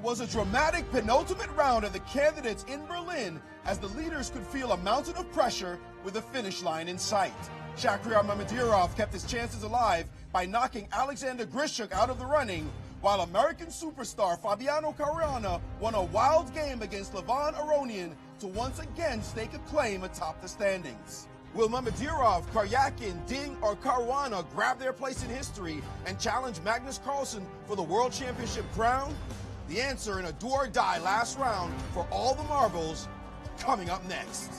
was a dramatic penultimate round of the candidates in Berlin as the leaders could feel a mountain of pressure with the finish line in sight. Shahriar Mamedyarov kept his chances alive by knocking Alexander Grishuk out of the running, while American superstar Fabiano Caruana won a wild game against Levan Aronian to once again stake a claim atop the standings. Will Mamedyarov, Karyakin, Ding, or Caruana grab their place in history and challenge Magnus Carlsen for the World Championship crown? The answer in a do-or-die last round for all the marbles coming up next.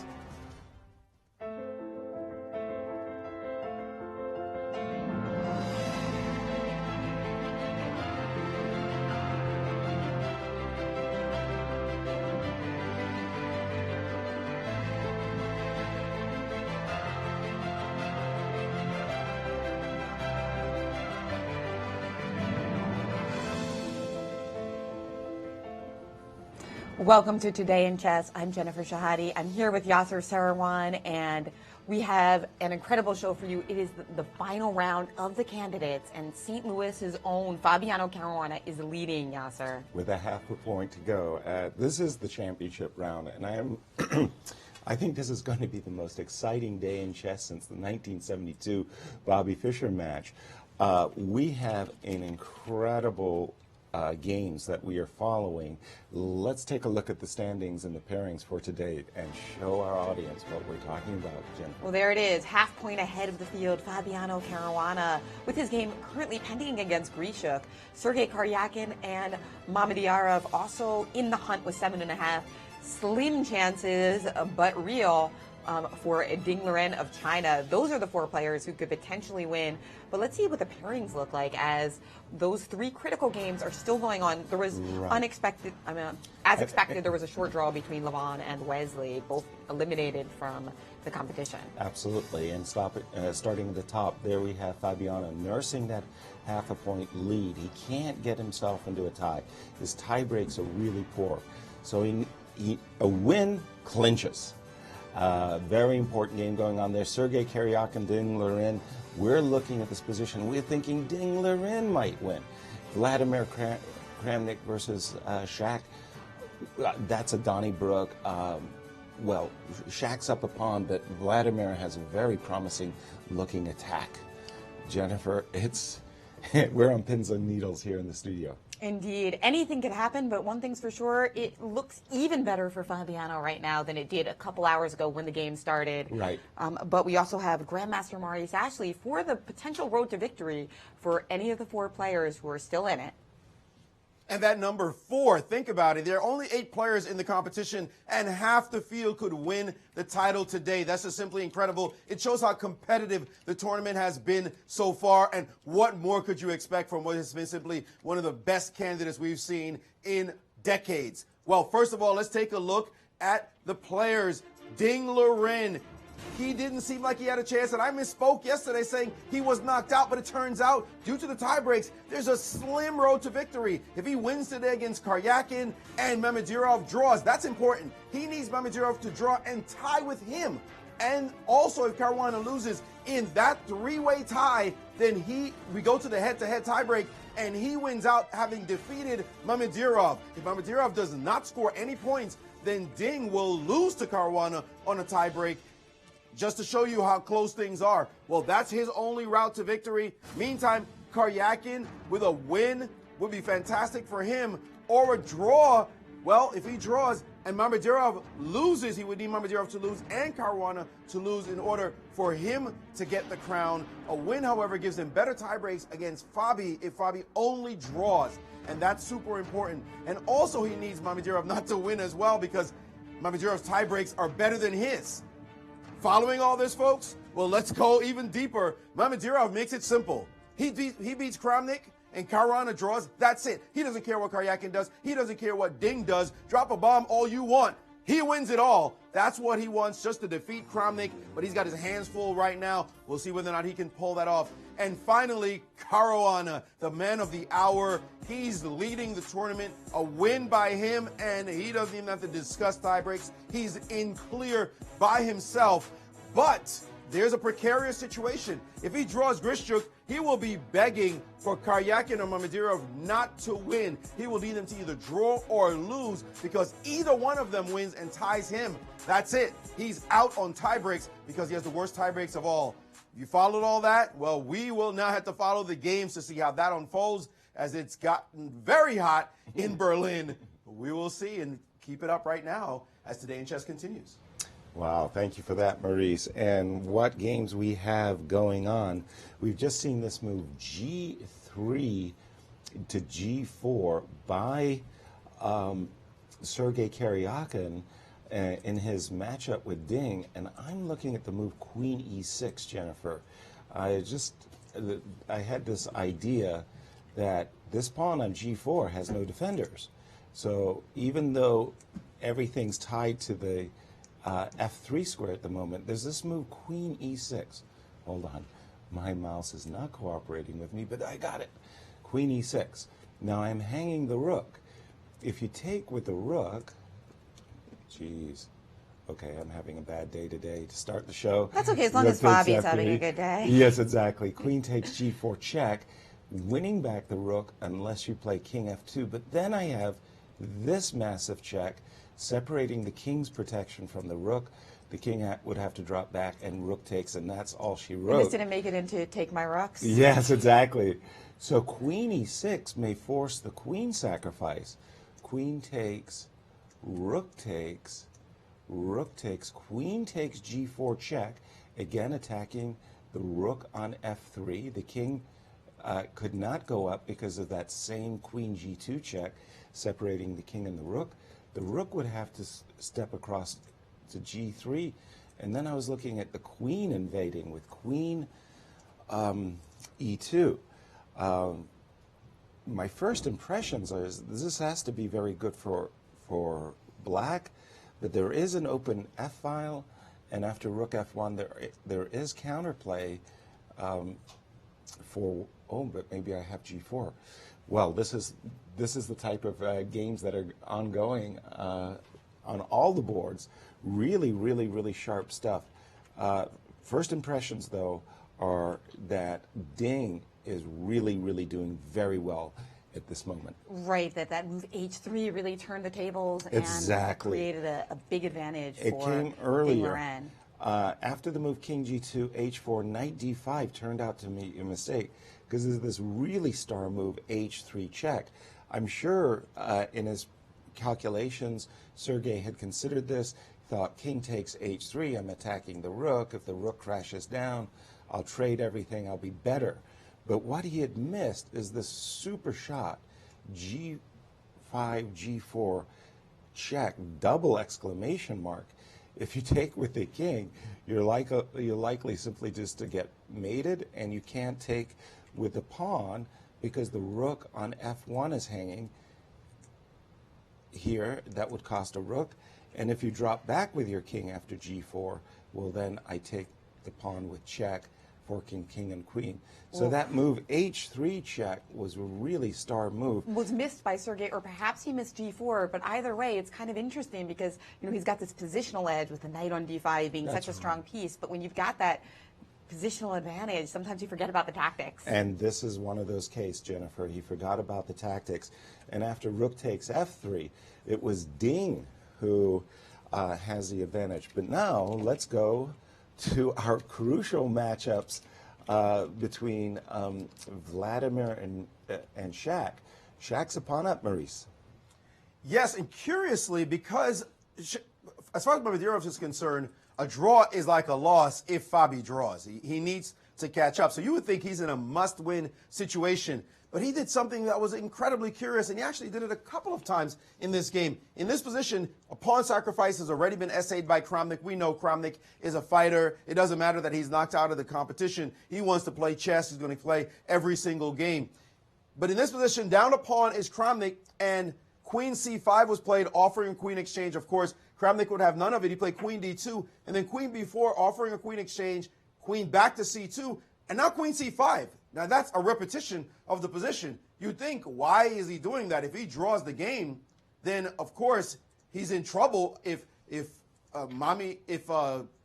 Welcome to Today in Chess. I'm Jennifer Shahade. I'm here with Yasser Seirawan, and we have an incredible show for you. It is the final round of the candidates, and St. Louis's own Fabiano Caruana is leading, Yasser. With a half a point to go. This is the championship round, and I think this is going to be the most exciting day in chess since the 1972 Bobby Fischer match. We have an incredible games that we are following. Let's take a look at the standings and the pairings for today and show our audience what we're talking about, Jennifer. Well, there it is. Half point ahead of the field, Fabiano Caruana, with his game currently pending against Grishuk. Sergei Karyakin and Mamedyarov also in the hunt with 7.5. Slim chances, but real, for Ding Liren of China. Those are the four players who could potentially win. But let's see what the pairings look like as those three critical games are still going on. There was unexpected, as expected, there was a short draw between Levan and Wesley, both eliminated from the competition. Absolutely. And starting at the top, there we have Fabiano nursing that half a point lead. He can't get himself into a tie. His tie breaks are really poor. So a win clinches. Very important game going on there. Sergei Karyakin, Ding Liren. We're looking at this position. We're thinking Ding Liren might win. Vladimir Kramnik versus Shaq. That's a Donnybrook. Well, Shaq's up a pawn, but Vladimir has a very promising looking attack. Jennifer, we're on pins and needles here in the studio. Indeed. Anything could happen, but one thing's for sure, it looks even better for Fabiano right now than it did a couple hours ago when the game started. Right. But we also have Grandmaster Maurice Ashley for the potential road to victory for any of the four players who are still in it. And that number 4, think about it. There are only 8 players in the competition, and half the field could win the title today. That's just simply incredible. It shows how competitive the tournament has been so far, and what more could you expect from what has been simply one of the best candidates we've seen in decades. Well, first of all, let's take a look at the players. Ding Liren. He didn't seem like he had a chance, and I misspoke yesterday saying he was knocked out, but it turns out, due to the tie breaks, there's a slim road to victory. If he wins today against Karyakin and Mamedyarov draws, that's important. He needs Mamedyarov to draw and tie with him. And also, if Caruana loses in that three-way tie, then we go to the head-to-head tiebreak, and he wins out having defeated Mamedyarov. If Mamedyarov does not score any points, then Ding will lose to Caruana on a tiebreak. Just to show you how close things are. Well, that's his only route to victory. Meantime, Karyakin with a win would be fantastic for him, or a draw. Well, if he draws and Mamedyarov loses, he would need Mamedyarov to lose and Caruana to lose in order for him to get the crown. A win, however, gives him better tiebreaks against Fabi if Fabi only draws, and that's super important. And also, he needs Mamedyarov not to win as well, because Mamedyarov's tiebreaks are better than his. Following all this, folks? Well, let's go even deeper. Mamedyarov makes it simple. He beats Kramnik, and Caruana draws. That's it. He doesn't care what Karyakin does. He doesn't care what Ding does. Drop a bomb all you want. He wins it all. That's what he wants, just to defeat Kramnik, but he's got his hands full right now. We'll see whether or not he can pull that off. And finally, Caruana, the man of the hour. He's leading the tournament. A win by him, and he doesn't even have to discuss tiebreaks. He's in clear by himself. But there's a precarious situation. If he draws Grishuk, he will be begging for Karyakin or Mamedyarov not to win. He will need them to either draw or lose, because either one of them wins and ties him. That's it. He's out on tiebreaks because he has the worst tiebreaks of all. You followed all that? Well, we will now have to follow the games to see how that unfolds, as it's gotten very hot in Berlin. We will see, and keep it up right now as Today in Chess continues. Wow, thank you for that, Maurice. And what games we have going on. We've just seen this move G3 to G4 by Sergei Karyakin in his matchup with Ding. And I'm looking at the move Queen E6, Jennifer. I had this idea that this pawn on G4 has no defenders. So even though everything's tied to the F3 square at the moment, there's this move Queen E6. Hold on. My mouse is not cooperating with me, but I got it. Queen E6. Now I'm hanging the rook. If you take with the rook, geez. Okay, I'm having a bad day today to start the show. That's okay, as long as Bobby's having a good day. Yes, exactly. Queen takes G4 check, winning back the rook unless you play King F2. But then I have this massive check, separating the king's protection from the rook. The king would have to drop back, and rook takes, and that's all she wrote. And this didn't make it into take my rooks? Yes, exactly. So Queen E6 may force the queen sacrifice. Queen takes, rook takes, rook takes, queen takes G4 check, again attacking the rook on F3. The king could not go up because of that same Queen G2 check, separating the king and the rook. The rook would have to step across to G3. And then I was looking at the queen invading with Queen E2. My first impressions are this has to be very good for black, but there is an open F-file, and after rook F1 there is counterplay for, oh, but maybe I have G4. Well, this is the type of games that are ongoing on all the boards. Really, really, really sharp stuff. First impressions, though, are that Ding is really, really doing very well at this moment. Right, that move H3 really turned the tables Exactly. and created a big advantage it for came earlier. Ding. After the move King G2, H4, Knight D5 turned out to be a mistake, because there's this really star move H3 check. I'm sure in his calculations, Sergei had considered this, thought king takes H3, I'm attacking the rook. If the rook crashes down, I'll trade everything, I'll be better. But what he had missed is this super shot, G5, G4 check, double exclamation mark. If you take with the king, you're likely simply just to get mated, and you can't take with the pawn because the rook on F1 is hanging here. That would cost a rook. And if you drop back with your king after G4, well, then I take the pawn with check, forking king and queen. So that move H3 check was a really star move. Was missed by Sergei, or perhaps he missed G4, but either way, it's kind of interesting because, you know, he's got this positional edge with the knight on D5 being such a strong piece, but when you've got that positional advantage, sometimes you forget about the tactics. And this is one of those cases, Jennifer. He forgot about the tactics. And after rook takes F3, it was Ding who has the advantage. But now let's go to our crucial matchups between Vladimir and Shaq. Shaq's a pawn up, Maurice. Yes, and curiously, because as far as Mamedyarov is concerned, a draw is like a loss if Fabi draws. He needs to catch up. So you would think he's in a must-win situation. But he did something that was incredibly curious, and he actually did it a couple of times in this game. In this position, a pawn sacrifice has already been essayed by Kramnik. We know Kramnik is a fighter. It doesn't matter that he's knocked out of the competition. He wants to play chess. He's going to play every single game. But in this position, down a pawn is Kramnik, and Queen C5 was played, offering a queen exchange. Of course, Kramnik would have none of it. He played Queen D2, and then Queen B4, offering a queen exchange, Queen back to C2, and now Queen C5. Now, that's a repetition of the position. You'd think, why is he doing that? If he draws the game, then, of course, he's in trouble if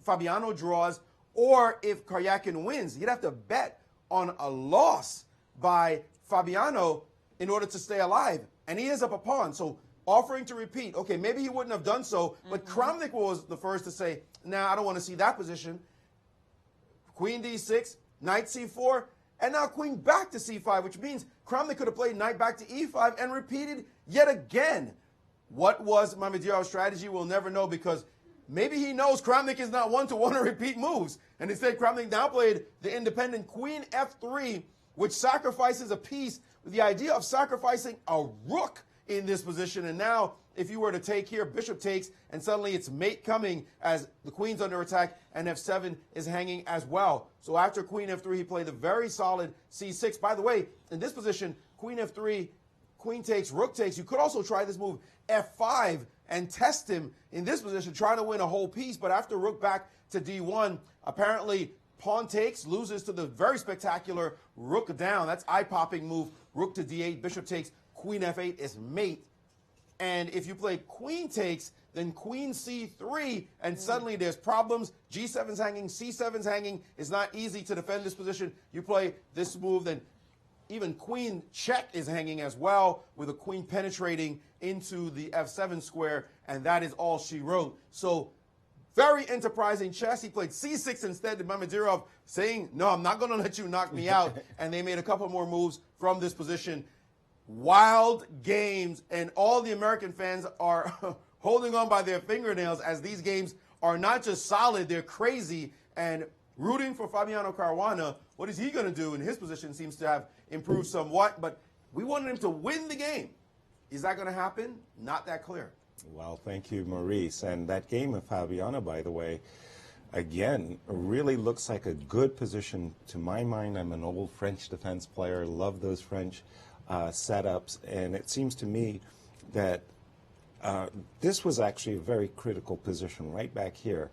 Fabiano draws or if Karyakin wins, he'd have to bet on a loss by Fabiano in order to stay alive. And he is up a pawn, so offering to repeat. Okay, maybe he wouldn't have done so, but Kramnik was the first to say, nah, I don't want to see that position. Queen d6, knight c4, and now queen back to c5, which means Kramnik could have played knight back to e5 and repeated yet again. What was Mamedyarov's strategy? We'll never know, because maybe he knows Kramnik is not one to want to repeat moves. And instead, Kramnik now played the independent queen f3, which sacrifices a piece with the idea of sacrificing a rook in this position. And now, if you were to take here, bishop takes, and suddenly it's mate coming as the queen's under attack, and f7 is hanging as well. So after queen f3, he played a very solid c6. By the way, in this position, queen f3, queen takes, rook takes. You could also try this move f5 and test him in this position, trying to win a whole piece. But after rook back to d1, apparently pawn takes, loses to the very spectacular rook down. That's eye-popping move. Rook to d8, bishop takes, queen f8 is mate. And if you play queen takes, then queen c3, and suddenly there's problems. g7's hanging, c7's hanging. It's not easy to defend this position. You play this move, then even queen check is hanging as well, with a queen penetrating into the f7 square, and that is all she wrote. So very enterprising chess. He played c6 instead to Mamedyarov, saying, no, I'm not going to let you knock me out. And they made a couple more moves from this position. Wild games, and all the American fans are holding on by their fingernails, as these games are not just solid, they're crazy, and rooting for Fabiano Caruana. What is he going to do? In his position seems to have improved somewhat, but we wanted him to win the game. Is that going to happen? Not that clear. Well, thank you, Maurice. And that game of Fabiano, by the way, again, really looks like a good position. To my mind, I'm an old French defense player, love those French setups, and it seems to me that this was actually a very critical position right back here.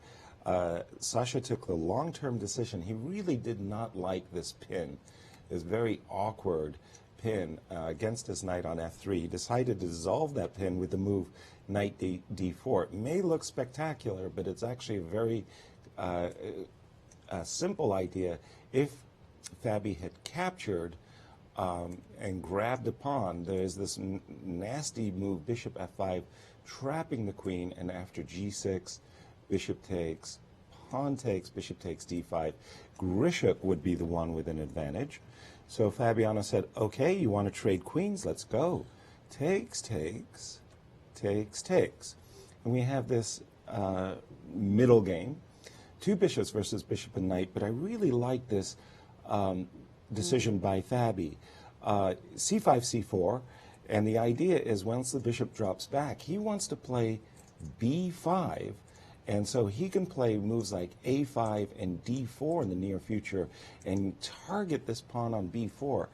Sasha took the long-term decision. He really did not like this pin, this very awkward pin against his knight on f3. He decided to dissolve that pin with the move knight d4. It may look spectacular, but it's actually a very simple idea. If Fabi had captured and grabbed a pawn, there's this nasty move, bishop f5, trapping the queen, and after g6, bishop takes, pawn takes, bishop takes d5. Grishuk would be the one with an advantage. So Fabiano said, okay, you want to trade queens? Let's go. Takes, takes, takes, takes. And we have this middle game, two bishops versus bishop and knight, but I really like this decision by Fabi. c5, c4, and the idea is once the bishop drops back, he wants to play b5, and so he can play moves like a5 and d4 in the near future and target this pawn on b4.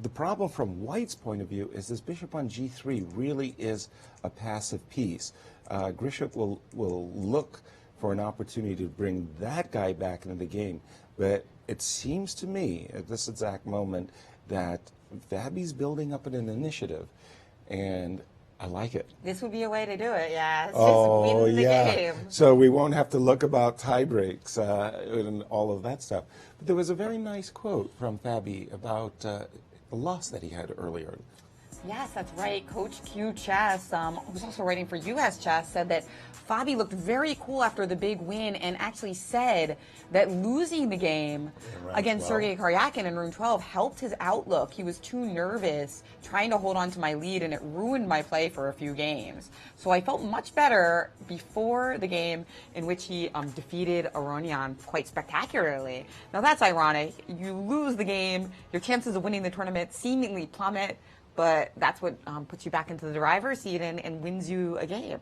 The problem from White's point of view is this bishop on g3 really is a passive piece. Grishuk will look for an opportunity to bring that guy back into the game, but it seems to me at this exact moment that Fabi's building up an initiative, and I like it. This would be a way to do it, yeah. Oh, just win the game. So we won't have to look about tie breaks and all of that stuff. But there was a very nice quote from Fabi about the loss that he had earlier. Yes, that's right. Coach Q Chess, who's also writing for U.S. Chess, said that Fabi looked very cool after the big win and actually said that losing the game against Sergei Karyakin in room 12 helped his outlook. He was too nervous trying to hold on to my lead, and it ruined my play for a few games. So I felt much better before the game in which he defeated Aronian quite spectacularly. Now that's ironic. You lose the game, your chances of winning the tournament seemingly plummet, but that's what puts you back into the driver's seat and wins you a game.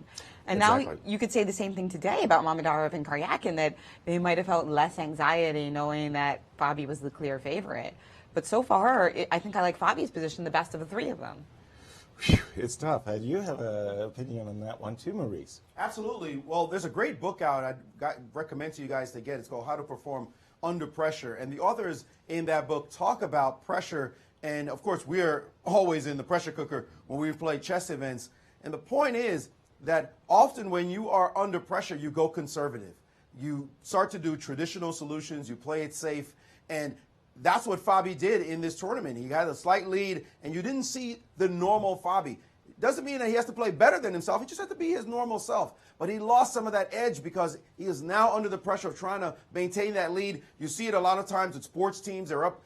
And now you could say the same thing today about Mamedyarov and Karyakin, that they might have felt less anxiety knowing that Fabi was the clear favorite. But so far, I think I like Fabi's position the best of the three of them. Whew, it's tough. You have an opinion on that one too, Maurice. Absolutely. Well, there's a great book out I'd recommend to you guys to get. It's called How to Perform Under Pressure. And the authors in that book talk about pressure. And, of course, we're always in the pressure cooker when we play chess events. And the point is that often when you are under pressure, you go conservative. you start to do traditional solutions, you play it safe, and that's what Fabi did in this tournament. He had a slight lead, and you didn't see the normal Fabi. Doesn't mean that he has to play better than himself. He just has to be his normal self. But he lost some of that edge because he is now under the pressure of trying to maintain that lead. You see it a lot of times with sports teams. They're up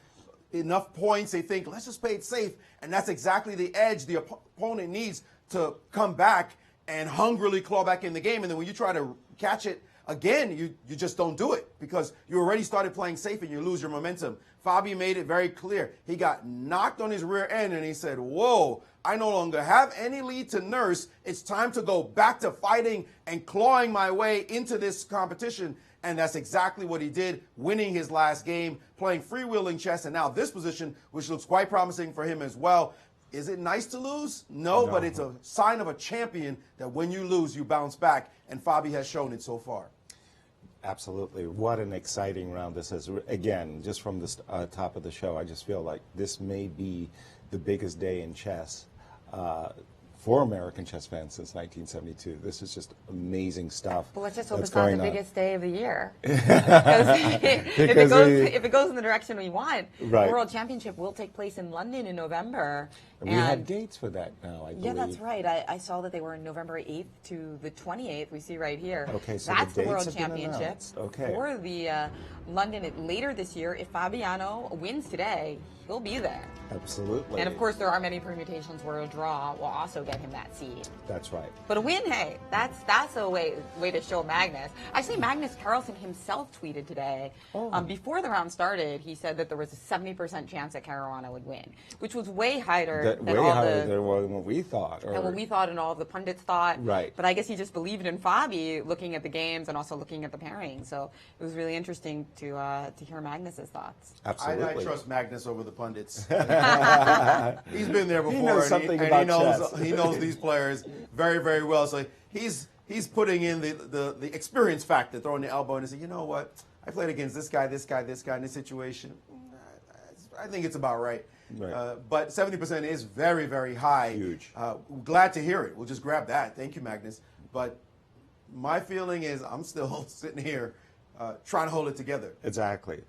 enough points. They think, let's just play it safe. And that's exactly the edge the opponent needs to come back and hungrily claw back in the game. And then when you try to catch it again, you just don't do it because you already started playing safe and you lose your momentum. Fabi made it very clear. He got knocked on his rear end and he said, whoa, I no longer have any lead to nurse. It's time to go back to fighting and clawing my way into this competition. And that's exactly what he did, winning his last game, playing freewheeling chess, and now this position, which looks quite promising for him as well. Is it nice to lose? No, but it's a sign of a champion that when you lose, you bounce back, and Fabi has shown it so far. Absolutely. What an exciting round this is. Again, just from the top of the show, I just feel like this may be the biggest day in chess for American chess fans since 1972. This is just amazing stuff. Well, let's just hope it's not the biggest day of the year. If it goes in the direction we want, right. the World Championship will take place in London in November. And we have dates for that now, I believe. Yeah, that's right. I saw that they were November 8th to the 28th. We see right here. Okay, so that's the the World dates Championship for the London later this year. If Fabiano wins today, he'll be there. Absolutely. And of course, there are many permutations where a draw will also get him that seed. That's right. But a win, hey, that's a way to show Magnus. Actually, Magnus Carlsen himself tweeted today. Before the round started, he said that there was a 70% chance that Caruana would win, which was way higher than what we thought. And what we thought and all of the pundits thought. Right. But I guess he just believed in Fabi, looking at the games and also looking at the pairing. So it was really interesting to hear Magnus's thoughts. Absolutely. I trust Magnus over the pundits. He's been there before. He knows something about chess. He knows these players very, very well. So he's putting in the experience factor, throwing the elbow and saying, you know what? I played against this guy in this situation. I think it's about right. Right. But 70% is very, very high. Huge. Glad to hear it. We'll just grab that. Thank you, Magnus. But my feeling is I'm still sitting here trying to hold it together. Exactly.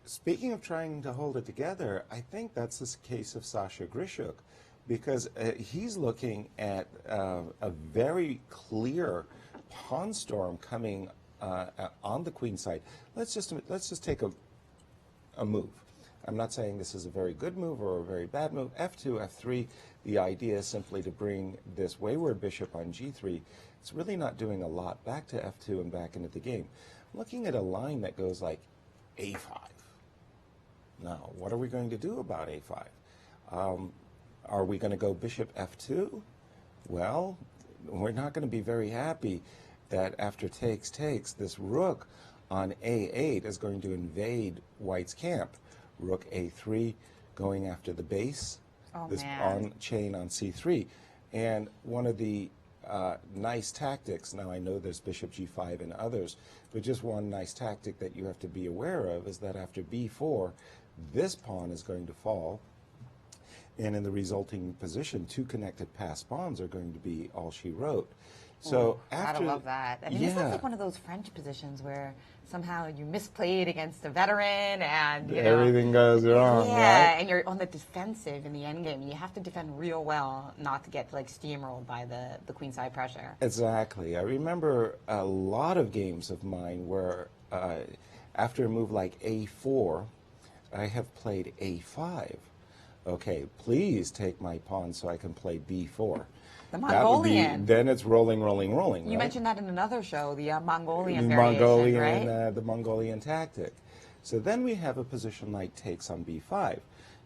Speaking of trying to hold it together, I think that's the case of Sasha Grishuk, because he's looking at a very clear pawn storm coming on the queen side. Let's just take a move. I'm not saying this is a very good move or a very bad move. F2, F3, the idea is simply to bring this wayward bishop on G3. It's really not doing a lot back to F2 and back into the game. I'm looking at a line that goes like A5. Now, what are we going to do about A5? Are we going to go bishop F2? Well, we're not going to be very happy that after takes, this rook on A8 is going to invade White's camp. Rook A3 going after the base, this on chain on C3. And one of the nice tactics, now I know there's bishop G5 and others, but just one nice tactic that you have to be aware of is that after B4, this pawn is going to fall, and in the resulting position, two connected passed pawns are going to be all she wrote. So after, I love that. I mean, this looks like one of those French positions where somehow you misplayed against a veteran and everything goes wrong. Yeah, right? And you're on the defensive in the endgame. You have to defend real well not to get like steamrolled by the queenside pressure. Exactly. I remember a lot of games of mine where after a move like A4, I have played A5. Okay, please take my pawn so I can play B4. The Mongolian. Then it's rolling. You right? mentioned that in another show, the Mongolian variation, right? The Mongolian tactic. So then we have a position like takes on B5.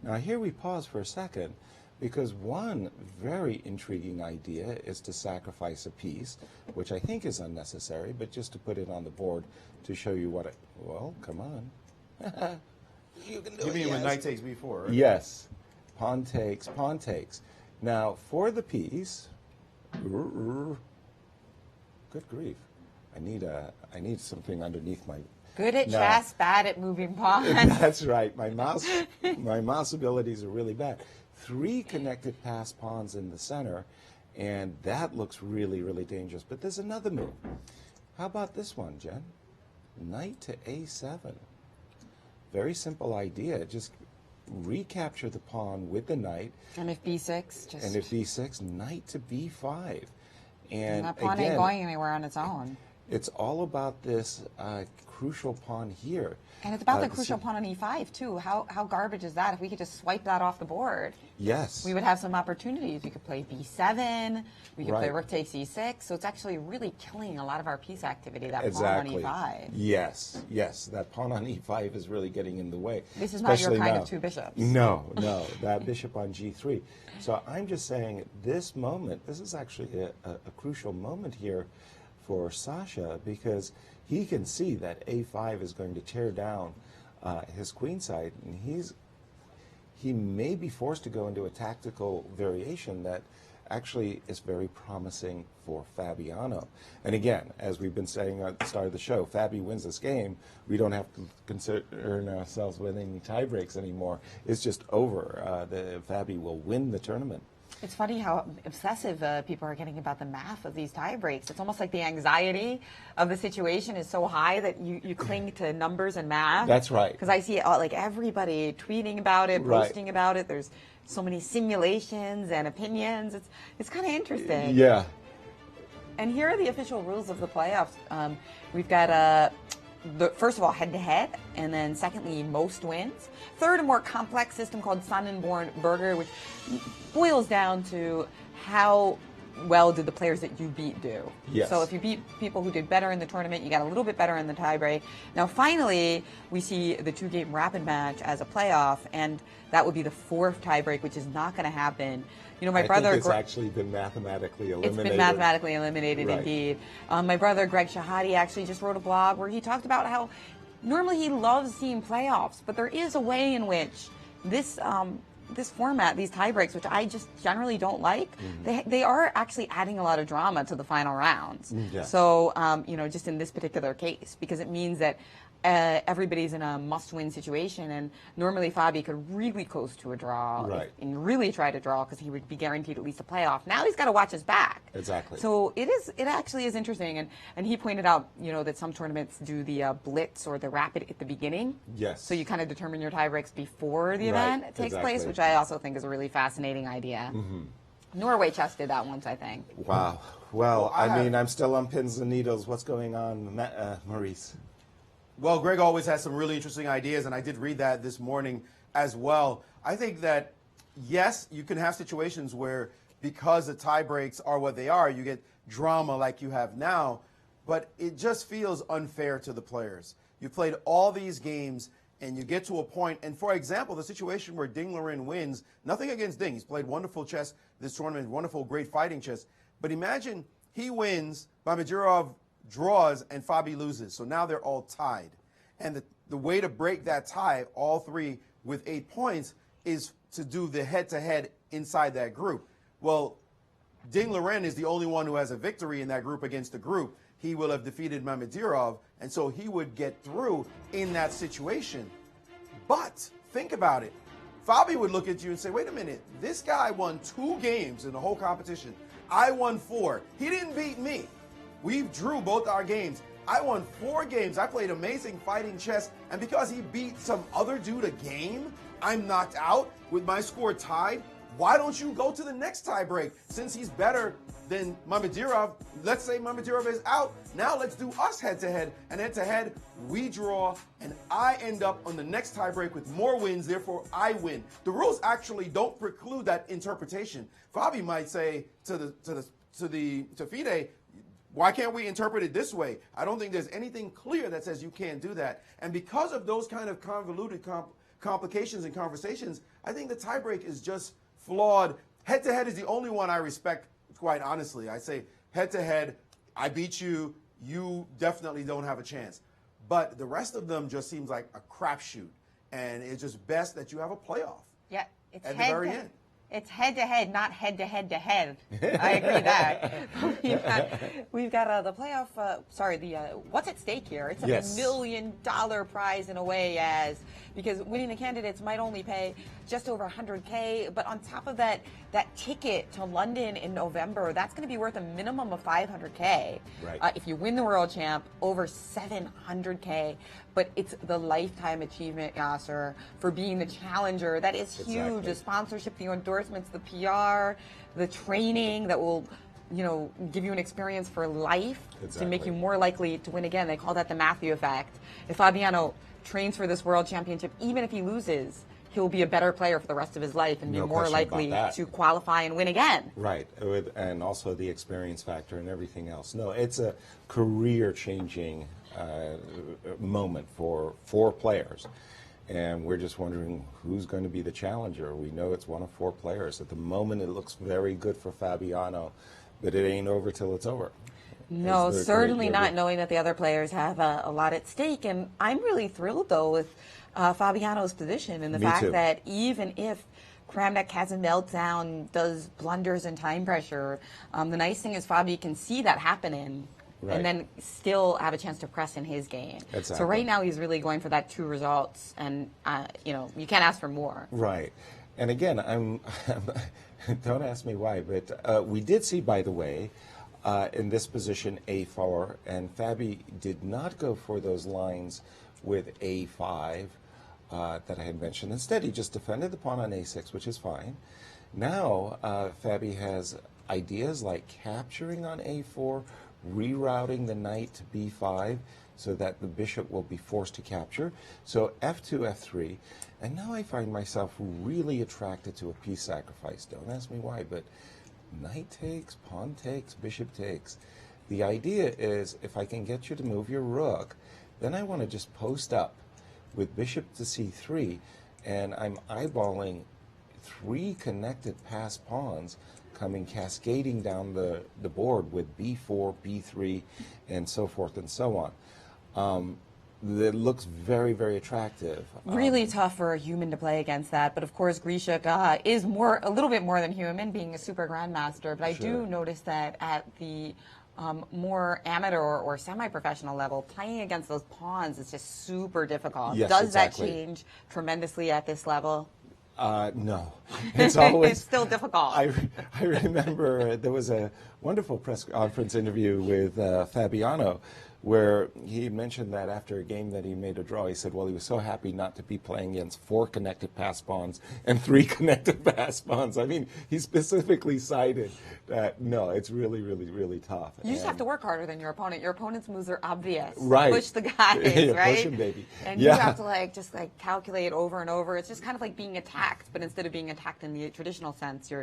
Now here we pause for a second because one very intriguing idea is to sacrifice a piece, which I think is unnecessary, but just to put it on the board to show you what it... Well, come on. You can do it. You mean when knight takes B4, right? Yes. Pawn takes. Now, for the piece, good grief, I need something underneath my. Good at chess, bad at moving pawns. That's right. My mouse abilities are really bad. 3 connected passed pawns in the center, and that looks really, really dangerous. But there's another move. How about this one, Jen? knight to a7. Very simple idea. Just recapture the pawn with the knight. And if b6, just... And if b6, knight to b5. And that pawn again, ain't going anywhere on its own. It's all about this crucial pawn here. And it's about the crucial pawn on e5, too. How garbage is that? If we could just swipe that off the board, yes, we would have some opportunities. We could play b7. We could play rook takes e6. So it's actually really killing a lot of our piece activity, that pawn on e5. Yes, yes. That pawn on e5 is really getting in the way. This is not your kind of two bishops. No, no. That bishop on g3. So I'm just saying at this moment, this is actually a crucial moment here for Sasha, because he can see that a5 is going to tear down his queenside, and he may be forced to go into a tactical variation that actually is very promising for Fabiano. And again, as we've been saying at the start of the show, Fabi wins this game. We don't have to concern ourselves with any tie breaks anymore. It's just over. Fabi will win the tournament. It's funny how obsessive people are getting about the math of these tie breaks. It's almost like the anxiety of the situation is so high that you cling to numbers and math. That's right. Because I see like everybody tweeting about it, posting about it. There's so many simulations and opinions. It's kind of interesting. Yeah. And here are the official rules of the playoffs. We've got first of all, head-to-head, and then secondly, most wins. Third, a more complex system called Sonnenborn Burger, which boils down to how well did the players that you beat do. Yes. So if you beat people who did better in the tournament, you got a little bit better in the tiebreak. Now, finally, we see the two-game rapid match as a playoff, and that would be the fourth tiebreak, which is not going to happen. You know, my brother... I think it's actually been mathematically eliminated. It's been mathematically eliminated, indeed. My brother, Garry Shahade, actually just wrote a blog where he talked about how normally he loves seeing playoffs, but there is a way in which this format, these tie breaks, which I just generally don't like, they are actually adding a lot of drama to the final rounds. Yes. So, you know, just in this particular case, because it means that everybody's in a must-win situation, and normally Fabi could really close to a draw and really try to draw because he would be guaranteed at least a playoff. Now he's got to watch his back. Exactly. So it actually is interesting, and he pointed out, you know, that some tournaments do the blitz or the rapid at the beginning. Yes. So you kind of determine your tie breaks before the event takes place, which I also think is a really fascinating idea. Norway Chess did that once, I think. Wow. Well, I mean, I'm still on pins and needles. What's going on, Maurice? Well, Greg always has some really interesting ideas, and I did read that this morning as well. I think that, yes, you can have situations where because the tie breaks are what they are, you get drama like you have now, but it just feels unfair to the players. You played all these games, and you get to a point, and for example, the situation where Ding Liren wins, nothing against Ding. He's played wonderful chess this tournament, wonderful, great fighting chess. But imagine he wins, Mamedyarov draws, and Fabi loses. So now they're all tied. And the way to break that tie, all three with 8 points, is to do the head-to-head inside that group. Well, Ding Liren is the only one who has a victory in that group against the group. He will have defeated Mamedyarov, and so he would get through in that situation. But think about it. Fabi would look at you and say, wait a minute, this guy won 2 games in the whole competition. I won 4. He didn't beat me. We drew both our games. I won 4 games. I played amazing fighting chess, and because he beat some other dude a game, I'm knocked out with my score tied. Why don't you go to the next tie break? Since he's better than Mamedyarov, let's say Mamedyarov is out. Now let's do us head-to-head, and head-to-head, we draw, and I end up on the next tie break with more wins, therefore I win. The rules actually don't preclude that interpretation. Fabi might say to FIDE, why can't we interpret it this way? I don't think there's anything clear that says you can't do that. And because of those kind of convoluted complications and conversations, I think the tiebreak is just flawed. Head-to-head is the only one I respect, quite honestly. I say head-to-head, I beat you, you definitely don't have a chance. But the rest of them just seems like a crapshoot. And it's just best that you have a playoff. Yeah, it's at the very end. It's head-to-head, not head-to-head-to-head. I agree with that. We've got the playoff, what's at stake here? It's a $1 million prize in a way as because winning the candidates might only pay just over 100K, but on top of that, that ticket to London in November, that's going to be worth a minimum of 500K. Right. If you win the world champ, over 700K. But it's the lifetime achievement, Yasser, for being the challenger. That is huge. Exactly. The sponsorship, the endorsements, the PR, the training that will, give you an experience for life to make you more likely to win again. They call that the Matthew effect. If Fabiano trains for this world championship, even if he loses, he'll be a better player for the rest of his life and be more likely to qualify and win again. Right, and also the experience factor and everything else. No, it's a career-changing moment for 4 players. And we're just wondering who's going to be the challenger. We know it's one of 4 players. At the moment, it looks very good for Fabiano, but it ain't over till it's over. No, certainly not, knowing that the other players have a lot at stake. And I'm really thrilled, though, with Fabiano's position and the fact that even if Kramnik has a meltdown, does blunders and time pressure, the nice thing is Fabi can see that happening. Right. And then still have a chance to press in his game. Exactly. So right now he's really going for that 2 results, and you can't ask for more. Right, and again, I'm don't ask me why, but we did see, by the way, in this position A4, and Fabi did not go for those lines with A5 that I had mentioned. Instead, he just defended the pawn on A6, which is fine. Now Fabi has ideas like capturing on A4, rerouting the knight to b5 so that the bishop will be forced to capture. So f2, f3. And now I find myself really attracted to a piece sacrifice. Don't ask me why, but knight takes, pawn takes, bishop takes. The idea is if I can get you to move your rook, then I want to just post up with bishop to c3, and I'm eyeballing 3 connected pass pawns coming cascading down the board with b4, b3, and so forth and so on. That looks very, very attractive. Really tough for a human to play against that, but of course Grishuk is a little bit more than human, being a super grandmaster. But I do notice that at the more amateur or semi-professional level, playing against those pawns is just super difficult. Yes, Does exactly. that change tremendously at this level? No, it's always it's still difficult. I remember there was a wonderful press conference interview with Fabiano where he mentioned that after a game that he made a draw, he said, well, he was so happy not to be playing against 4 connected pass pawns and 3 connected pass pawns. I mean, he specifically cited that, no, it's really, really, really tough. You just have to work harder than your opponent. Your opponent's moves are obvious. Right. Push the guys, Yeah, right? push him, baby. And you have to just calculate over and over. It's just kind of like being attacked, but instead of being attacked in the traditional sense,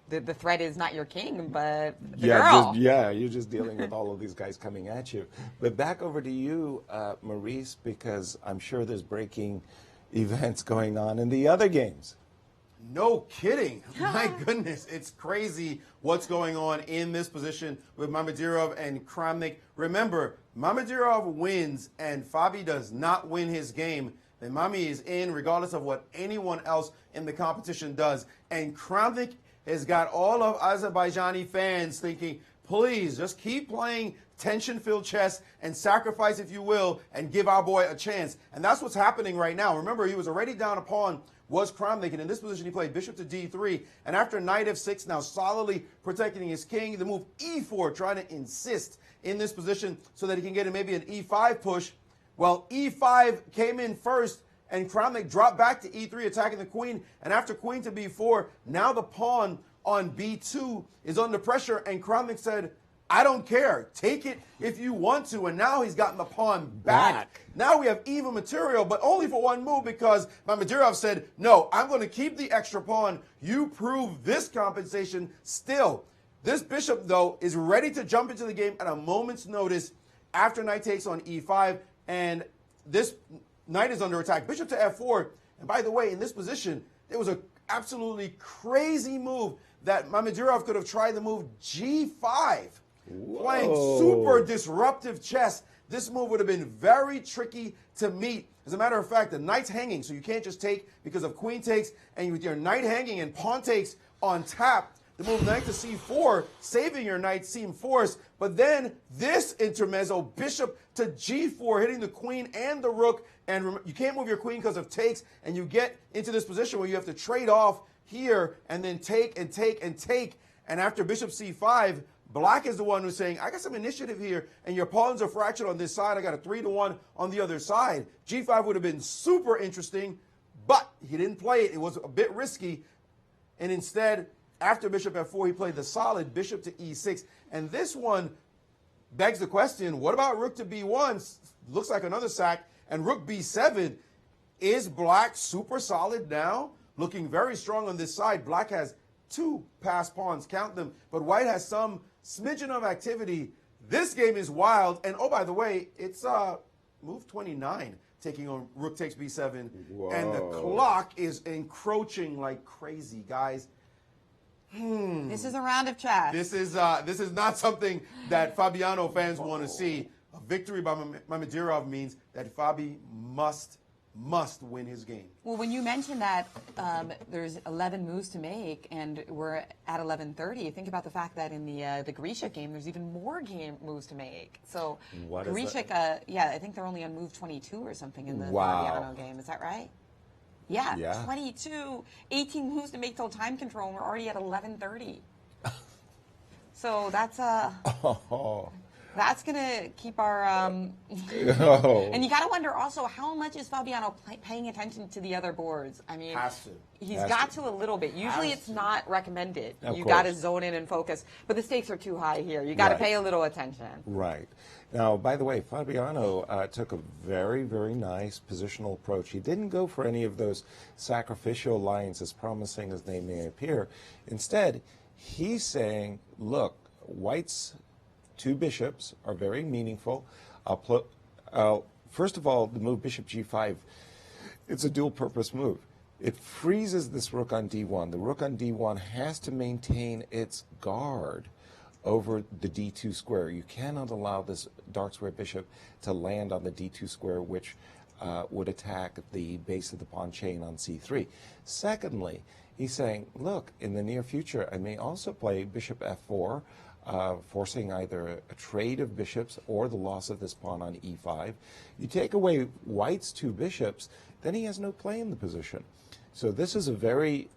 the threat is not your king, but the girl. You're just dealing with all of these guys coming at you. But back over to you, Maurice, because I'm sure there's breaking events going on in the other games. No kidding. My goodness, it's crazy what's going on in this position with Mamedyarov and Kramnik. Remember, Mamedyarov wins and Fabi does not win his game, then Mami is in regardless of what anyone else in the competition does. And Kramnik has got all of Azerbaijani fans thinking, please just keep playing tension-filled chess and sacrifice, if you will, and give our boy a chance. And that's what's happening right now. Remember, he was already down a pawn, was Kramnik, and in this position he played bishop to d3. And after knight f6, now solidly protecting his king, the move e4, trying to insist in this position so that he can get maybe an e5 push. Well, e5 came in first, and Kramnik dropped back to e3, attacking the queen. And after queen to b4, now the pawn on b2 is under pressure, and Kramnik said, I don't care. Take it if you want to. And now he's gotten the pawn back. Now we have even material, but only for one move, because Mamedyarov said, no, I'm going to keep the extra pawn. You prove this compensation still. This bishop, though, is ready to jump into the game at a moment's notice after knight takes on e5, and this knight is under attack. Bishop to f4. And by the way, in this position, it was an absolutely crazy move that Mamedyarov could have tried the move g5. Whoa. Playing super disruptive chess. This move would have been very tricky to meet. As a matter of fact, the knight's hanging, so you can't just take because of queen takes, and with your knight hanging and pawn takes on tap, the move knight to c4, saving your knight seemed forced. But then this intermezzo, bishop to g4, hitting the queen and the rook. And you can't move your queen because of takes, and you get into this position where you have to trade off here and then take and take and take. And after bishop c5, black is the one who's saying, I got some initiative here, and your pawns are fractured on this side. I got a 3-1 on the other side. g5 would have been super interesting, but he didn't play it. It was a bit risky. And instead, after bishop f4, he played the solid bishop to e6. And this one begs the question, what about rook to b1? Looks like another sack. And rook b7. Is black super solid now? Looking very strong on this side. Black has 2 passed pawns, count them. But white has some smidgen of activity. This game is wild. And oh, by the way, it's move 29, taking on rook takes b7. Whoa. And the clock is encroaching like crazy, guys. This is a round of chess. This is not something that Fabiano fans want to see. A victory by Mamedyarov means that Fabi must win his game. Well, when you mentioned that there's 11 moves to make and we're at 11:30, think about the fact that in the Grishik game, there's even more moves to make. So Grishik, yeah, I think they're only on move 22 or something in the Fabiano game. Is that right? Yeah, 22, 18 moves to make till time control, and we're already at 11:30. So that's that's going to keep our, and you got to wonder also, how much is Fabiano paying attention to the other boards? I mean, he's got to a little bit. Usually it's not recommended. You got to zone in and focus, but the stakes are too high here. You got to pay a little attention. Right. Now, by the way, Fabiano took a very, very nice positional approach. He didn't go for any of those sacrificial lines, as promising as they may appear. Instead, he's saying, look, white's 2 bishops are very meaningful. First of all, the move bishop g5, it's a dual-purpose move. It freezes this rook on d1. The rook on d1 has to maintain its guard over the d2 square. You cannot allow this dark square bishop to land on the d2 square, which would attack the base of the pawn chain on c3. Secondly, he's saying, look, in the near future, I may also play bishop f4, forcing either a trade of bishops or the loss of this pawn on e5. You take away white's 2 bishops, then he has no play in the position. So this is a very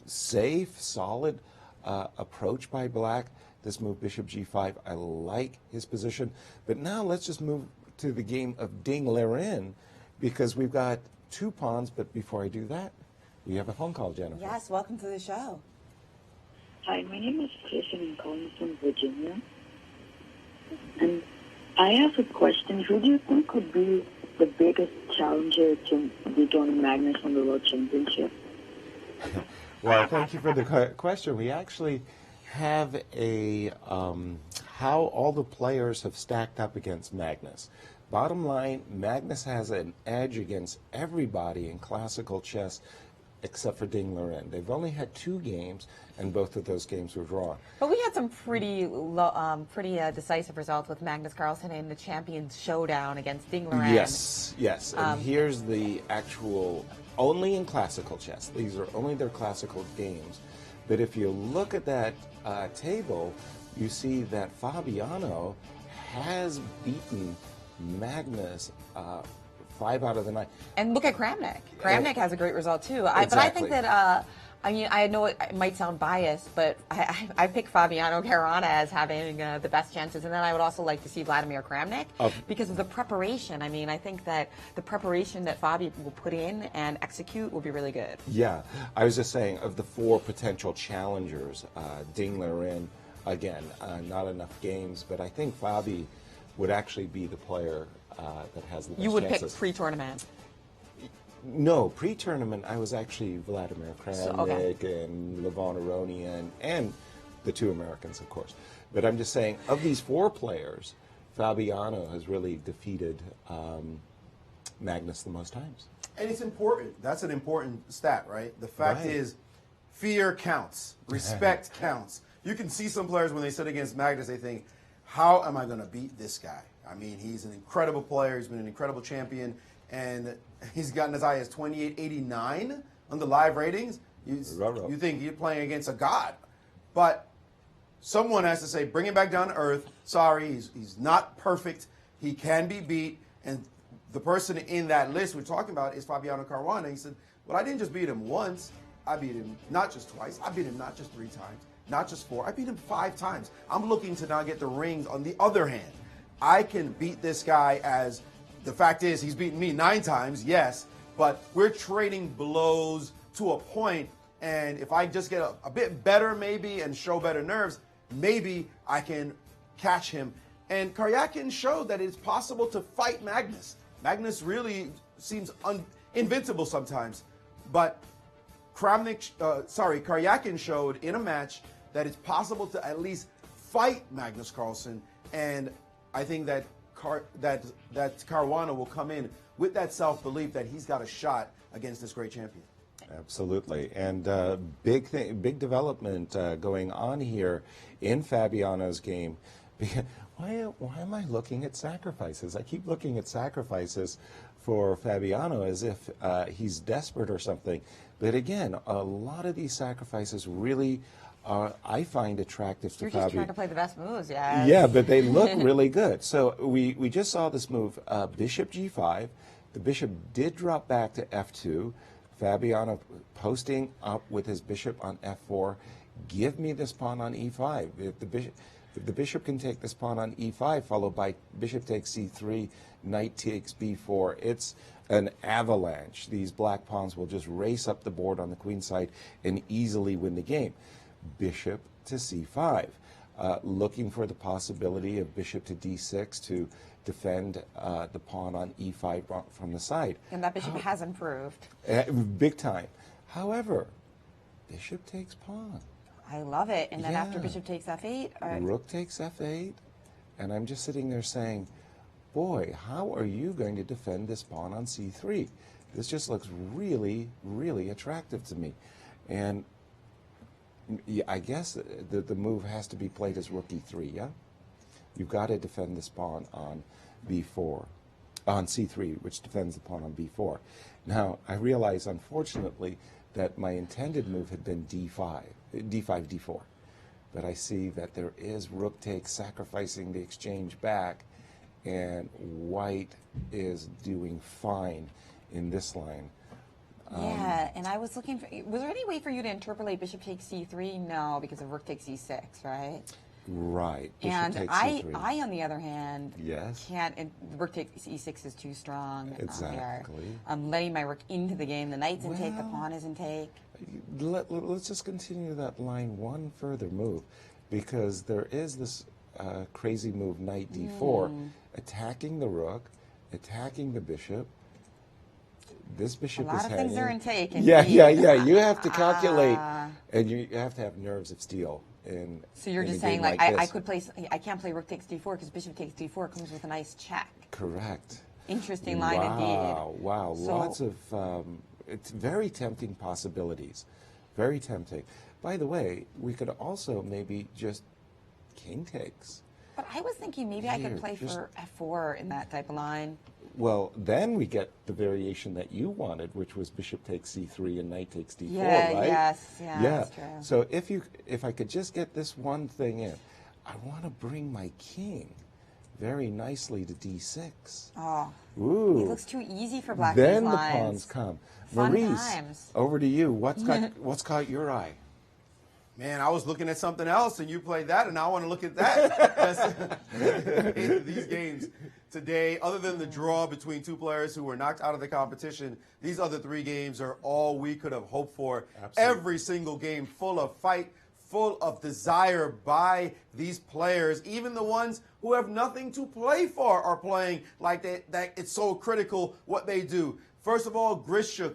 safe, solid approach by black. This move bishop g5, I like his position. But now let's just move to the game of Ding Liren, because we've got 2 pawns. But before I do that, we have a phone call, Jennifer. Yes, welcome to the show. Hi, my name is Chris and I'm calling from Virginia. And I have a question. Who do you think would be the biggest challenger to dethrone Magnus on the World Championship? Well, thank you for the question. We actually have a how all the players have stacked up against Magnus. Bottom line, Magnus has an edge against everybody in classical chess except for Ding Liren. They've only had 2 games, and both of those games were drawn. But we had some pretty decisive results with Magnus Carlsen in the Champions Showdown against Ding Liren. Yes, yes. And here's the actual, only in classical chess. These are only their classical games. But if you look at that table, you see that Fabiano has beaten Magnus 5 out of the 9. And look at Kramnik. Kramnik has a great result too. But I think that I mean, I know it might sound biased, but I pick Fabiano Caruana as having the best chances, and then I would also like to see Vladimir Kramnik because of the preparation. I mean, I think that the preparation that Fabi will put in and execute will be really good. Yeah, I was just saying, of the 4 potential challengers, Ding Liren, again, not enough games, but I think Fabi would actually be the player that has the best chances. You would pick pre-tournament. No, pre-tournament, I was actually Vladimir Kramnik and Levon Aronian and the 2 Americans, of course. But I'm just saying, of these 4 players, Fabiano has really defeated Magnus the most times. And it's important. That's an important stat, right? The fact is, fear counts. Respect counts. You can see some players when they sit against Magnus, they think, how am I going to beat this guy? I mean, he's an incredible player. He's been an incredible champion. And he's gotten as high as 2889 on the live ratings. You think you're playing against a god. But someone has to say, bring him back down to earth. Sorry, he's not perfect. He can be beat. And the person in that list we're talking about is Fabiano Caruana. He said, well, I didn't just beat him once. I beat him not just twice. I beat him not just 3 times, not just 4. I beat him 5 times. I'm looking to now get the rings. On the other hand, I can beat this guy as the fact is he's beaten me 9 times, yes, but we're trading blows to a point, and if I just get a bit better maybe and show better nerves, maybe I can catch him. And Karyakin showed that it's possible to fight Magnus. Magnus really seems invincible sometimes, but Karyakin showed in a match that it's possible to at least fight Magnus Carlsen, and I think that Caruana will come in with that self-belief that he's got a shot against this great champion. Absolutely, and big development going on here in Fabiano's game. Why am I looking at sacrifices? I keep looking at sacrifices for Fabiano as if he's desperate or something. But again, a lot of these sacrifices really I find attractive to Fabi. You're just trying to play the best moves, yeah. Yeah, but they look really good. So we just saw this move, bishop g5. The bishop did drop back to f2. Fabiano posting up with his bishop on f4. Give me this pawn on e5. If the bishop can take this pawn on e5, followed by bishop takes c3, knight takes b4, it's an avalanche. These black pawns will just race up the board on the queen side and easily win the game. Bishop to c5, looking for the possibility of bishop to d6 to defend the pawn on e5 from the side. And that bishop has improved. Big time. However, bishop takes pawn. I love it. And then after bishop takes f8? Rook takes f8. And I'm just sitting there saying, boy, how are you going to defend this pawn on c3? This just looks really, really attractive to me. And I guess the move has to be played as rook e3, yeah? You've got to defend this pawn on b4, on c3, which defends the pawn on b4. Now, I realize, unfortunately, that my intended move had been d5, d4. But I see that there is rook takes sacrificing the exchange back, and white is doing fine in this line. Yeah, and I was looking for, was there any way for you to interpolate bishop takes c3? No, because of rook takes e6, right? Right. Bishop And takes I, c3. I, on the other hand, Yes. can't, and rook takes e6 is too strong. Exactly. I'm letting my rook into the game. The knight's in take, the pawn is in take. Let's just continue that line one further move, because there is this crazy move, knight d4, attacking the rook, attacking the bishop. This bishop is hanging. A lot of things are in take. Yeah. You have to calculate, and you have to have nerves of steel. So you're just saying, like I could play, I can't play rook takes d4 because bishop takes d4 comes with a nice check. Correct. Interesting line indeed. Wow. So, lots of, it's very tempting possibilities. Very tempting. By the way, we could also maybe just king takes. But I was thinking maybe I could play for f4 in that type of line. Well, then we get the variation that you wanted, which was bishop takes c3 and knight takes d4, right? Yes, that's true. So if I could just get this one thing in, I want to bring my king very nicely to d6. Oh, ooh, it looks too easy for black. Then the pawns come. Fun Maurice, times. over to you. What's caught your eye? Man, I was looking at something else, and you played that, and I want to look at that. These games today, other than the draw between 2 players who were knocked out of the competition, these other 3 games are all we could have hoped for. Absolutely. Every single game full of fight, full of desire by these players. Even the ones who have nothing to play for are playing like that it's so critical what they do. First of all, Grishuk.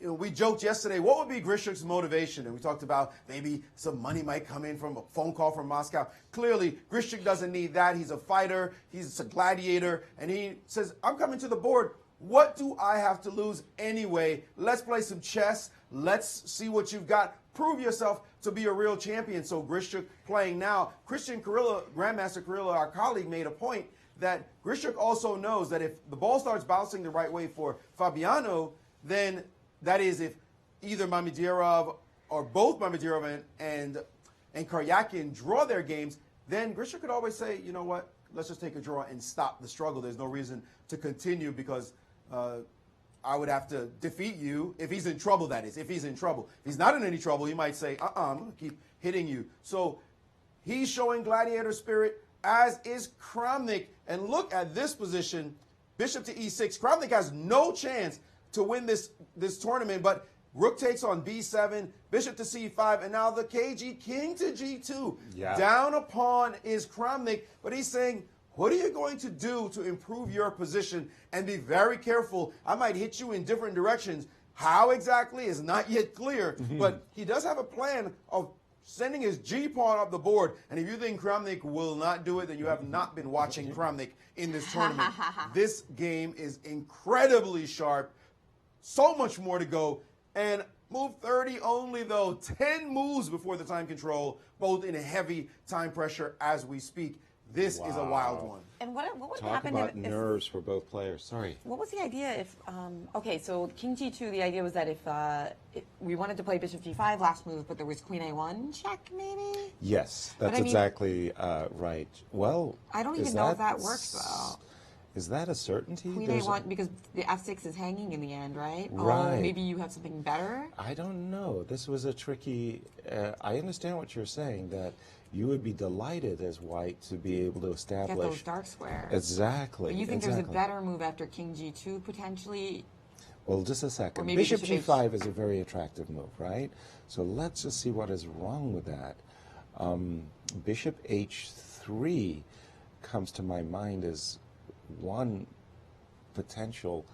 We joked yesterday, what would be Grishuk's motivation? And we talked about maybe some money might come in from a phone call from Moscow. Clearly, Grishuk doesn't need that. He's a fighter. He's a gladiator. And he says, I'm coming to the board. What do I have to lose anyway? Let's play some chess. Let's see what you've got. Prove yourself to be a real champion. So Grishuk playing now. Christian Carrillo, Grandmaster Carrillo, our colleague, made a point that Grishuk also knows that if the ball starts bouncing the right way for Fabiano, then that is if either Mamedyarov or both Mamedyarov and and Karyakin draw their games, then Grisha could always say, you know what, let's just take a draw and stop the struggle. There's no reason to continue because I would have to defeat you if he's in trouble, that is, if he's in trouble. If he's not in any trouble, he might say, I'm going to keep hitting you. So he's showing gladiator spirit, as is Kramnik. And look at this position, bishop to e6. Kramnik has no chance to win this tournament, but rook takes on b7, bishop to c5, and now the KG king to g2. Yeah. Down a pawn is Kramnik, but he's saying, what are you going to do to improve your position? And be very careful. I might hit you in different directions. How exactly is not yet clear, but he does have a plan of sending his G-pawn up the board. And if you think Kramnik will not do it, then you have not been watching Kramnik in this tournament. This game is incredibly sharp. So much more to go. And move 30 only, though. 10 moves before the time control, both in a heavy time pressure as we speak. This is a wild one. And what would Talk happen about if nerves for both players. Sorry. what was the idea if okay, so king g2, the idea was that if we wanted to play bishop g5 last move, but there was queen a1 check maybe? Yes, But that's I mean- exactly right. Well, I don't even know if that works though. Is that a certainty? Queen There's a1 because the f6 is hanging in the end, right? Right. Oh, maybe you have something better? I don't know. This was a tricky. I understand what you're saying, that you would be delighted as white to be able to establish. Get those dark squares. Exactly. But you think exactly. there's a better move after king g2 potentially? Well, just a second. maybe Bishop bishop g5 is a very attractive move, right? So let's just see what is wrong with that. Bishop h3 comes to my mind as one potential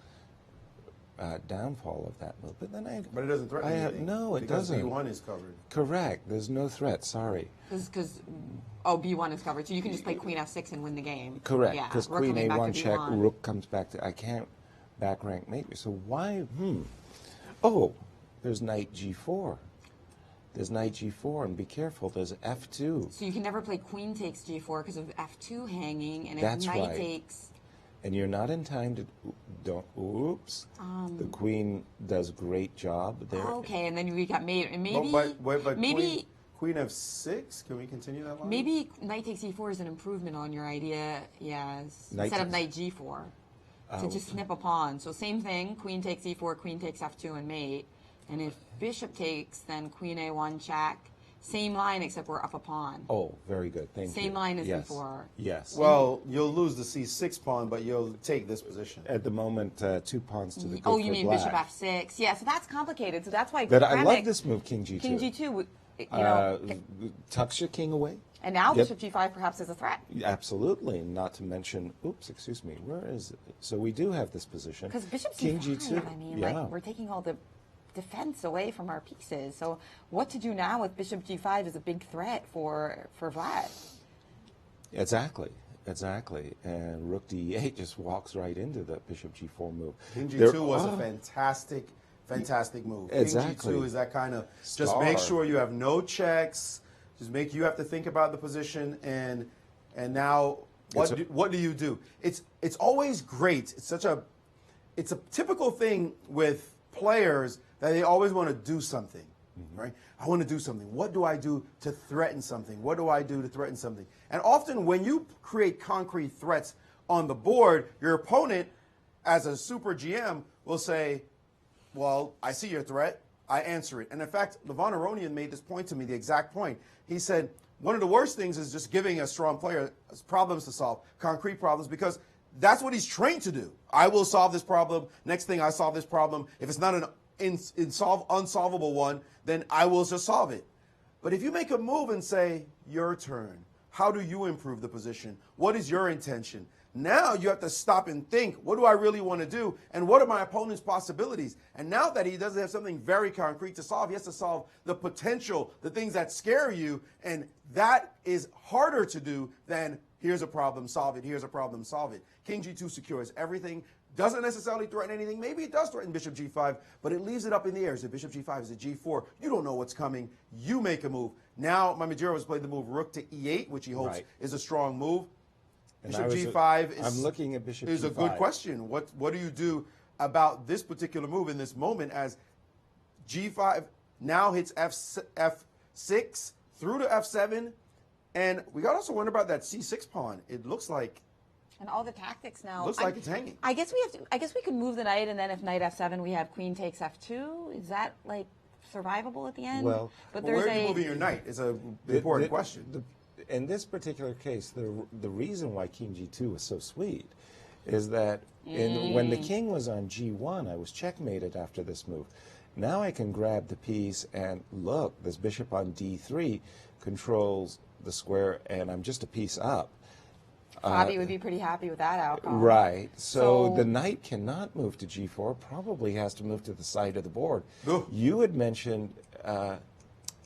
downfall of that move. But then But it doesn't threaten anything. No, it because doesn't. B1 is covered. Correct. There's no threat. Sorry. Because b1 is covered, so you can just play queen f6 and win the game. Correct. Yeah, Because rook queen coming back a1 to check, B1. rook comes back to. I can't back rank mate. So why? Oh, there's knight g4. There's knight g4, and be careful. There's f2. So you can never play queen takes g4 because of f2 hanging, and if That's knight right. takes. And you're not in time to. Don't. Oops. The queen does great job there. Okay, and then we got mate, and maybe But maybe queen f6? Can we continue that line? maybe knight takes e4 is an improvement on your idea. Yes, Knight instead of takes- knight g4 to just snip a pawn. So same thing. Queen takes e4, queen takes f2, and mate. And if bishop takes, then queen a1 check. Same line except we're up a pawn. Oh, very good. Thank you. Same line as yes. before. Yes. Well, you'll lose the c6 pawn, but you'll take this position. At the moment, 2 pawns to the good Oh, you for mean black. bishop f6? Yeah, so that's complicated. So that's why. But I Kramnik- love this move, king g2. King g2, you know, Tucks your king away. and now Yep. bishop g5 perhaps is a threat. Absolutely. Not to mention, oops, excuse me, where is it? So we do have this position. Because bishop king c5, g2. I mean, yeah. like we're taking all the defense away from our pieces. So what to do now with bishop g5 is a big threat for Vlad. Exactly. Exactly. And rook d8 just walks right into the bishop g4 move. King There g2 was are- a fantastic move. Exactly. King g2 is that kind of just Star. make sure you have no checks. Just make you have to think about the position and now what do you do? It's always great. It's a typical thing with players that they always want to do something, right? I want to do something. What do I do to threaten something? What do I do to threaten something? And often when you create concrete threats on the board, your opponent, as a super GM, will say, well, I see your threat. I answer it. And in fact, Levon Aronian made this point to me, the exact point. He said, one of the worst things is just giving a strong player problems to solve, concrete problems, because that's what he's trained to do. I will solve this problem. Next thing I solve this problem. If it's not an unsolvable one, then I will just solve it. But if you make a move and say, your turn, how do you improve the position? What is your intention? Now you have to stop and think, what do I really want to do? And what are my opponent's possibilities? And now that he doesn't have something very concrete to solve, he has to solve the potential, the things that scare you. And that is harder to do than here's a problem, solve it. Here's a problem, solve it. King g2 secures everything. Doesn't necessarily threaten anything. Maybe it does threaten bishop g5, but it leaves it up in the air. Is it bishop g5? Is it g4? You don't know what's coming. You make a move. Now, Mamedyarov has played the move rook to e8, which he hopes Right. is a strong move. And Bishop I was- g5 I'm looking at bishop is a g5. good question. What do you do about this particular move in this moment as g5 now hits f6, through to f7, and we got to also wonder about that c6 pawn. It looks like And all the tactics now. looks like it's hanging. I guess we have to. I guess we could move the knight, and then if knight f7, we have queen takes f2. Is that like survivable at the end? Well, but Well, where are you moving your knight? Is a important question. In this particular case, the reason why king g2 was so sweet is that when the king was on g1, I was checkmated after this move. Now I can grab the piece and look, this bishop on d3 controls the square, and I'm just a piece up. Bobby would be pretty happy with that outcome. Right. So the knight cannot move to g4, probably has to move to the side of the board. Ugh. You had mentioned,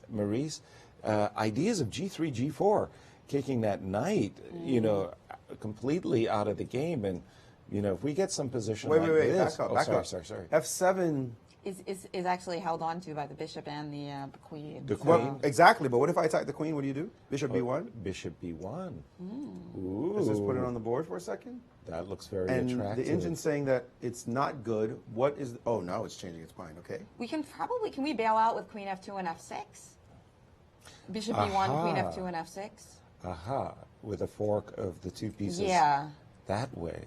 Maurice, ideas of g3, g4, kicking that knight, you know, completely out of the game. And, you know, if we get some position Wait, like wait, wait, this. back up, oh, back sorry, up. sorry. f7. Is actually held on to by the bishop and the queen. The queen. Well, exactly, but what if I attack the queen? What do you do? Bishop b1? Bishop b1. Ooh. Let's just put it on the board for a second. That looks very And attractive. the engine's saying that it's not good. What is? Oh, now it's changing its mind. Okay. We can probably can we bail out with queen f2 and f6? Bishop b1, queen f2 and f6. Aha. With a fork of the two pieces. Yeah. That way.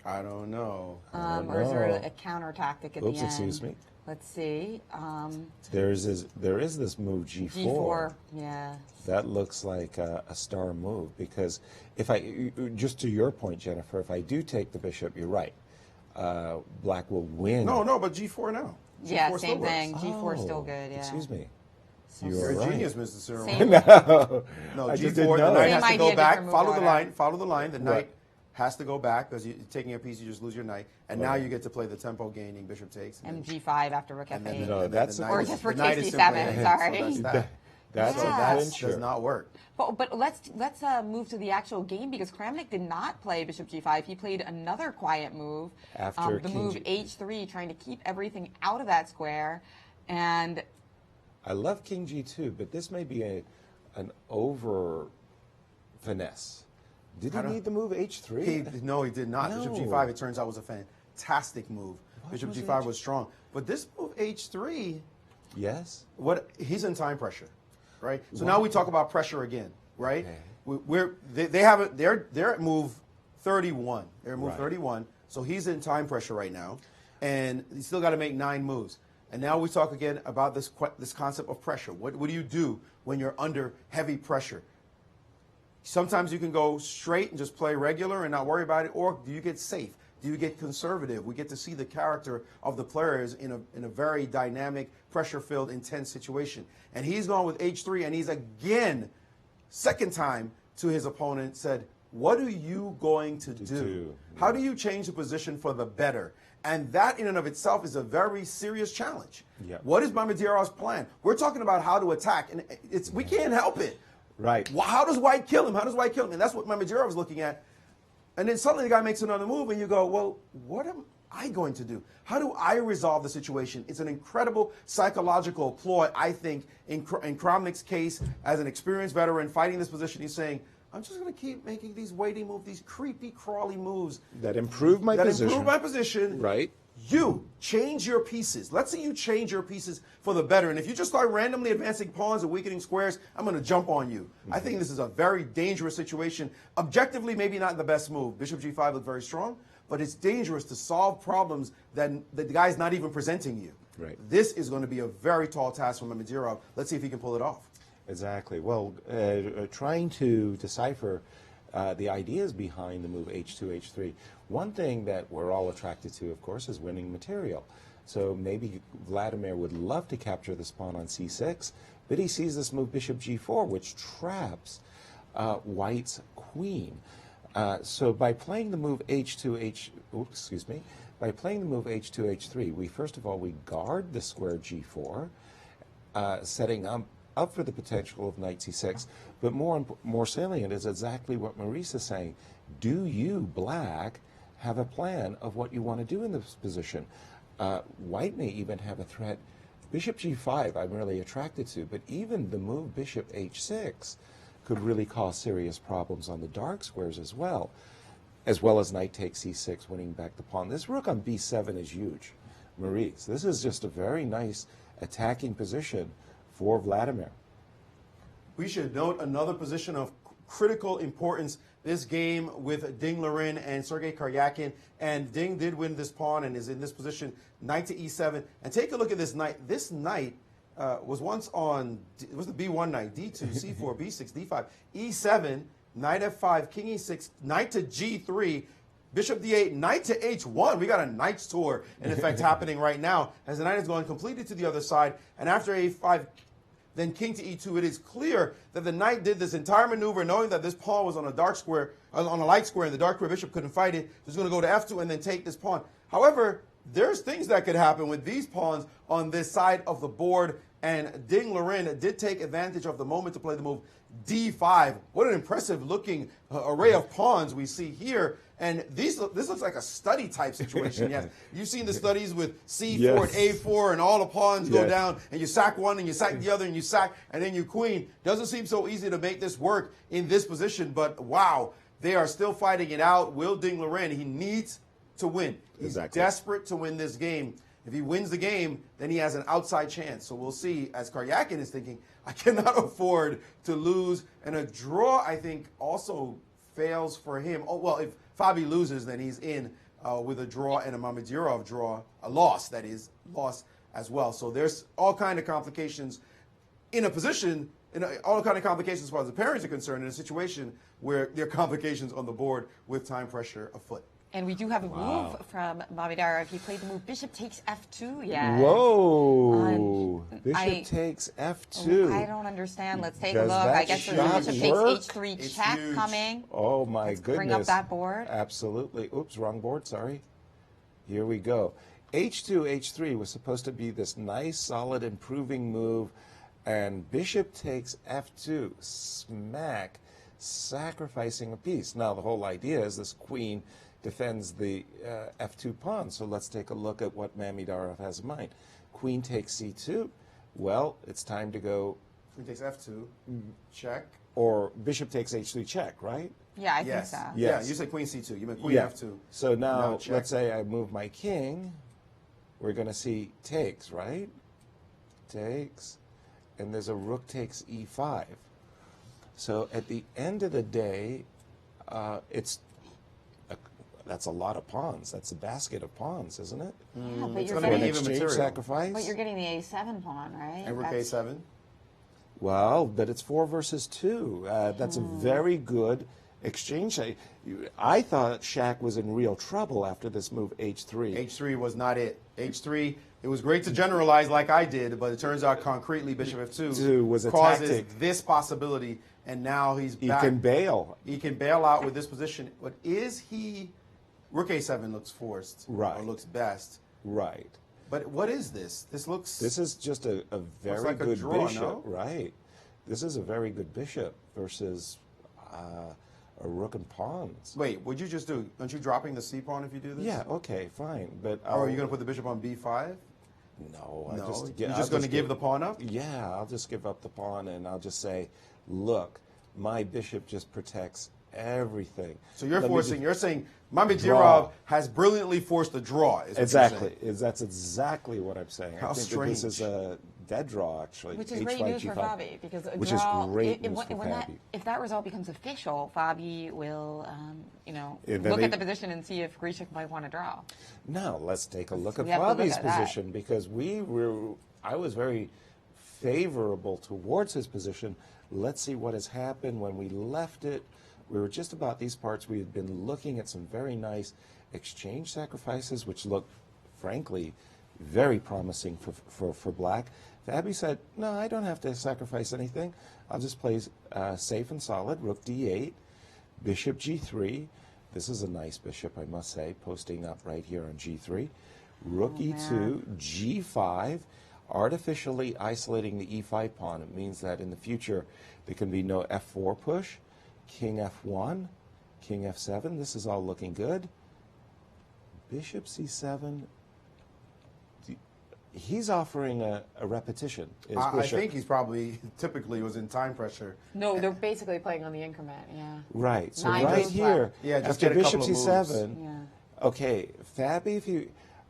I don't know. Or is there a counter tactic at the end? Oops, excuse me. Let's see. There is this move g4. G4, yeah. That looks like a star move, because if I, just to your point, Jennifer, if I do take the bishop, you're right. Black will win. No, but g4 now. Yeah, G4 same still works. thing. G4 still good, yeah. Excuse me. You're You're a right. genius, Mr. Seirawan. Same, No, I just g4, didn't know the it. knight Same has to idea, go different back, move follow the order. line, follow the line. The knight Right. has to go back because you're taking a piece, you just lose your knight. And now you get to play the tempo gaining bishop takes. and G5 after rook and f8. then, No, and then that's the a- knight Or is- just the rook knight takes is d7, simply ahead. sorry. So that's that. That's So a that clincher. does not work. But let's move to the actual game, because Kramnik did not play bishop g5. He played another quiet move, After the king move G- h3, trying to keep everything out of that square. And I love king g2, but this may be an over finesse. Did he I don't- need the move h3? No, he did not. Bishop No. g5, it turns out, was a fantastic move. Bishop was g5 H- was strong. But this move h3, Yes. he's in time pressure, right? So now we talk about pressure again, right? Okay. They're at move 31. They're at move Right. 31. So he's in time pressure right now, and he's still got to make 9 moves. And now we talk again about this concept of pressure. What do you do when you're under heavy pressure? Sometimes you can go straight and just play regular and not worry about it, or do you get safe? Do you get conservative? We get to see the character of the players in a very dynamic, pressure-filled, intense situation. And he's gone with h3, and he's again, second time to his opponent, said, what are you going to do? How do you change the position for the better? And that in and of itself is a very serious challenge. Yep. What is Mamedyarov's plan? We're talking about how to attack, and we can't help it. Right. Well, how does White kill him? How does White kill him? And that's what Mamedyarov is looking at. And then suddenly the guy makes another move, and you go, well, what am I going to do? How do I resolve the situation? It's an incredible psychological ploy, I think, in Kramnik's case, as an experienced veteran fighting this position. He's saying, I'm just going to keep making these waiting moves, these creepy, crawly moves. That improve my position. That improve my position. Right. You change your pieces. Let's say you change your pieces for the better. And if you just start randomly advancing pawns and weakening squares, I'm going to jump on you. I think this is a very dangerous situation. Objectively, maybe not the best move. Bishop g5 looked very strong, but it's dangerous to solve problems that the guy's not even presenting you. Right. This is going to be a very tall task for Mamedyarov. Let's see if he can pull it off. Exactly. Well, trying to decipher the ideas behind the move h2, h3, one thing that we're all attracted to, of course, is winning material. So maybe Vladimir would love to capture this pawn on c6, but he sees this move bishop g4, which traps White's queen. So by playing the move by playing the move h2, h3, we first of all we guard the square g4, setting up for the potential of knight c6, but more salient is exactly what Maurice is saying. Do you, Black, have a plan of what you want to do in this position? White may even have a threat. Bishop g5 I'm really attracted to, but even the move bishop h6 could really cause serious problems on the dark squares as well as knight takes c6, winning back the pawn. This rook on b7 is huge, Maurice. This is just a very nice attacking position for Vladimir. We should note another position of critical importance this game with Ding Liren and Sergei Karyakin. And Ding did win this pawn and is in this position, knight to e7. And take a look at this knight. This knight was once on, it was the b1 knight, d2, c4, b6, d5, e7, knight f5, king e6, knight to g3, bishop d8, knight to h1. We got a knight's tour, in effect, happening right now as the knight is going completely to the other side. And after a5, then king to e2, it is clear that the knight did this entire maneuver knowing that this pawn was on a dark square, on a light square, and the dark square bishop couldn't fight it. He's going to go to f2 and then take this pawn. However, there's things that could happen with these pawns on this side of the board, and Ding Liren did take advantage of the moment to play the move d5. What an impressive looking array of pawns we see here. And this looks like a study type situation. Yes, you've seen the studies with c4 and a4 and all the pawns go down, and you sack one and you sack the other and you sack and then you queen. Doesn't seem so easy to make this work in this position, but wow, they are still fighting it out. Will Ding Liren, he needs to win. He's desperate to win this game. If he wins the game, then he has an outside chance. So we'll see, as Karyakin is thinking, I cannot afford to lose. And a draw, I think, also fails for him. Oh, well, if Fabi loses, then he's in with a draw and a Mamedyarov draw, a loss, that is, loss as well. So there's all kind of complications in a position, all kind of complications as far as the parents are concerned, in a situation where there are complications on the board with time pressure afoot. And we do have a move from Mamedyarov. He played the move bishop takes f2. Yeah. Whoa! Bishop takes f2. I don't understand. Let's take a look. I guess there's a bishop takes h3 check coming. Oh my goodness! Bring up that board. Absolutely. Oops, wrong board. Sorry. Here we go. h2, h3 was supposed to be this nice, solid, improving move, and bishop takes f2. Smack, sacrificing a piece. Now the whole idea is this queen defends the f2 pawn. So let's take a look at what Mamedyarov has in mind. Queen takes c2. Well, it's time to go. Queen takes f2, check. Or bishop takes h3 check, right? Yeah, I think so. Yes. Yeah, you said queen c2. You meant queen f2. So now let's say I move my king. We're going to see takes, right? Takes. And there's a rook takes e5. So at the end of the day, that's a lot of pawns. That's a basket of pawns, isn't it? Yeah, but it's you're going to be getting even material. Sacrifice. But you're getting the a7 pawn, right? And rook a7. Well, but it's 4 versus 2. That's a very good exchange. I thought Shaq was in real trouble after this move h3. h3 was not it. h3, it was great to generalize like I did, but it turns out concretely bishop f2 was a causes tactic. this possibility, and now he's back. He can bail. He can bail out with this position. But is he... Rook a7 looks forced, right? Or looks best, right? But what is this? This looks. This is just a very like good a draw, bishop, no? right? This is a very good bishop versus a rook and pawns. Wait, what'd you just do? Aren't you dropping the c pawn if you do this? Yeah, okay, fine, but or are you going to put the bishop on b5? No, you're just going to give the pawn up? Yeah, I'll just give up the pawn, and I'll just say, look, my bishop just protects everything. So you're saying Mamedyarov has brilliantly forced a draw. Is exactly. That's exactly what I'm saying. How I think strange. That this is a dead draw, actually. Which is great news for Fabi, because a which draw, is great news for Fabi. If that result becomes official, Fabi will, then look at the position and see if Grishik might want to draw. Now let's take a look at Fabi's position, because I was very favorable towards his position. Let's see what has happened when we left it. We were just about these parts. We had been looking at some very nice exchange sacrifices, which looked, frankly, very promising for black. Fabi said, no, I don't have to sacrifice anything. I'll just play safe and solid. Rook d8, bishop g3. This is a nice bishop, I must say, posting up right here on g3. Rook e2, g5, artificially isolating the e5 pawn. It means that in the future there can be no f4 push. King f1, king f7. This is all looking good. Bishop c7. He's offering a repetition. I think he's probably typically was in time pressure. No, they're basically playing on the increment. Yeah. Right. So 9 right here, just after get a bishop couple of c7. moves. Okay, Fabi,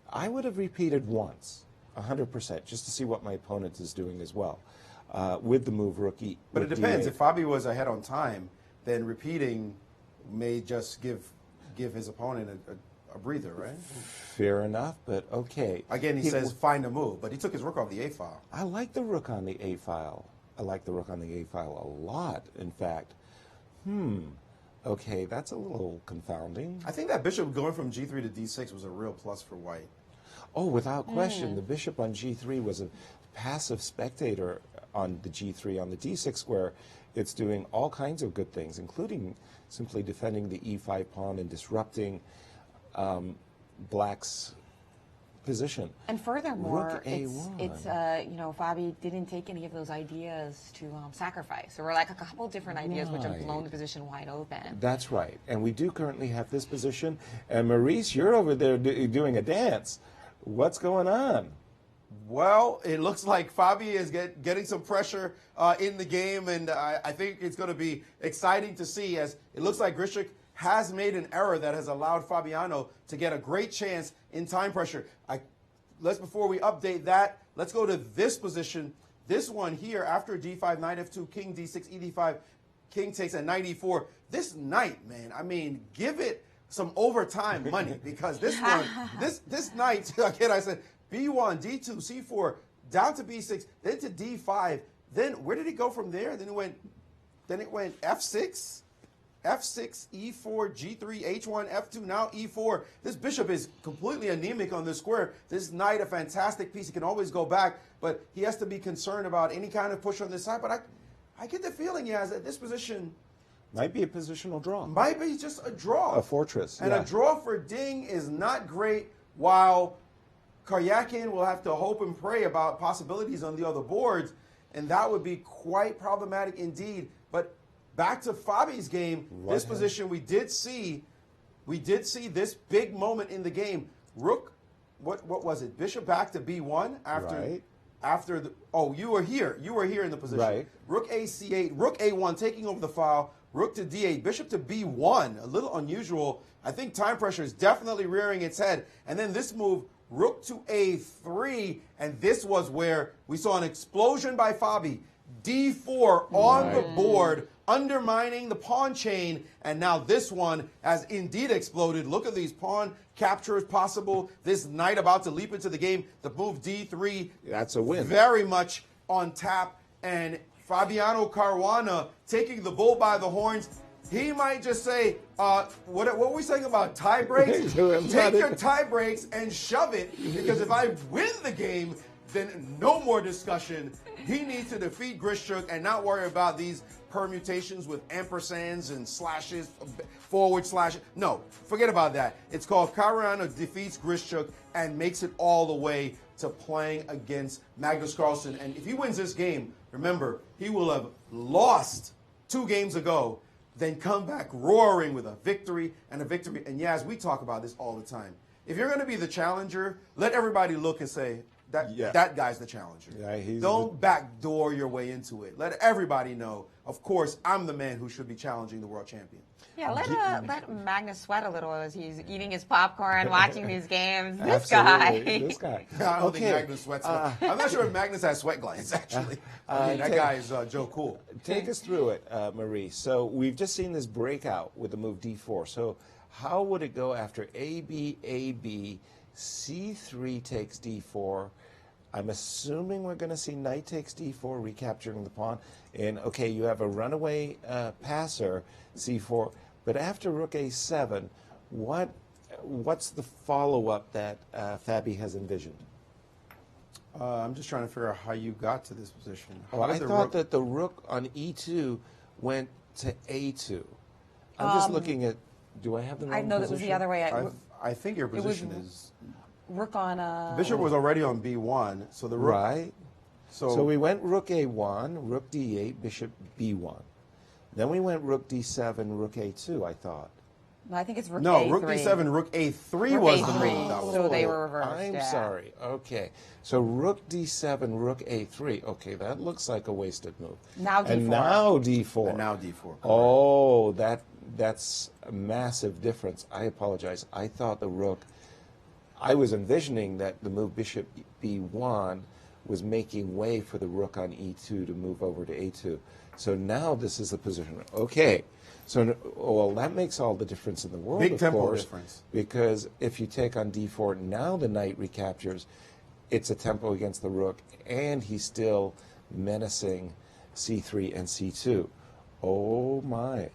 I would have repeated once, 100%, just to see what my opponent is doing as well. with the move rook But it rook depends. D8. If Fabi was ahead on time, then repeating may just give his opponent a breather, right? Fair enough, but okay. Again, he says find a move, but he took his rook off the A file. I like the rook on the A file. I like the rook on the A file a lot, in fact. Okay, that's a little confounding. I think that bishop going from G3 to D6 was a real plus for white. Oh, without question. The bishop on G3 was a passive spectator on the G3. On the D6 square, it's doing all kinds of good things, including simply defending the E5 pawn and disrupting Black's position. And furthermore, Rook A1. it's you know, Fabi didn't take any of those ideas to sacrifice. There were like a couple different ideas which have blown the position wide open. That's right. And we do currently have this position. And Maurice, you're over there doing a dance. What's going on? Well, it looks like Fabi is getting some pressure in the game, and I think it's going to be exciting to see, as it looks like Grishik has made an error that has allowed Fabiano to get a great chance in time pressure. Before we update that, let's go to this position. This one here, after D5, knight F2, king D6, E5, king takes at knight E4. This knight, man, I mean, give it some overtime money, because this one, this knight, again, I said, B1, D2, C4, down to B6, then to D5. Then where did it go from there? Then it went F6, F6, E4, G3, H1, F2, now E4. This bishop is completely anemic on this square. This knight, a fantastic piece. He can always go back, but he has to be concerned about any kind of push on this side. But I get the feeling he has at this position. Might be a positional draw. Might be just a draw. A fortress. And a draw for Ding is not great, while Karyakin will have to hope and pray about possibilities on the other boards, and that would be quite problematic indeed. But back to Fabi's game, this position we did see this big moment in the game. Rook, what was it? Bishop back to B1 after the you were here in the position. Right. Rook A C8, Rook A1 taking over the file, Rook to D8, Bishop to B1, a little unusual. I think time pressure is definitely rearing its head. And then this move, Rook to A3, and this was where we saw an explosion by Fabi. D4 on the board, undermining the pawn chain, and now this one has indeed exploded. Look at these pawn captures possible. This knight about to leap into the game. The move D3. That's a win. Very much on tap, and Fabiano Caruana taking the bull by the horns. He might just say, what were we saying about tie breaks? Take your tie breaks and shove it, because if I win the game, then no more discussion. He needs to defeat Grishuk and not worry about these permutations with ampersands and slashes, forward slash. No, forget about that. It's called Caruana defeats Grishuk and makes it all the way to playing against Magnus Carlsen. And if he wins this game, remember, he will have lost 2 games ago, then come back roaring with a victory and a victory. And Yaz, we talk about this all the time. If you're going to be the challenger, let everybody look and say, that guy's the challenger. Yeah, Don't backdoor your way into it. Let everybody know, of course, I'm the man who should be challenging the world champion. Yeah, let Magnus sweat a little as he's eating his popcorn, watching these games. This Absolutely. This guy. I don't think Magnus sweats. I'm not sure if Magnus has sweat glands, actually. That guy is Joe Cool. Take us through it, Maurice. So we've just seen this breakout with the move D4. So how would it go after AB, AB, C3 takes D4? I'm assuming we're going to see knight takes D4, recapturing the pawn. And, okay, you have a runaway passer, C4. But after rook A7, what's the follow-up that Fabi has envisioned? I'm just trying to figure out how you got to this position. Well, I thought that the rook on E2 went to A2. I'm just looking at, do I have the wrong position? I know that was the other way. I think your position is... Rook on Bishop was already on B1, so the rook... Right. So we went rook A1, rook D8, bishop B1. Then we went rook D7, rook A2, I thought. No, I think it's rook A3. No, rook D7, rook A3 was the move. So they were reversed. I'm sorry. Okay. So rook D7, rook A3. Okay, that looks like a wasted move. Now D4. And now D4. And now D4. Correct. Oh, that's a massive difference. I apologize. I thought the rook... I was envisioning that the move bishop B1 was making way for the rook on e2 to move over to a2. So now this is the position. Okay. So, well, that makes all the difference in the world, Big of tempo course, difference. because if you take on d4, now the knight recaptures. It's a tempo against the rook, and he's still menacing c3 and c2. Oh, my.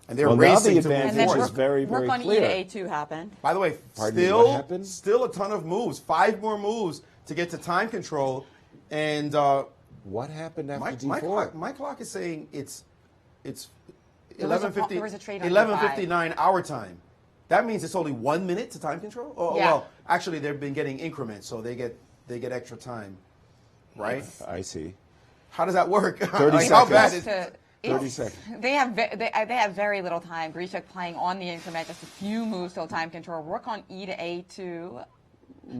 And they're Well, now racing the to move advantage And then forward. is very, very rook on clear. e to a2 happened. By the way, Pardon me, what happened? still a ton of moves. 5 more moves to get to time control. And What happened after my d4? clock is saying it's There was a 11:50 there was a trade on 11:59 our time. That means it's only 1 minute to time control? Oh, Yeah. well, actually they've been getting increments, so they get extra time. Right? I see. How does that work? 30 How seconds. bad is 30 seconds. They have very little time. Grishuk playing on the increment, just a few moves till time control. Rook on e to a2.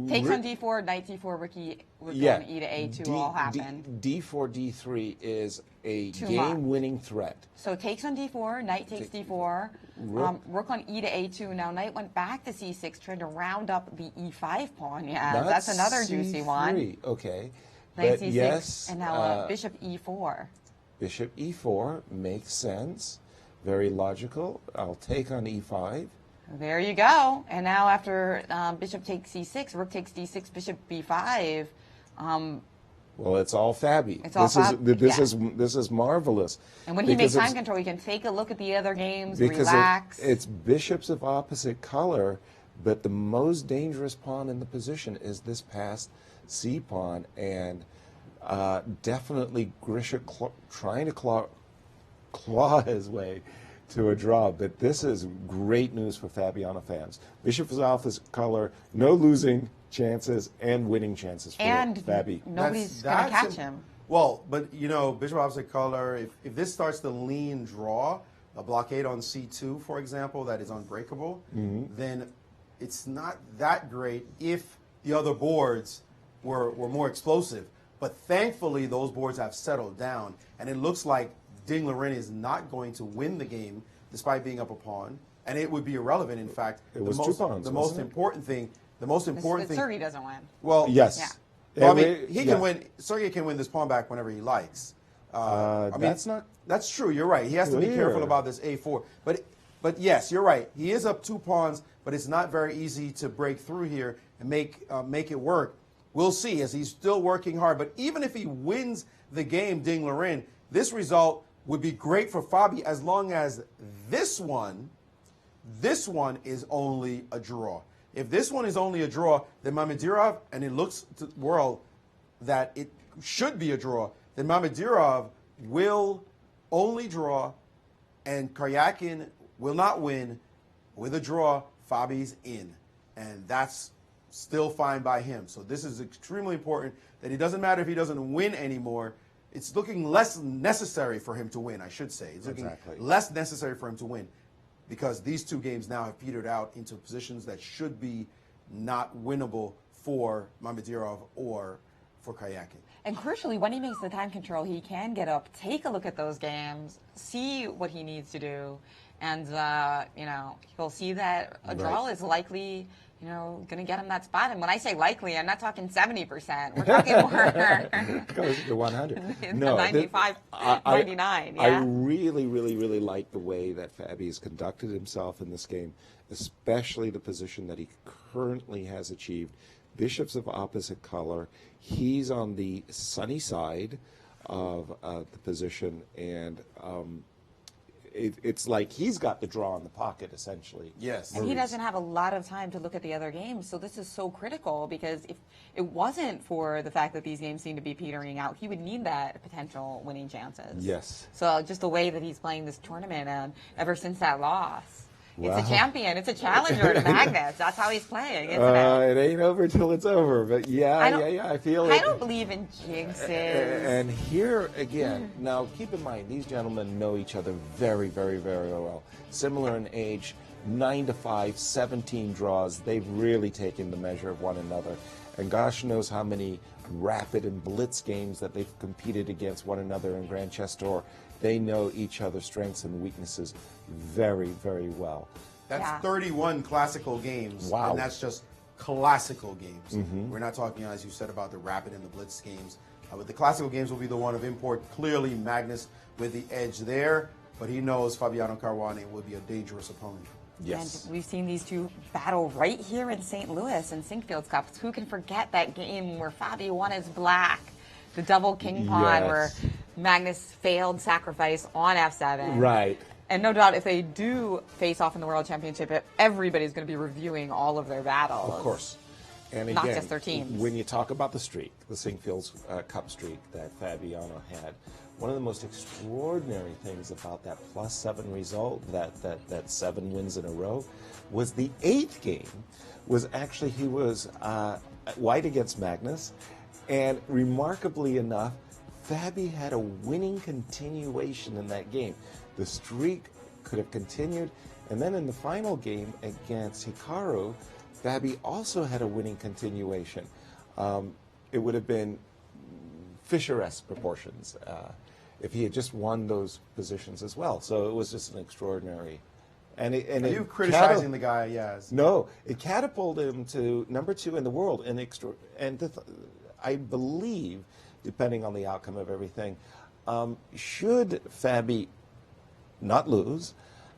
Takes on d4, knight d4, rook on e to a2 all happened. D4, D3 is a Too game-winning threat. So takes on d4, knight takes d4, rook on e to a2. Now knight went back to c6, trying to round up the e5 pawn. Yeah, that's another juicy one. C3, okay. Knight But c6, yes, and now bishop e4. bishop e4 makes sense. Very logical. I'll take on e5. There you go. And now after bishop takes c6, rook takes d6, bishop b5. Well, it's all Fabby. It's all This is marvelous. And when he makes because time it's- control, he can take a look at the other games, because relax. it's bishops of opposite color, but the most dangerous pawn in the position is this passed c pawn, and definitely Grisha trying to claw his way to a draw. But this is great news for Fabiano fans. Bishop of opposite color, no losing chances and winning chances for and Fabi. nobody's going to catch him. Well, but bishop opposite color, if this starts to lean draw, a blockade on c2, for example, that is unbreakable, then it's not that great if the other boards were more explosive. But thankfully, those boards have settled down, and it looks like Ding Liren is not going to win the game despite being up a pawn, and it would be irrelevant. In fact, It was 2 pawns. The most important thing. Sergey doesn't win. Well, Yes. Yeah. Well, I mean, he can win. Sergey can win this pawn back whenever he likes. I mean, that's not That's true. You're right. He has to be clear. careful about this a4. But yes, you're right. He is up 2 pawns, but it's not very easy to break through here and make it work. We'll see, as he's still working hard. But even if he wins the game, Ding Liren, this result would be great for Fabi as long as this one is only a draw. If this one is only a draw, then Mamedyarov, and it looks to the world that it should be a draw, then Mamedyarov will only draw, and Karyakin will not win. With a draw, Fabi's in. And that's still fine by him. So this is extremely important, that it doesn't matter if he doesn't win anymore. It's looking less necessary for him to win, I should say. It's looking less necessary for him to win, because these 2 games now have petered out into positions that should be not winnable for Mamedyarov or for Karyakin. And crucially, when he makes the time control, he can get up, take a look at those games, see what he needs to do, and he'll see that a draw is likely, going to get him that spot. And when I say likely, I'm not talking 70%. We're talking more Goes to 100. No, 95, 99. Yeah. I really, really, really like the way that Fabi has conducted himself in this game, especially the position that he currently has achieved. Bishops of opposite color. He's on the sunny side of the position, and it's like he's got the draw in the pocket, essentially. Yes. And he doesn't have a lot of time to look at the other games, so this is so critical, because if it wasn't for the fact that these games seem to be petering out, he would need that potential winning chances. Yes. So just the way that he's playing this tournament, ever since that loss. Wow. It's a champion. It's a challenger to Magnus. That's how he's playing, isn't it? It ain't over till it's over, but I feel it. I don't believe in jinxes. And here again, now keep in mind, these gentlemen know each other very, very, very well. Similar in age, 9 to 5, 17 draws. They've really taken the measure of one another. And gosh knows how many rapid and blitz games that they've competed against one another in Grand Chess Tour. They know each other's strengths and weaknesses very, very well. That's 31 classical games. Wow. And that's just classical games. We're not talking, as you said, about the rapid and the blitz games. But the classical games will be the one of import. Clearly, Magnus with the edge there, but he knows Fabiano Caruana will be a dangerous opponent. Yes. And we've seen these two battle right here in St. Louis in Sinkfields Cup. Who can forget that game where Fabio won his black, the double king pawn, where Magnus failed sacrifice on f7. Right. And no doubt, if they do face off in the World Championship, everybody's going to be reviewing all of their battles. Of course. And not again, just their teams. When you talk about the streak, the Sinkfields Cup streak that Fabiano had, one of the most extraordinary things about that +7 result, that 7 wins in a row, was the 8th game was actually he was white against Magnus, and remarkably enough, Fabi had a winning continuation in that game. The streak could have continued, and then in the final game against Hikaru, Fabi also had a winning continuation. It would have been Fischer-esque proportions if he had just won those positions as well. So it was just an extraordinary. And Are you criticizing the guy? Yes. No, it catapulted him to #2 in the world. I believe, depending on the outcome of everything, should Fabi not lose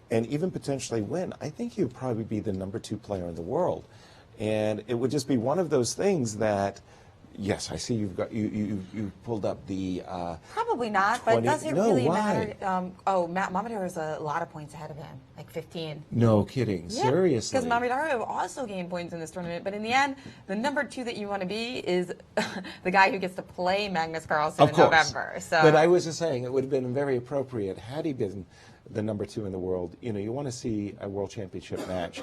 and even potentially win, I think he would probably be the #2 player in the world. And it would just be one of those things that, yes, I see you've got you pulled up the Probably not, but 20 does it no, really why? matter? Mamedyarov is a lot of points ahead of him, like 15. No kidding, seriously. Because Mamedyarov also gained points in this tournament, but in the end, the #2 that you want to be is the guy who gets to play Magnus Carlsen in November. So. But I was just saying it would have been very appropriate had he been the #2 in the world. You know, you want to see a world championship match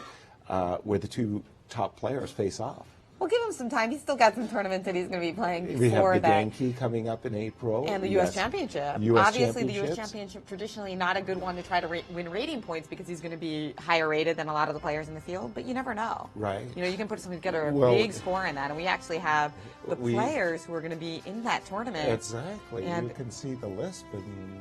where the two top players face off. We'll give him some time. He's still got some tournaments that he's going to be playing before we have the that. Genki coming up in April. And the U.S. Championship. Obviously, the U.S. Championship, traditionally not a good one to try to win rating points because he's going to be higher rated than a lot of the players in the field, but you never know. Right. You know, you can put something together, a big score in that, and we actually have the players who are going to be in that tournament. Exactly. And you can see the list and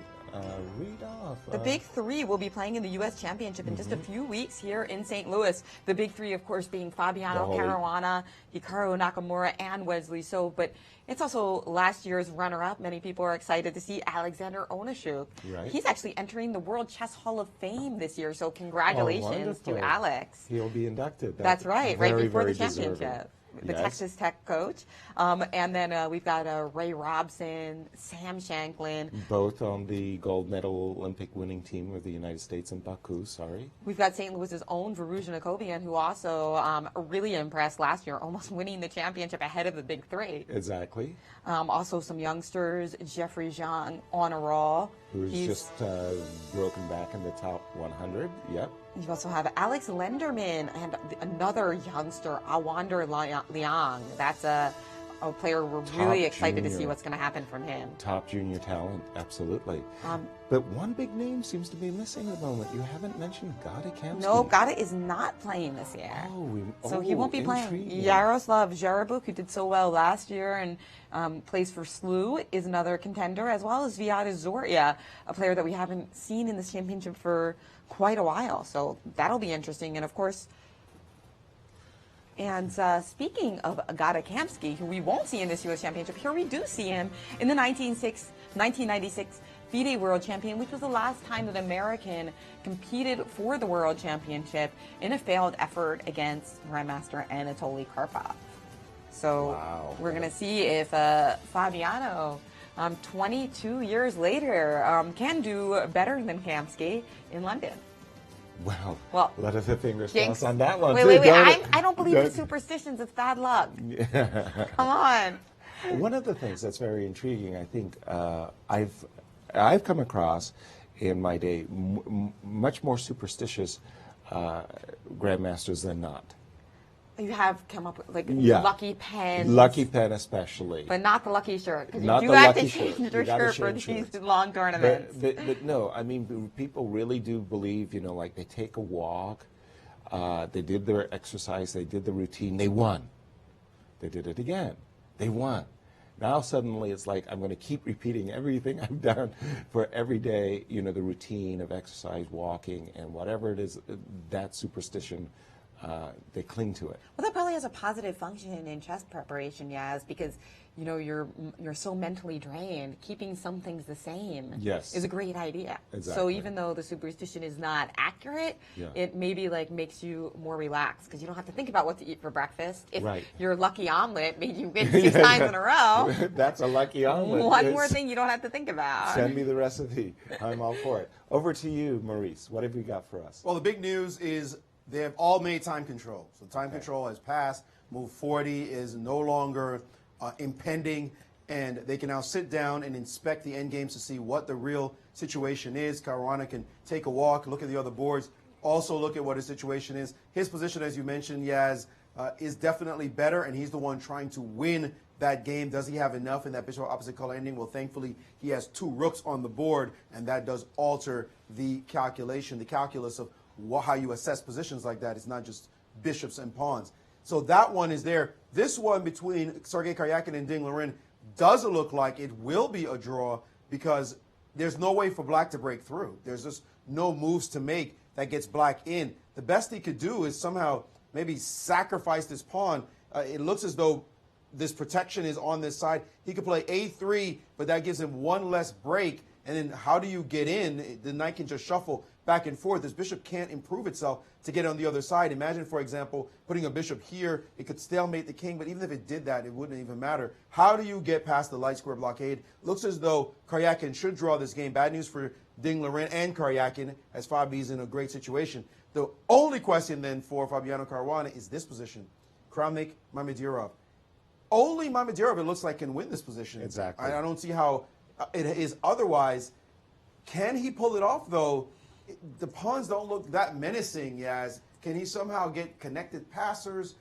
read off. The big three will be playing in the U.S. Championship in just a few weeks here in St. Louis. The big three, of course, being Fabiano Caruana, Hikaru Nakamura, and Wesley So. But it's also last year's runner-up. Many people are excited to see Alexander Onashuk. Right. He's actually entering the World Chess Hall of Fame this year, so congratulations to Alex. He'll be inducted. That's right, right before the deserving. championship. The Texas Tech coach. And then we've got Ray Robson, Sam Shanklin. Both on the gold medal Olympic winning team of the United States in Baku, We've got St. Louis's own Varuzha Nakobian, who also really impressed last year, almost winning the championship ahead of the big three. Exactly. Also some youngsters, Jeffrey Zhang on a roll. Who's just broken back in the top 100. Yep. You also have Alex Lenderman and another youngster, Awander Liang. That's a player we're really excited to see what's going to happen from him. Top junior talent, absolutely. But one big name seems to be missing at the moment. You haven't mentioned Garry Kasparov. No, Gata is not playing this year. So he won't be playing. Yaroslav Zharabuk, who did so well last year and plays for SLU, is another contender, as well as Viada Zoria, a player that we haven't seen in this championship for quite a while. So that'll be interesting. And of course, speaking of Gata Kamsky, who we won't see in this U.S. Championship, here we do see him in the 1996 FIDE World Champion, which was the last time that an American competed for the World Championship in a failed effort against Grandmaster Anatoly Karpov. So we're going to see if Fabiano, 22 years later, can do better than Kamsky in London. Well, let us have fingers crossed on that one. Wait. I don't believe in superstitions. It's bad luck. Come on. One of the things that's very intriguing, I think, I've come across in my day much more superstitious grandmasters than not. You have come up with Lucky Pen. Lucky Pen especially. But not the Lucky Shirt. Because you do have to change your shirt for these long tournaments. But no, I mean, people really do believe, like they take a walk, they did their exercise, they did the routine, they won. They did it again. They won. Now suddenly it's like I'm going to keep repeating everything I've done for every day, the routine of exercise, walking, and whatever it is, that superstition they cling to it. Well, that probably has a positive function in chess preparation, Yaz, because you're so mentally drained. Keeping some things the same is a great idea. Exactly. So even though the superstition is not accurate, it maybe makes you more relaxed because you don't have to think about what to eat for breakfast. If your lucky omelet made you win 6 times in a row, that's a lucky omelet. One more thing you don't have to think about. Send me the recipe. I'm all for it. Over to you, Maurice. What have you got for us? Well, the big news is they have all made time control. So time control has passed. Move 40 is no longer impending, and they can now sit down and inspect the end games to see what the real situation is. Caruana can take a walk, look at the other boards, also look at what his situation is. His position, as you mentioned, Yaz, is definitely better, and he's the one trying to win that game. Does he have enough in that bishop opposite color ending? Well, thankfully, he has 2 rooks on the board, and that does alter the calculation, the calculus of how you assess positions like that. It's not just bishops and pawns. So that one is there. This one between Sergei Karyakin and Ding Liren doesn't look like it will be a draw because there's no way for black to break through. There's just no moves to make that gets black in. The best he could do is somehow maybe sacrifice this pawn. It looks as though this protection is on this side. He could play a3, but that gives him 1 less break. And then how do you get in? The knight can just shuffle back and forth. This bishop can't improve itself to get on the other side. Imagine, for example, putting a bishop here. It could stalemate the king, but even if it did that, it wouldn't even matter. How do you get past the light square blockade? Looks as though Karyakin should draw this game. Bad news for Ding Liren and Karyakin, as Fabi's in a great situation. The only question then for Fabiano Caruana is this position. Kramnik, Mamedyarov. Only Mamedyarov, it looks like, can win this position. Exactly. I don't see how it is otherwise. Can he pull it off, though? The pawns don't look that menacing, Yaz. Can he somehow get connected passers?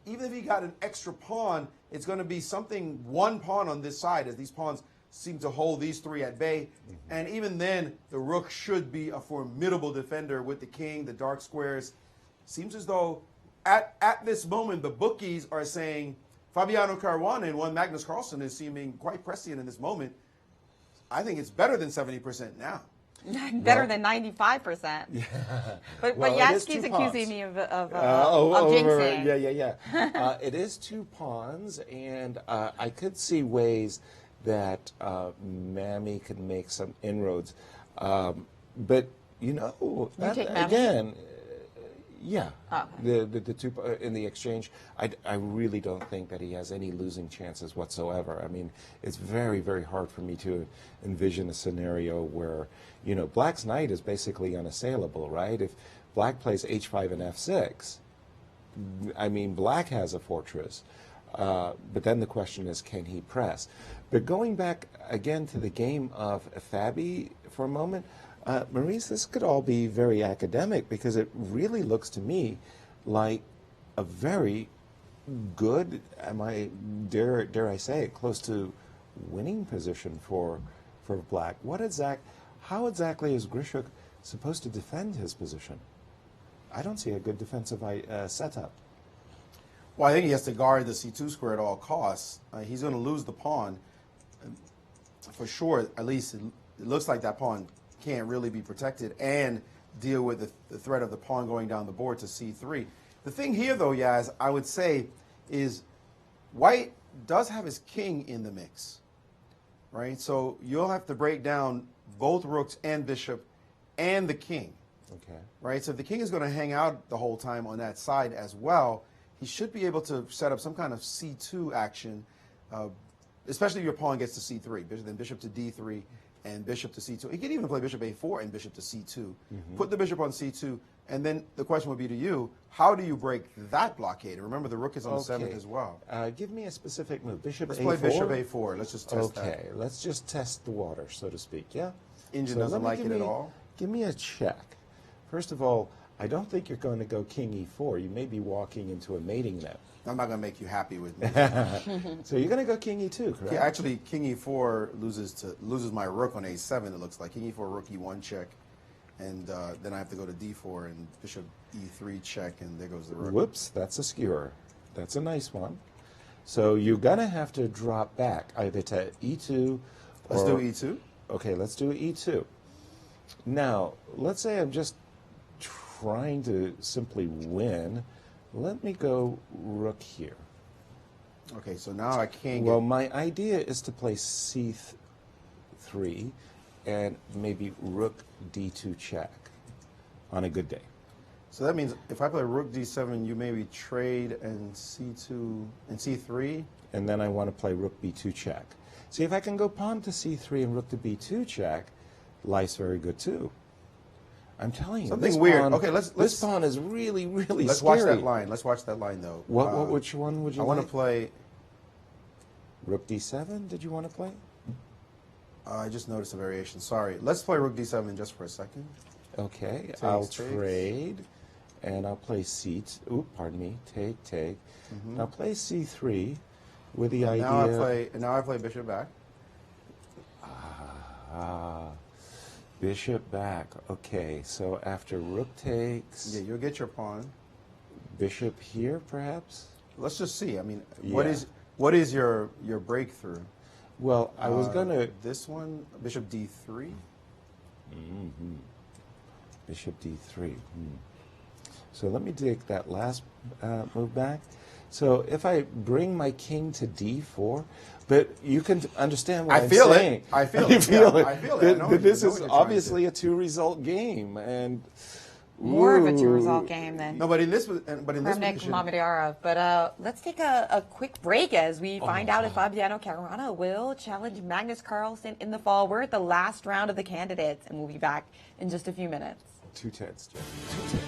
Even if he got an extra pawn, it's going to be something, 1 pawn on this side, as these pawns seem to hold these 3 at bay. And even then, the rook should be a formidable defender with the king, the dark squares. Seems as though at this moment, the bookies are saying Fabiano Caruana and one Magnus Carlsen is seeming quite prescient in this moment. I think it's better than 70% now. Better than 95%. Yeah. But Yaski's accusing me of jinxing. It is 2 pawns, and I could see ways that Mammy could make some inroads. But, again, the 2 in the exchange, I really don't think that he has any losing chances whatsoever. I mean, it's very, very hard for me to envision a scenario where, Black's knight is basically unassailable, right? If Black plays h5 and f6, I mean, Black has a fortress. But then the question is, can he press? But going back again to the game of Fabi for a moment, Maurice, this could all be very academic because it really looks to me like a very good, dare I say it, close to winning position for Black. How exactly is Grishuk supposed to defend his position? I don't see a good defensive setup. Well, I think he has to guard the c2 square at all costs. He's going to lose the pawn. For sure, at least it looks like that pawn can't really be protected and deal with the threat of the pawn going down the board to c3. The thing here, though, Yaz, I would say, is White does have his king in the mix, right? So you'll have to break down both rooks and bishop and the king, right? So if the king is going to hang out the whole time on that side as well, he should be able to set up some kind of c2 action, especially if your pawn gets to c3, then bishop to d3, and bishop to c2. He can even play bishop a4 and bishop to c2. Put the bishop on c2, and then the question would be to you, how do you break that blockade? Remember, the rook is on the 7th as well. Give me a specific move. Bishop Let's a4? play bishop a4. Let's just test that. Okay, let's just test the water, so to speak, yeah? Engine doesn't like it at all? Give me a check. First of all, I don't think you're going to go king e4. You may be walking into a mating net. I'm not going to make you happy with me. So you're going to go king e2, correct? Yeah, actually, king e4 loses my rook on a7, it looks like. King e4, rook e1 check. And then I have to go to d4 and bishop e3 check, and there goes the rook. Whoops, that's a skewer. That's a nice one. So you're going to have to drop back either to e2 Let's do e2. Okay, let's do e2. Now, let's say I'm just trying to simply win. Let me go rook here. Okay, so now I can't Well, get... my idea is to play c3 and maybe rook d2 check on a good day. So that means if I play rook d7, you maybe trade and c2 and c3? And then I want to play rook b2 check. See, if I can go pawn to c3 and rook to b2 check, life's very good too. I'm telling you, Something this weird. Pawn, Okay, this pawn is really, really let's scary. watch that line. Let's watch that line, though. Which one would you I want to like? play... Rook d7, did you want to play? I just noticed a variation. Sorry. Let's play rook d7 just for a second. Okay, Takes, I'll takes. trade, and I'll play pardon me, take. Mm-hmm. I'll play c3 with the idea... Now I play bishop back. Bishop back. Okay, so after rook takes... Yeah, you'll get your pawn. Bishop here, perhaps? Let's just see. I mean, Yeah. what is your breakthrough? Well, I was going to... This one, bishop d3. Bishop d3. So let me take that last move back. So if I bring my king to d4, but you can understand what I'm saying. I feel You it. feel Yeah, it. I feel it. I know what This you're is trying to obviously do. a two-result game, and More of a ooh. two-result game than No, but in this Kramnik position, Mamedyarov. But let's take a quick break as we find out if Fabiano Caruana will challenge Magnus Carlsen in the fall. We're at the last round of the candidates, and we'll be back in just a few minutes. 2-10s, Jeff. 2-10s.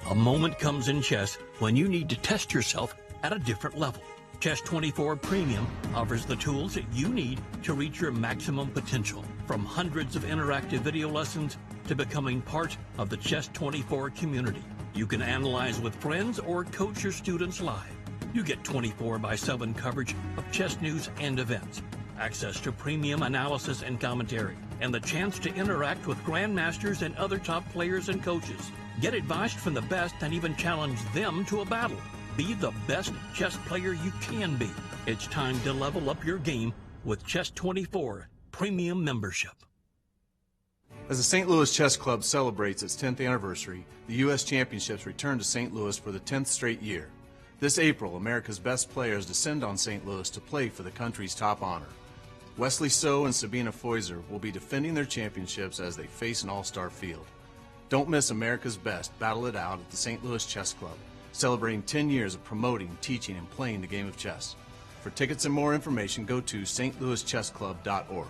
A moment comes in chess when you need to test yourself at a different level. Chess 24 Premium offers the tools that you need to reach your maximum potential. From hundreds of interactive video lessons to becoming part of the Chess 24 community. You can analyze with friends or coach your students live. You get 24/7 coverage of chess news and events, access to premium analysis and commentary, and the chance to interact with grandmasters and other top players and coaches. Get advice from the best and even challenge them to a battle. Be the best chess player you can be. It's time to level up your game with Chess 24 Premium membership. As the St. Louis Chess Club celebrates its 10th anniversary, the U.S. Championships return to St. Louis for the 10th straight year. This April, America's best players descend on St. Louis to play for the country's top honor. Wesley So and Sabina Feuser will be defending their championships as they face an all-star field. Don't miss America's Best Battle It Out at the St. Louis Chess Club, celebrating 10 years of promoting, teaching, and playing the game of chess. For tickets and more information, go to stlouischessclub.org.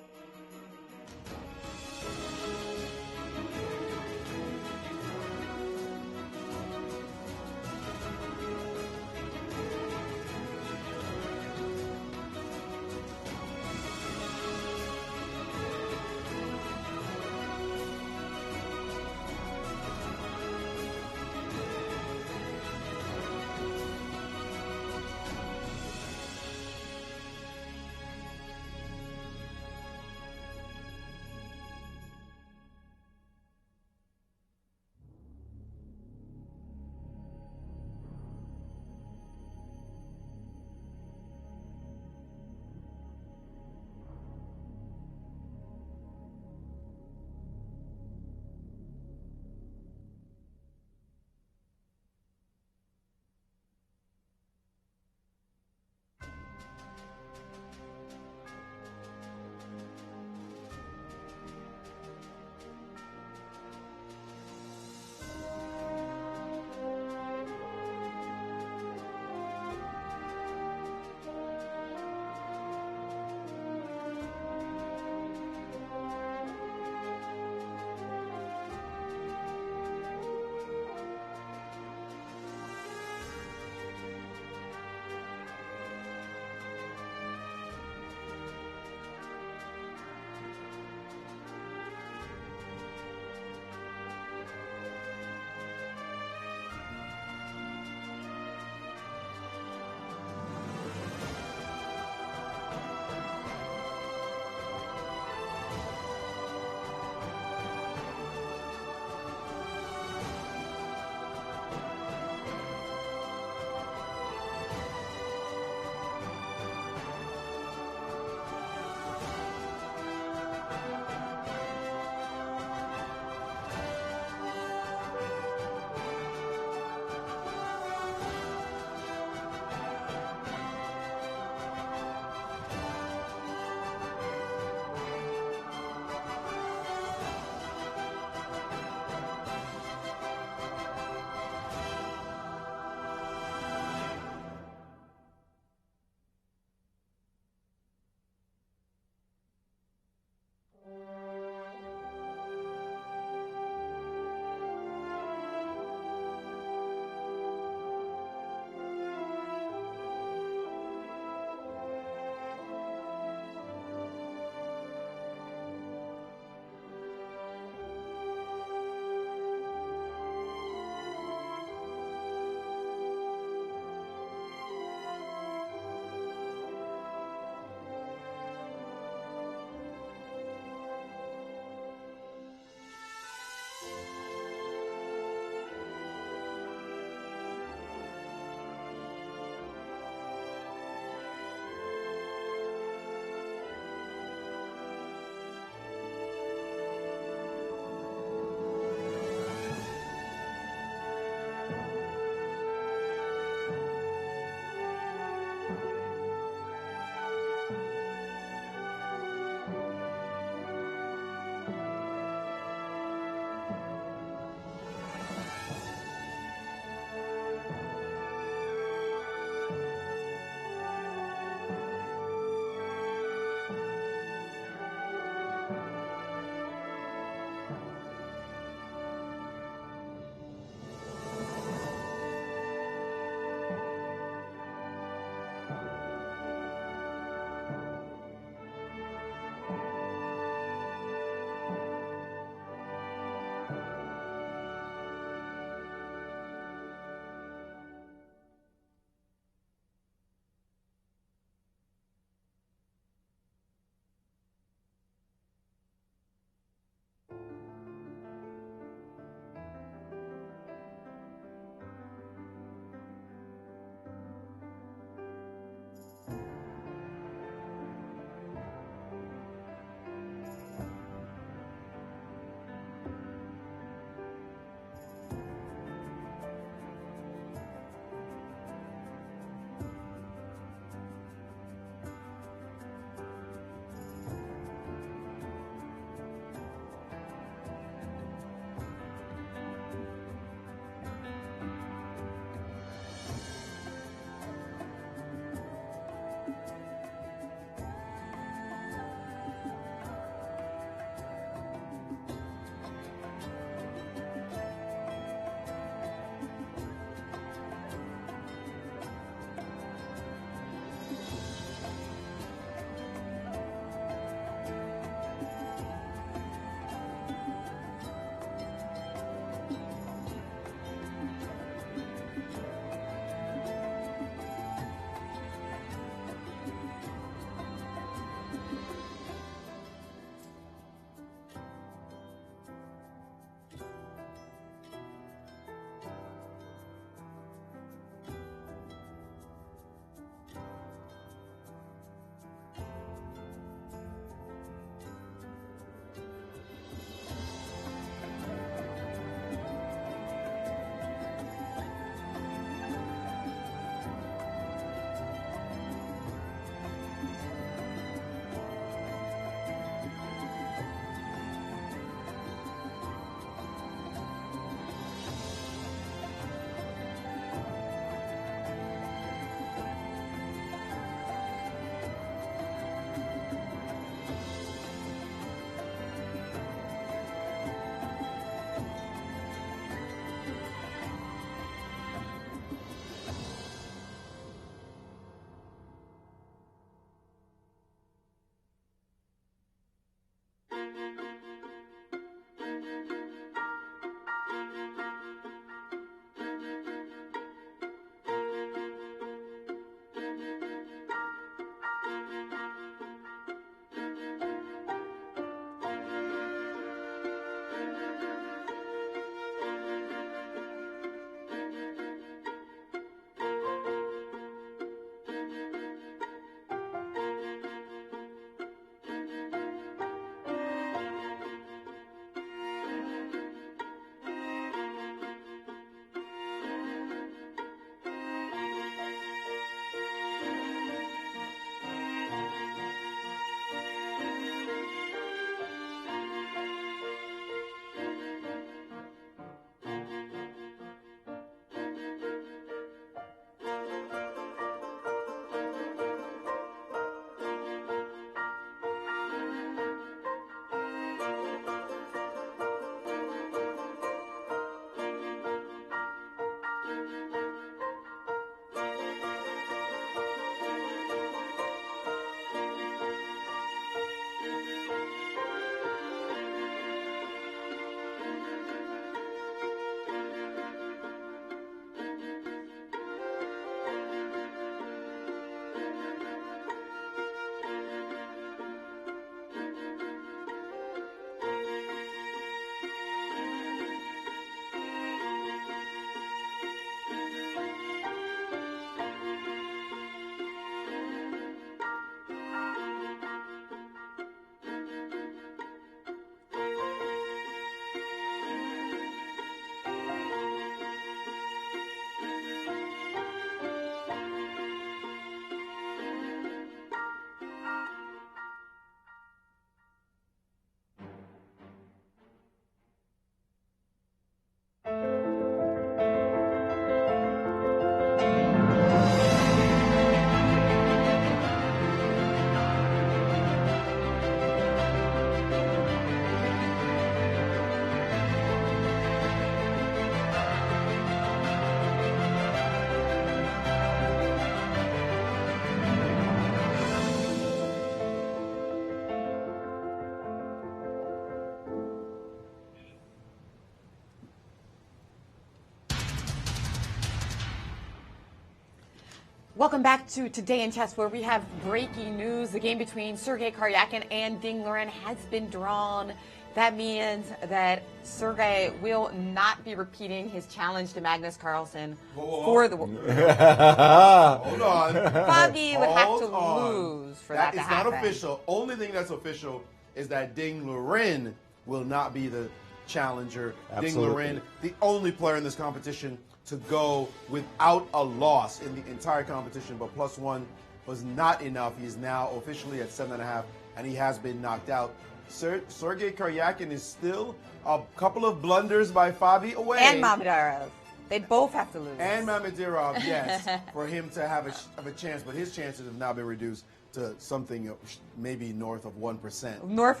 Welcome back to Today in Chess, where we have breaking news. The game between Sergei Karyakin and Ding Liren has been drawn. That means that Sergei will not be repeating his challenge to Magnus Carlsen for the Hold on. Fabi would have to on. lose for that to It's happen. not official. Only thing that's official is that Ding Liren will not be the challenger. Absolutely. Ding Liren, the only player in this competition to go without a loss in the entire competition, but +1 was not enough. He is now officially at 7.5, and he has been knocked out. Sergei Karyakin is still a couple of blunders by Fabi away. And Mamedyarov. They both have to lose. And Mamedyarov, yes, for him to have a chance, but his chances have now been reduced to something maybe north of 1%. North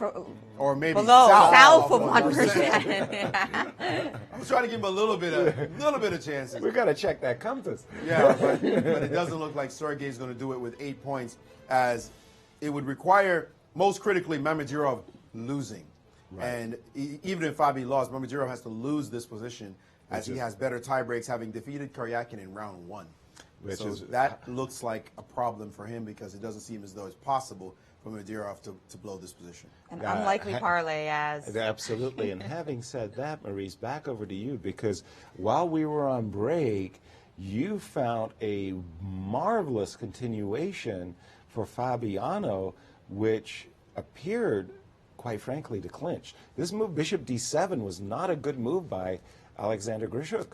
Or maybe below, south of 1%. 1%. I was trying to give him a little bit of chances. We got to check that compass. Yeah, but it doesn't look like Sergei's going to do it with 8 points, as it would require, most critically, Mamedyarov losing. Right. And even if Fabi lost, Mamedyarov has to lose this position, as he has better tie breaks, having defeated Karyakin in round 1. So that looks like a problem for him, because it doesn't seem as though it's possible for Mamedyarov to blow this position. An unlikely parlay as. Absolutely. And having said that, Maurice, back over to you, because while we were on break, you found a marvelous continuation for Fabiano, which appeared, quite frankly, to clinch. This move, Bishop D7, was not a good move by Alexander Grishuk.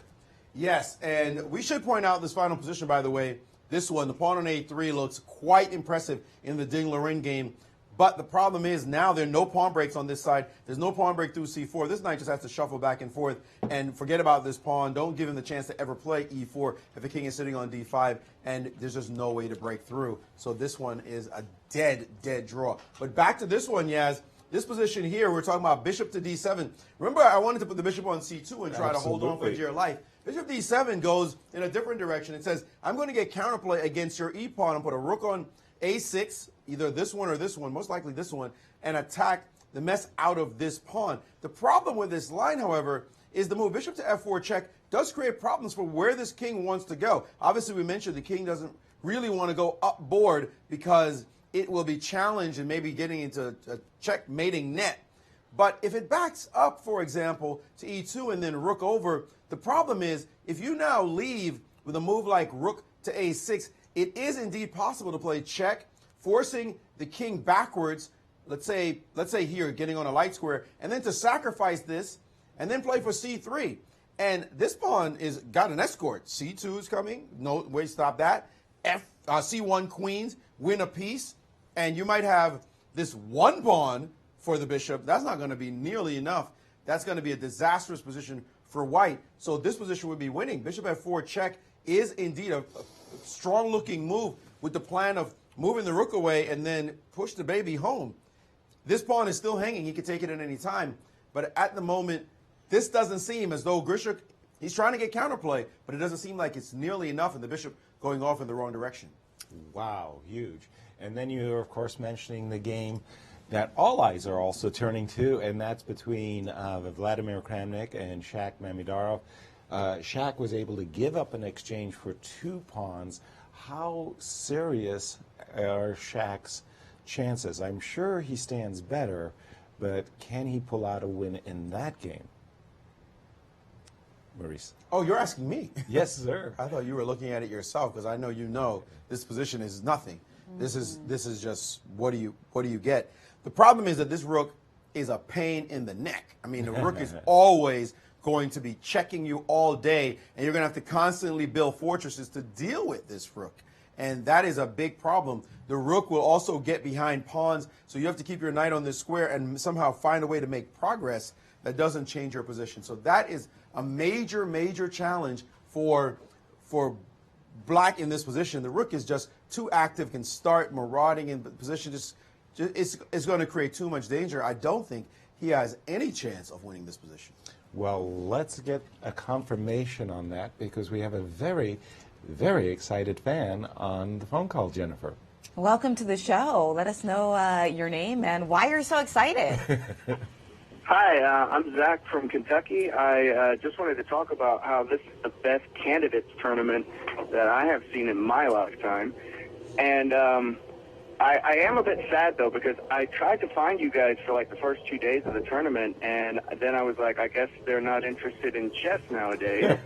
Yes, and we should point out this final position, by the way. This one, the pawn on A3, looks quite impressive in the Ding Liren game. But the problem is now there are no pawn breaks on this side. There's no pawn break through C4. This knight just has to shuffle back and forth. And forget about this pawn. Don't give him the chance to ever play E4 if the king is sitting on D5. And there's just no way to break through. So this one is a dead draw. But back to this one, Yaz. This position here, we're talking about bishop to D7. Remember, I wanted to put the bishop on C2 and try to hold on for dear life. Bishop D7 goes in a different direction. It says, I'm going to get counterplay against your E-pawn and put a rook on A6, either this one or this one, most likely this one, and attack the mess out of this pawn. The problem with this line, however, is the move bishop to F4 check does create problems for where this king wants to go. Obviously, we mentioned the king doesn't really want to go up board because it will be challenged and maybe getting into a checkmating net. But if it backs up, for example, to E2 and then rook over, the problem is if you now leave with a move like rook to A6, it is indeed possible to play check, forcing the king backwards, let's say here, getting on a light square, and then to sacrifice this and then play for C3. And this pawn is got an escort. C2 is coming. No way to stop that. C1 queens, win a piece. And you might have this one pawn for the bishop. That's not going to be nearly enough. That's going to be a disastrous position for white. So this position would be winning. Bishop F4 check is indeed a strong-looking move with the plan of moving the rook away and then push the baby home. This pawn is still hanging. He could take it at any time. But at the moment, this doesn't seem as though Grishuk, he's trying to get counterplay, but it doesn't seem like it's nearly enough, and the bishop going off in the wrong direction. Wow, huge. And then you're, of course, mentioning the game that all eyes are also turning to, and that's between Vladimir Kramnik and Shak Mamedyarov. Shak was able to give up an exchange for 2 pawns. How serious are Shak's chances? I'm sure he stands better, but can he pull out a win in that game? Maurice. Oh, you're asking me? Yes, sir. I thought you were looking at it yourself, because I know you know this position is nothing. This is just what do you get? The problem is that this rook is a pain in the neck. I mean, the rook is always going to be checking you all day, and you're going to have to constantly build fortresses to deal with this rook. And that is a big problem. The rook will also get behind pawns, so you have to keep your knight on this square and somehow find a way to make progress that doesn't change your position. So that is a major challenge for black in this position. The rook is just too active, can start marauding in position. It's going to create too much danger. I don't think he has any chance of winning this position. Well, let's get a confirmation on that, because we have a very excited fan on the phone call, Jennifer. Welcome to the show. Let us know your name and why you're so excited. Hi, I'm Zach from Kentucky. I just wanted to talk about how this is the best candidates tournament that I have seen in my lifetime. And I am a bit sad, though, because I tried to find you guys for, like, the first 2 days of the tournament, and then I was like, I guess they're not interested in chess nowadays.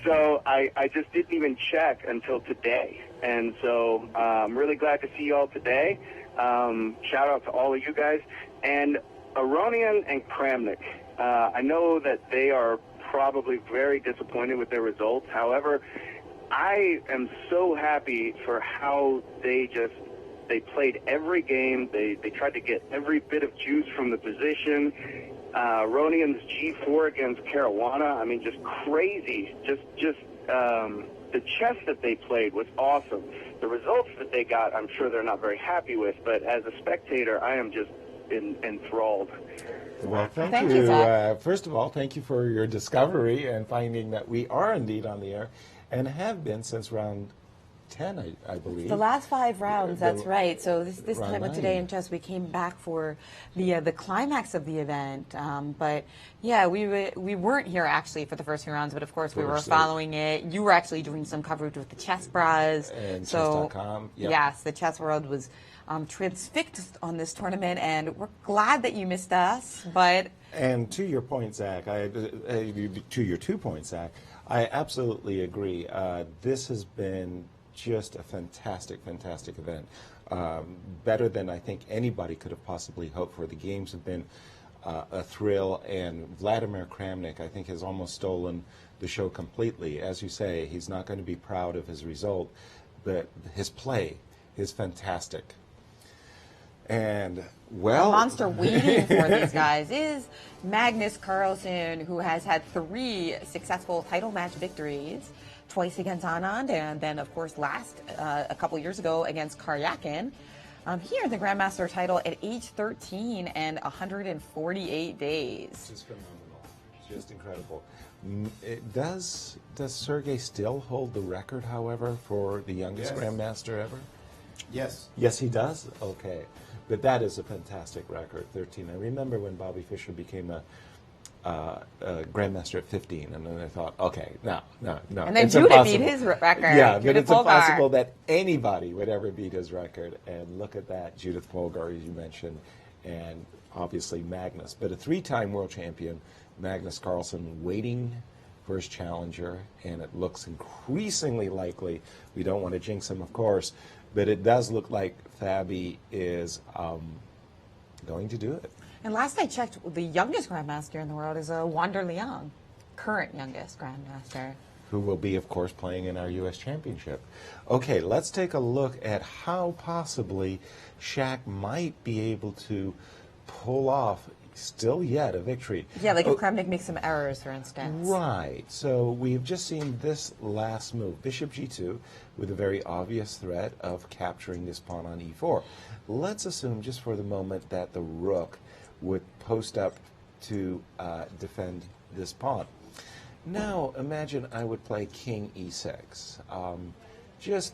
So I just didn't even check until today. And so I'm really glad to see you all today. Shout out to all of you guys. And Aronian and Kramnik, I know that they are probably very disappointed with their results. However, I am so happy for how they played every game. They tried to get every bit of juice from the position. Aronian's G4 against Caruana, I mean, just crazy. The chess that they played was awesome. The results that they got, I'm sure they're not very happy with, but as a spectator, I am just enthralled. Well, Thank you, Zach. First of all, thank you for your discovery and finding that we are indeed on the air and have been since round 10, I believe. The last 5 rounds, that's right. So this round time of 9. Today in Chess, we came back for the climax of the event. But yeah, we weren't here actually for the first few rounds, but of course we were following it. You were actually doing some coverage with the Chess Bras. And so, chess.com. Yep. Yes, the chess world was transfixed on this tournament, and we're glad that you missed us. But And to your point, Zach, to your 2 points, Zach, I absolutely agree. This has been just a fantastic, fantastic event. Better than I think anybody could have possibly hoped for. The games have been a thrill, and Vladimir Kramnik, I think, has almost stolen the show completely. As you say, he's not going to be proud of his result, but his play is fantastic. And, well... The monster waiting for these guys is Magnus Carlsen, who has had 3 successful title match victories, twice against Anand, and then, of course, last a couple years ago against Karyakin. Here in the Grandmaster title at age 13 and 148 days. Just phenomenal. Just incredible. Does Sergey still hold the record, however, for the youngest Grandmaster ever? Yes. Yes, he does? Okay. But that is a fantastic record, 13. I remember when Bobby Fischer became a Grandmaster at 15, and then I thought, okay, no. And then Judith beat his record. Yeah, but it's Polgar. impossible that anybody would ever beat his record. And look at that, Judith Polgar, as you mentioned, and obviously Magnus. But a 3-time world champion, Magnus Carlsen, waiting for his challenger, and it looks increasingly likely. We don't want to jinx him, of course, but it does look like Fabi is going to do it. And last I checked, the youngest Grandmaster in the world is Wander Liang, current youngest Grandmaster. Who will be, of course, playing in our U.S. Championship. Okay, let's take a look at how possibly Shaq might be able to pull off, still yet, a victory. Yeah, like if Kramnik makes some errors, for instance. Right. So we've just seen this last move, Bishop G2, with a very obvious threat of capturing this pawn on E4. Let's assume, just for the moment, that the rook would post up to defend this pawn. Now, imagine I would play King E6. Just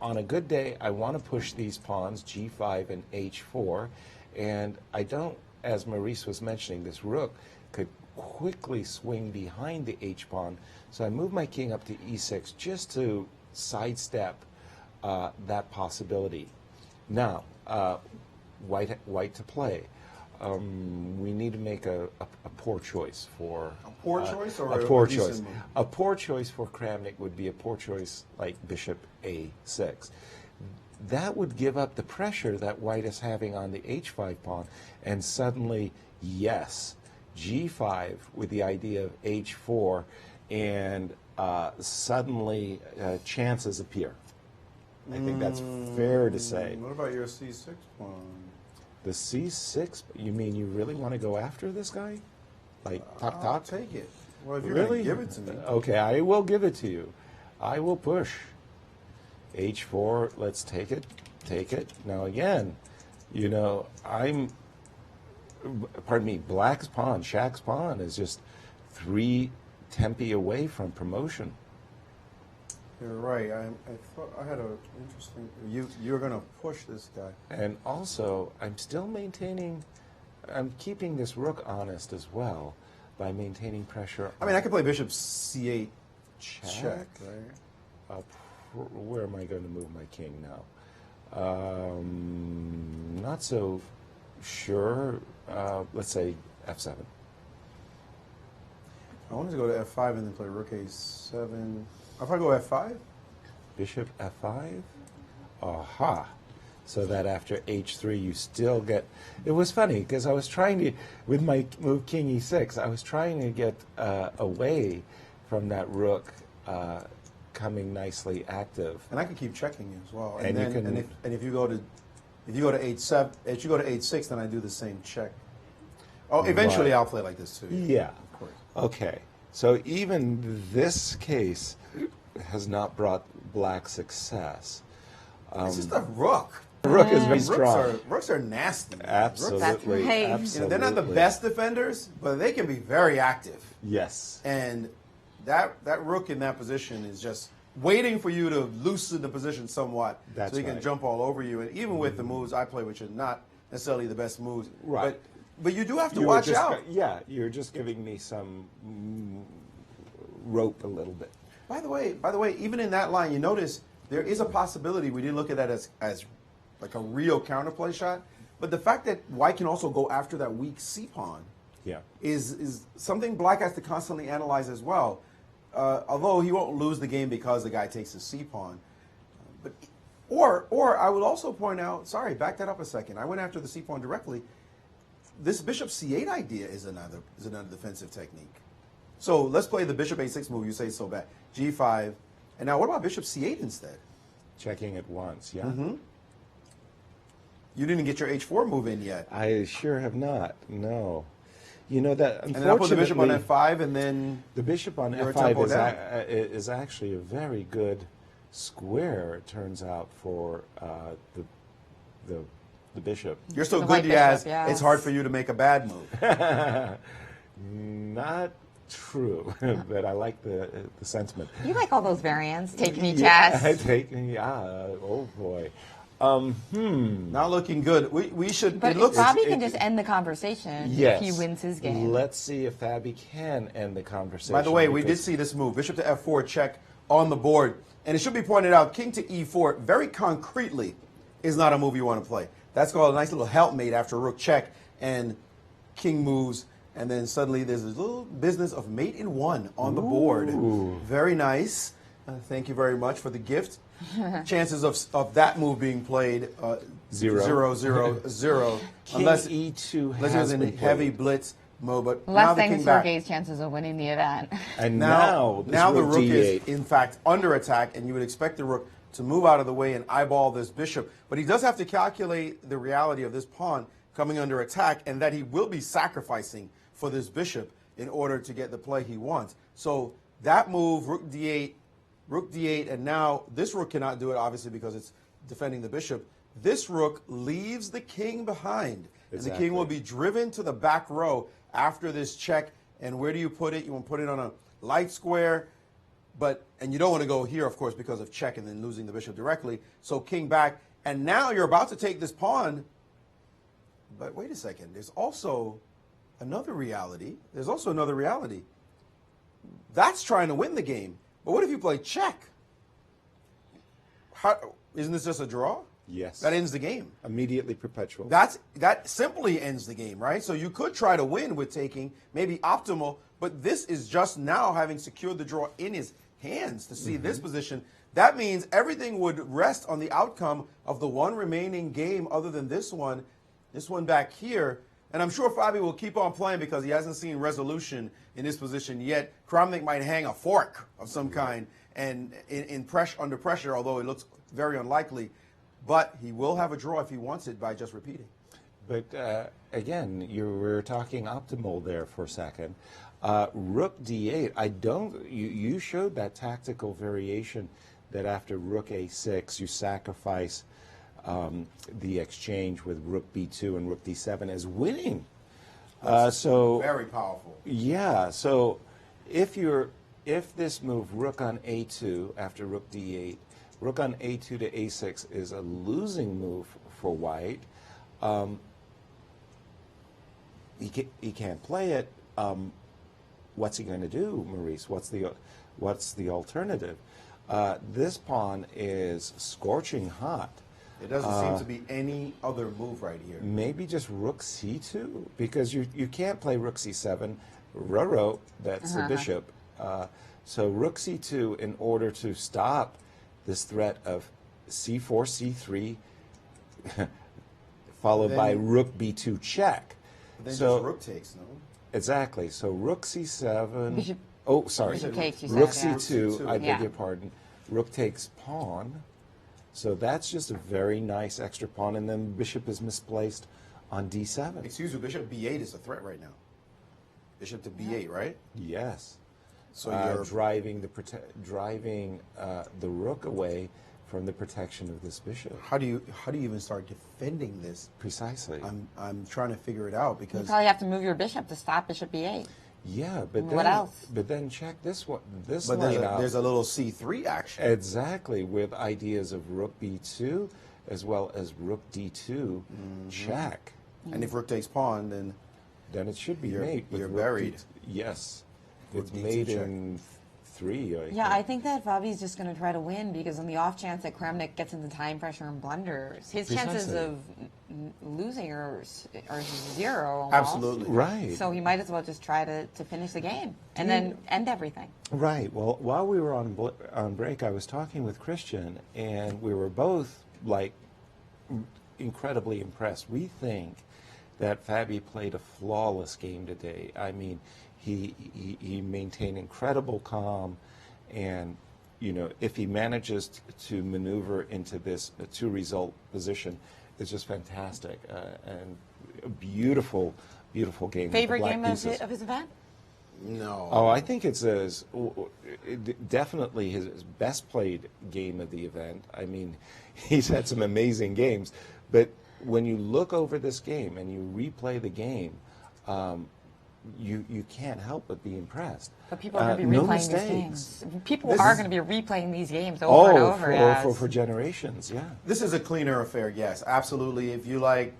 on a good day, I want to push these pawns, G5 and H4, and I don't, as Maurice was mentioning, this rook could quickly swing behind the H-pawn, so I move my king up to E6 just to sidestep that possibility. Now, white to play. We need to make a poor choice for... A poor choice or a poor decent choice? move? A poor choice for Kramnik would be a poor choice like Bishop A6. That would give up the pressure that white is having on the H5 pawn, and suddenly, yes, G5 with the idea of H4, and suddenly chances appear. I think that's fair to say. What about your C6 pawn? The C6? You mean you really want to go after this guy? Like, top? I'll take it. Well, if you're Really? going to give it to me. Okay, I will give it to you. I will push. H4, let's take it. Take it. Now, again, you know, pardon me, Black's pawn, Shaq's pawn is just 3 tempi away from promotion. You're right. I thought I had an interesting... You're going to push this guy. And also, I'm still maintaining I'm keeping this rook honest as well by maintaining pressure. I mean, I could play bishop c8 check. right? Where am I going to move my king now? Not so sure. Let's say f7. I wanted to go to f5 and then play rook a7. If I go f5? Bishop f5? Aha. So that after h3 you still get... It was funny because I was trying to, with my move king e6, I was trying to get away from that rook coming nicely active. And I can keep checking you as well. And then, you can, if you go to h7, if you go to h6, then I do the same check. Oh, eventually Right. I'll play like this too. Yeah. Of course. Okay. So even this case has not brought black success. It's just a rook. Rook is very strong. Rooks are nasty. Absolutely. That's right. Absolutely. You know, they're not the best defenders, but they can be very active. Yes. And that rook in that position is just waiting for you to loosen the position somewhat, That's so he can right. jump all over you. And even with the moves I play, which are not necessarily the best moves, Right. But you do have to You were watch just out. Yeah, you're just giving me some rope a little bit. By the way, even in that line, you notice there is a possibility. We didn't look at that as like a real counterplay shot, but the fact that white can also go after that weak c pawn Yeah. is something black has to constantly analyze as well. Although he won't lose the game because the guy takes his c pawn, but or I would also point out. Sorry, back that up a second. I went after the c pawn directly. This bishop c8 idea is another defensive technique. So let's play the bishop a6 move. You say so bad. g5, and now what about bishop c8 instead? Checking it once, yeah. Mm-hmm. You didn't get your h4 move in yet. I sure have not, no. You know that, And then I put the bishop on unfortunately, f5, and then the bishop on You're a tempo f5 is actually a very good square, it turns out, for the bishop. you're so The good, white Diaz, bishop, yes. it's hard for you to make a bad move. Not true, but I like the sentiment. You like all those variants. Take me Yeah, chess. oh boy. Not looking good. We should. But it looks. Bobby can just end the conversation Yes. if he wins his game. Let's see if Fabi can end the conversation. By the way, we did because- see this move. Bishop to f4 check on the board. And it should be pointed out, king to e4, very concretely, is not a move you want to play. That's called a nice little helpmate after rook check and king moves. And then suddenly there's this little business of mate in one on the board. Very nice. Thank you very much for the gift. Chances of that move being played, 0. 0. King Unless E2 there's has a been heavy played. blitz mode. But now Less the king than back. Sergei's chances of winning the event. And Now now the rook is, D8. in fact, under attack, and you would expect the rook to move out of the way and eyeball this bishop. But he does have to calculate the reality of this pawn coming under attack and that he will be sacrificing for this bishop in order to get the play he wants. So that move, rook d8, and now this rook cannot do it, obviously, because it's defending the bishop. This rook leaves the king behind, and the king will be driven to the back row after this check. And where do you put it? You want to put it on a light square, and you don't want to go here, of course, because of check and then losing the bishop directly. So king back, and now you're about to take this pawn. But wait a second, there's also another reality. That's trying to win the game. But what if you play check? Isn't this just a draw? Yes. That ends the game. Immediately perpetual. That simply ends the game, right? So you could try to win with taking, maybe optimal, but this is just now having secured the draw in his hands to see this position. That means everything would rest on the outcome of the one remaining game other than this one back here. And I'm sure Fabi will keep on playing because he hasn't seen resolution in this position yet. Kramnik might hang a fork of some kind and under pressure, although it looks very unlikely. But he will have a draw if he wants it by just repeating. But again, you were talking optimal there for a second. Rook d8. You showed that tactical variation that after rook a6 you sacrifice the exchange with rook b2 and rook d7 as winning. So very powerful. Yeah. So if this move rook on a2 after rook d8. Rook on a2 to a6 is a losing move for white. he can't play it. What's he going to do, Maurice? What's the alternative? This pawn is scorching hot. It doesn't seem to be any other move right here. Maybe just rook c2, because you can't play rook c7. Roro, that's the bishop. So rook c2 in order to stop this threat of c4, c3, followed by rook b2 check. Then so just rook takes, no? Exactly. So rook c7. Bishop, Oh, sorry. bishop takes, you said, Rook yeah. c2. I beg Yeah. your pardon. Rook takes pawn. So that's just a very nice extra pawn, and then bishop is misplaced on d7. Excuse me, bishop b8 is a threat right now. Bishop to b8, right? Yes. So you're driving the rook away from the protection of this bishop. how do you even start defending this? Precisely. I'm trying to figure it out You because probably have to move your bishop to stop bishop b8. Yeah, but What then, else? But then check this one. This but line out. there's a little c3 action. Exactly, with ideas of rook b2 as well as rook d2 check. And if rook takes pawn, then Then it should be You're- mate. with you're rook buried. Yes. Rook It's d2 made check. in 3. Yeah, I think that Fabi's just going to try to win because on the off chance that Kramnik gets into time pressure and blunders, his chances Precisely. of losing are zero almost. absolutely. Right. So he might as well just try to finish the game and then end everything. Right. Well, while we were on break, I was talking with Christian, and we were both like incredibly impressed. We think that Fabi played a flawless game today. I mean, he maintained incredible calm, and if he manages to maneuver into this 2-result position, it's just fantastic and a beautiful game. with the Favorite black game pieces. of his event? No. Oh, I think it's definitely his best played game of the event. I mean, he's had some amazing games, but when you look over this game and you replay the game, you can't help but be impressed. But people are going to be no replaying these mistakes. games. People This are is- going to be replaying these games over and over. yes. for generations, yeah. This is a cleaner affair, yes, absolutely. If you like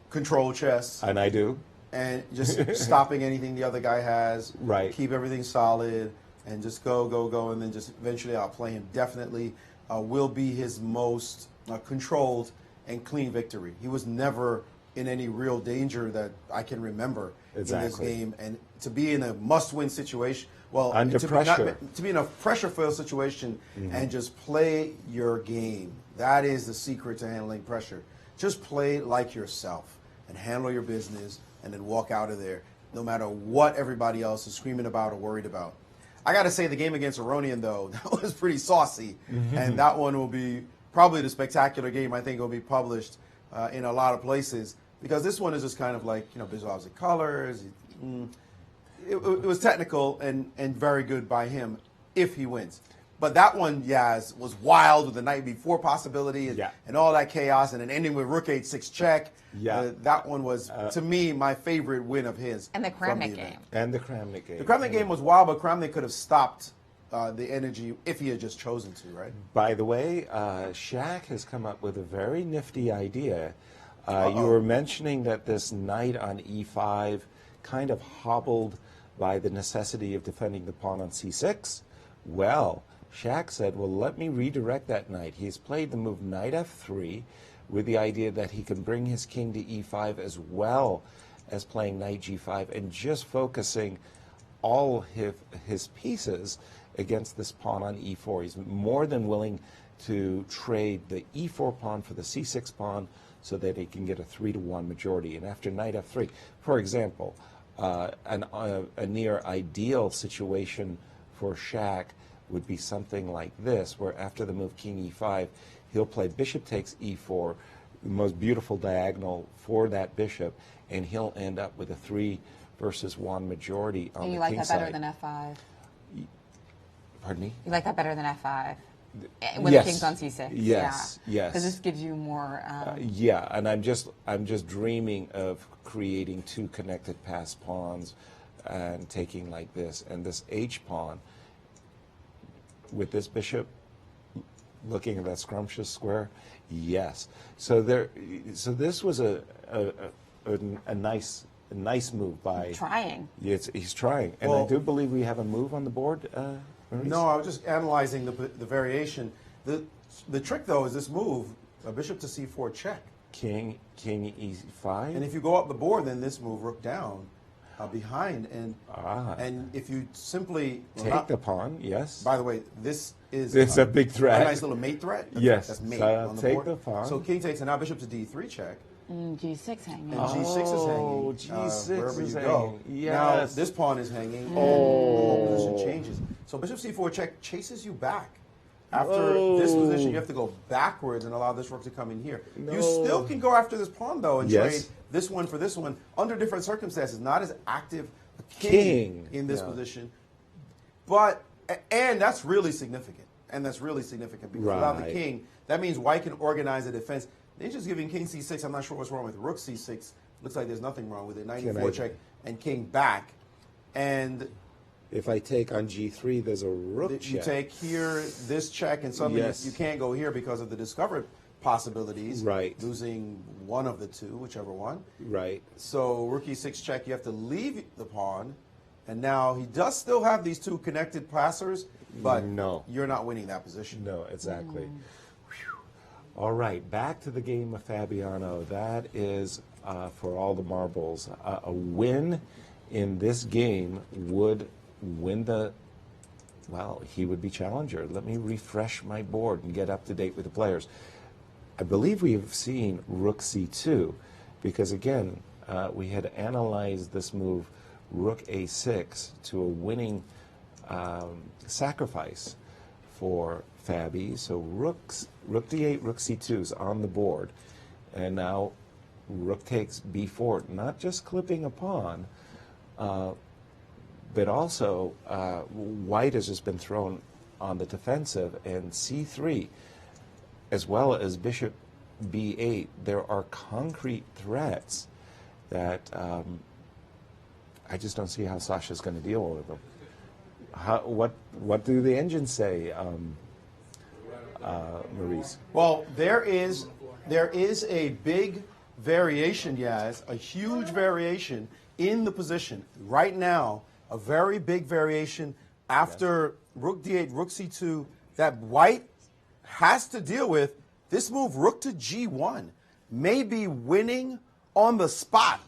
control chess And I do. and just stopping anything the other guy has, Right. keep everything solid, and just go, and then just eventually outplay him, definitely will be his most controlled and clean victory. He was never in any real danger that I can remember in this Exactly. game. And to be in a must-win situation, well, Under to pressure. to be in a pressure-filled situation and just play your game. That is the secret to handling pressure. Just play like yourself and handle your business and then walk out of there, no matter what everybody else is screaming about or worried about. I got to say, the game against Aronian, though, that was pretty saucy. And that one will be probably the spectacular game I think will be published in a lot of places, because this one is just kind of like, visuals and colors. It was technical and very good by him if he wins. But that one, Yaz, was wild with the night before possibility and all that chaos, and then ending with rook 8-6 check. Yeah. That one was, to me, my favorite win of his. And the from Kramnik event. game. And the Kramnik game. The Kramnik game was wild, but Kramnik could have stopped the energy if he had just chosen to, right? By the way, Shaq has come up with a very nifty idea. You were mentioning that this knight on e5 kind of hobbled by the necessity of defending the pawn on c6. Well, Shaq said, well, let me redirect that knight. He's played the move knight f3 with the idea that he can bring his king to e5 as well as playing knight g5 and just focusing all his pieces against this pawn on e4. He's more than willing to trade the e4 pawn for the c6 pawn so that he can get a 3-1 majority. And after knight f3, for example, a near ideal situation for Shaq would be something like this, where after the move king e5, he'll play bishop takes e4, the most beautiful diagonal for that bishop, and he'll end up with a 3-1 majority on And the you like king that side. better than f5? Pardon me? You like that better than f5? When Yes. the king's on c6. Yes, yes. Because this gives you more. Yeah, and I'm just dreaming of creating 2 connected pass pawns and taking like this, and this h pawn with this bishop looking at that scrumptious square. Yes. So this was a nice a nice move by... Trying. He's trying. And I do believe we have a move on the board, Maurice? No, I was just analyzing the variation. The trick, though, is this move, a bishop to c4 check. King e5. And if you go up the board, then this move, rook down, behind. And if you simply... Take the pawn, yes. By the way, this is... It's a big threat. A nice little mate threat. Yes. That's mate So on the take board. the pawn. So king takes, and now bishop to d3 check. G6 hanging. And G6 is hanging. G6 wherever is you go. hanging. Yes. Now this pawn is hanging. And the whole position changes. So bishop c4 check chases you back. After this position, you have to go backwards and allow this rook to come in here. No. You still can go after this pawn, though, and Yes. trade this one for this one under different circumstances. Not as active a king in this position. But, and that's really significant. And that's really significant because without the king, that means white can organize a defense. They're just giving king c6. I'm not sure what's wrong with rook c6. Looks like there's nothing wrong with it. 94 check and king back. And if I take on g3, there's a rook check. You take here, this check, and suddenly you can't go here because of the discovered possibilities. Right. Losing one of the two, whichever one. Right. So rook e6 check, you have to leave the pawn. And now he does still have these two connected passers, but you're not winning that position. No, exactly. All right, back to the game of Fabiano. That is, for all the marbles, a win in this game would win the, well, he would be challenger. Let me refresh my board and get up to date with the players. I believe we've seen rook c2 because, again, we had analyzed this move, rook a6, to a winning sacrifice for Fabi. So rook d8, rook c2 is on the board. And now rook takes b4, not just clipping a pawn, but also white has just been thrown on the defensive, and c3, as well as bishop b8, there are concrete threats that I just don't see how Sasha's going to deal with them. What do the engines say, Maurice? Well, there is a big variation, Yaz, a huge variation in the position right now. A very big variation after rook d8, rook c2 that white has to deal with. This move, rook to g1, may be winning on the spot.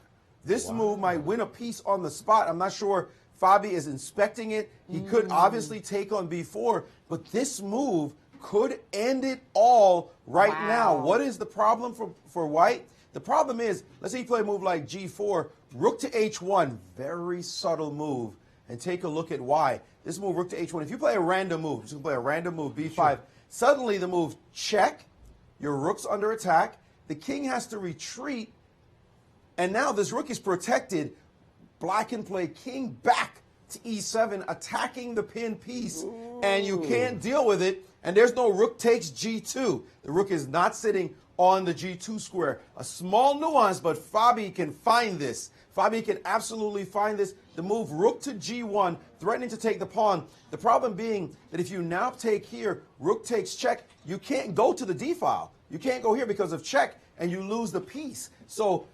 This move might win a piece on the spot. I'm not sure Fabi is inspecting it. He could obviously take on b4, but this move could end it all right now. What is the problem for white? The problem is, let's say you play a move like g4, rook to h1, very subtle move, and take a look at why. This move, rook to h1, if you play a random move, just play a random move, b5, suddenly the move check, your rook's under attack, the king has to retreat, and now this rook is protected. Black can play king back to e7, attacking the pin piece, and you can't deal with it, and there's no rook takes g2. The rook is not sitting on the g2 square. A small nuance, but Fabi can find this. Fabi can absolutely find this. The move rook to g1, threatening to take the pawn. The problem being that if you now take here, rook takes check, you can't go to the d file. You can't go here because of check, and you lose the piece. So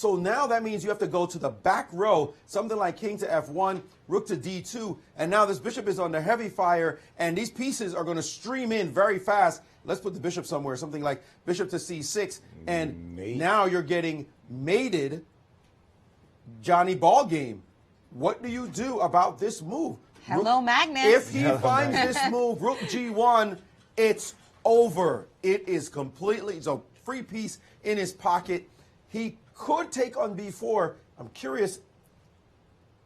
now that means you have to go to the back row, something like king to f1, rook to d2, and now this bishop is under heavy fire, and these pieces are going to stream in very fast. Let's put the bishop somewhere, something like bishop to c6, and now you're getting mated Johnny ball game. What do you do about this move? Hello, Magnus. If he finds this move, rook g1, it's over. It is completely, it's a free piece in his pocket. He could take on b4. I'm curious,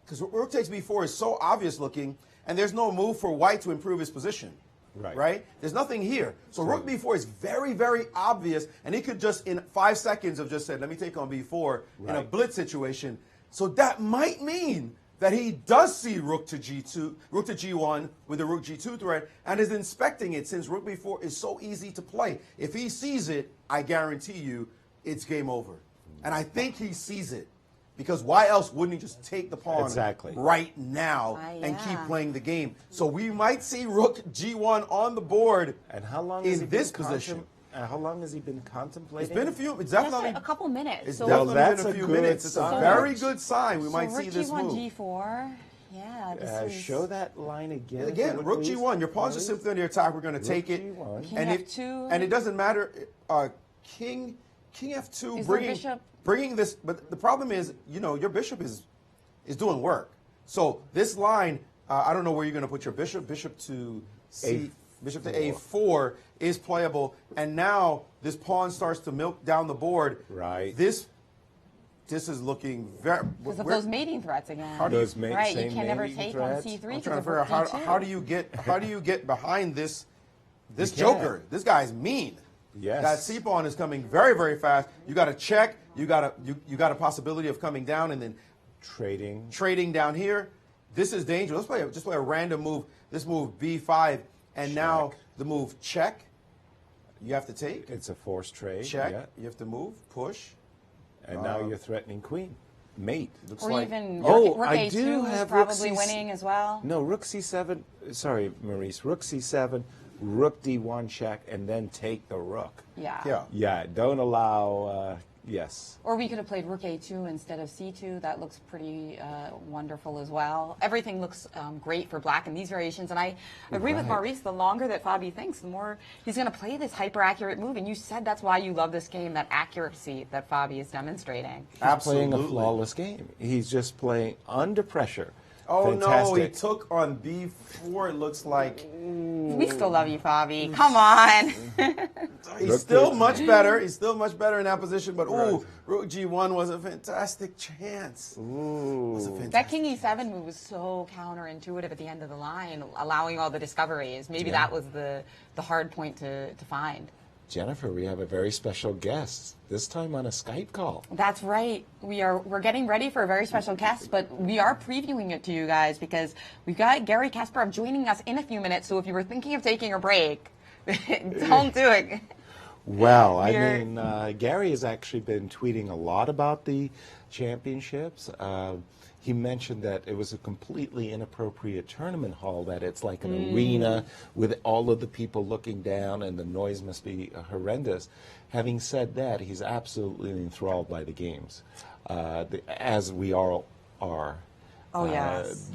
because rook takes b4 is so obvious looking, and there's no move for white to improve his position. Right? There's nothing here. So rook b4 is very, very obvious, and he could just, in 5 seconds, have just said, let me take on b4 in a blitz situation. So that might mean that he does see rook to g2, rook to g1 with the rook g2 threat, and is inspecting it since rook b4 is so easy to play. If he sees it, I guarantee you, it's game over. And I think he sees it. Because why else wouldn't he just take the pawn right now and keep playing the game? So we might see rook g1 on the board and how long in this position. How long has he been contemplating? It's been a few. It's Just definitely a couple minutes. It's So definitely that's been a a few good minutes. It's a sign. very good sign. We so might see rook this G1, move. G4. Yeah, this is... Show that line again. Again, rook please. G1. Your pawns are simply under attack. We're going to take it. G1. King And F2. and it doesn't matter. King F2 Is the bishop... bringing this. But the problem is, your bishop is doing work. So this line, I don't know where you're going to put your bishop. Bishop to C. Bishop to A4 is playable, and now this pawn starts to milk down the board. Right. This is looking very. Because of those mating threats again. Those right, you same can never mating take threats? on C3 I'm because trying to of figure rook out D2. how do you get behind this You joker? can't. This guy's mean. Yes. That C pawn is coming very, very fast. You got to check. You got a possibility of coming down and then trading down here. This is dangerous. Let's just play a random move. This move B5, and now the move check. You have to take. It's a forced trade. Check. Yeah. You have to move, push. And now you're threatening queen. Mate. Looks Or like even Oh, rook I A2 do is have rook probably C- winning as well. No, rook C7. Sorry, Maurice. Rook C7, rook D1 check, and then take the rook. Yeah. Yeah, don't allow, yes. Or we could have played rook A2 instead of C2. That looks pretty wonderful as well. Everything looks great for black in these variations. And I agree with Maurice. The longer that Fabi thinks, the more he's going to play this hyper-accurate move. And you said that's why you love this game, that accuracy that Fabi is demonstrating. He's playing a flawless game. He's just playing under pressure. Oh Fantastic. no, he took on B4, it looks like. We still love you, Fabi. Come on. He's still much better. He's still much better in that position, but ooh, rook G1 was a fantastic chance. That King E7 move was so counterintuitive at the end of the line, allowing all the discoveries. Maybe that was the hard point to find. Jennifer, we have a very special guest, this time on a Skype call. That's right. We're getting ready for a very special guest, but we are previewing it to you guys because we've got Garry Kasparov joining us in a few minutes. So if you were thinking of taking a break, don't do it. Well, I mean, Garry has actually been tweeting a lot about the championships. He mentioned that it was a completely inappropriate tournament hall, that it's like an arena with all of the people looking down and the noise must be horrendous. Having said that, he's absolutely enthralled by the games, as we all are. Oh, yes.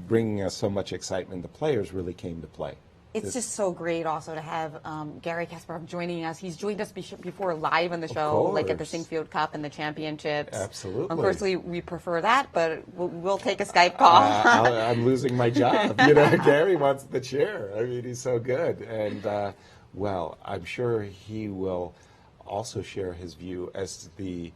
Bringing us so much excitement. The players really came to play. It's just so great also to have Garry Kasparov joining us. He's joined us before live on the show, like at the Sinquefield Cup and the championships. Absolutely. Unfortunately, we prefer that, but we'll take a Skype call. I'm losing my job. Garry wants the chair. I mean, he's so good. And, well, I'm sure he will also share his view as the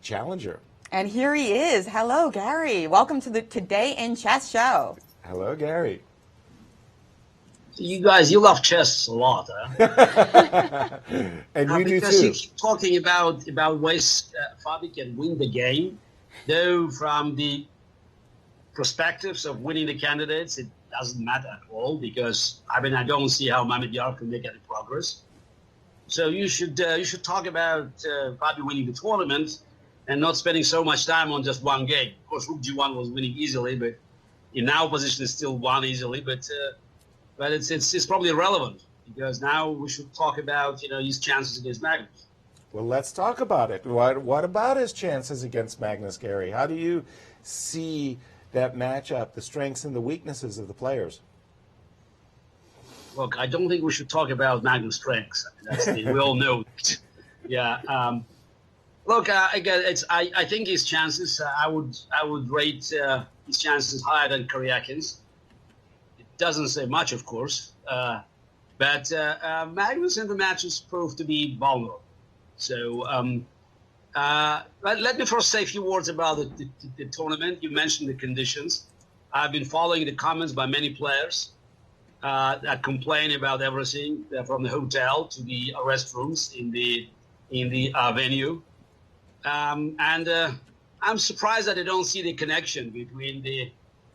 challenger. And here he is. Hello, Garry. Welcome to the Today in Chess show. Hello, Garry. You guys, you love chess a lot, huh? And you do because too. you keep talking about ways Fabi can win the game, though from the perspectives of winning the candidates, it doesn't matter at all because I don't see how Mamedyarov can make any progress. So you should talk about Fabi winning the tournament and not spending so much time on just one game. Of course, Rook G1 was winning easily, but in our position, it's still won easily, but it's probably irrelevant because now we should talk about his chances against Magnus. Well, let's talk about it. What about his chances against Magnus, Garry? How do you see that matchup, the strengths and the weaknesses of the players? Look, I don't think we should talk about Magnus' strengths. We all know. Yeah. Look, again, I think his chances. I would rate his chances higher than Karyakin's. Doesn't say much, of course, but Magnus in the matches proved to be vulnerable. So let me first say a few words about the tournament. You mentioned the conditions. I've been following the comments by many players that complain about everything from the hotel to the restrooms in the venue, and I'm surprised that they don't see the connection between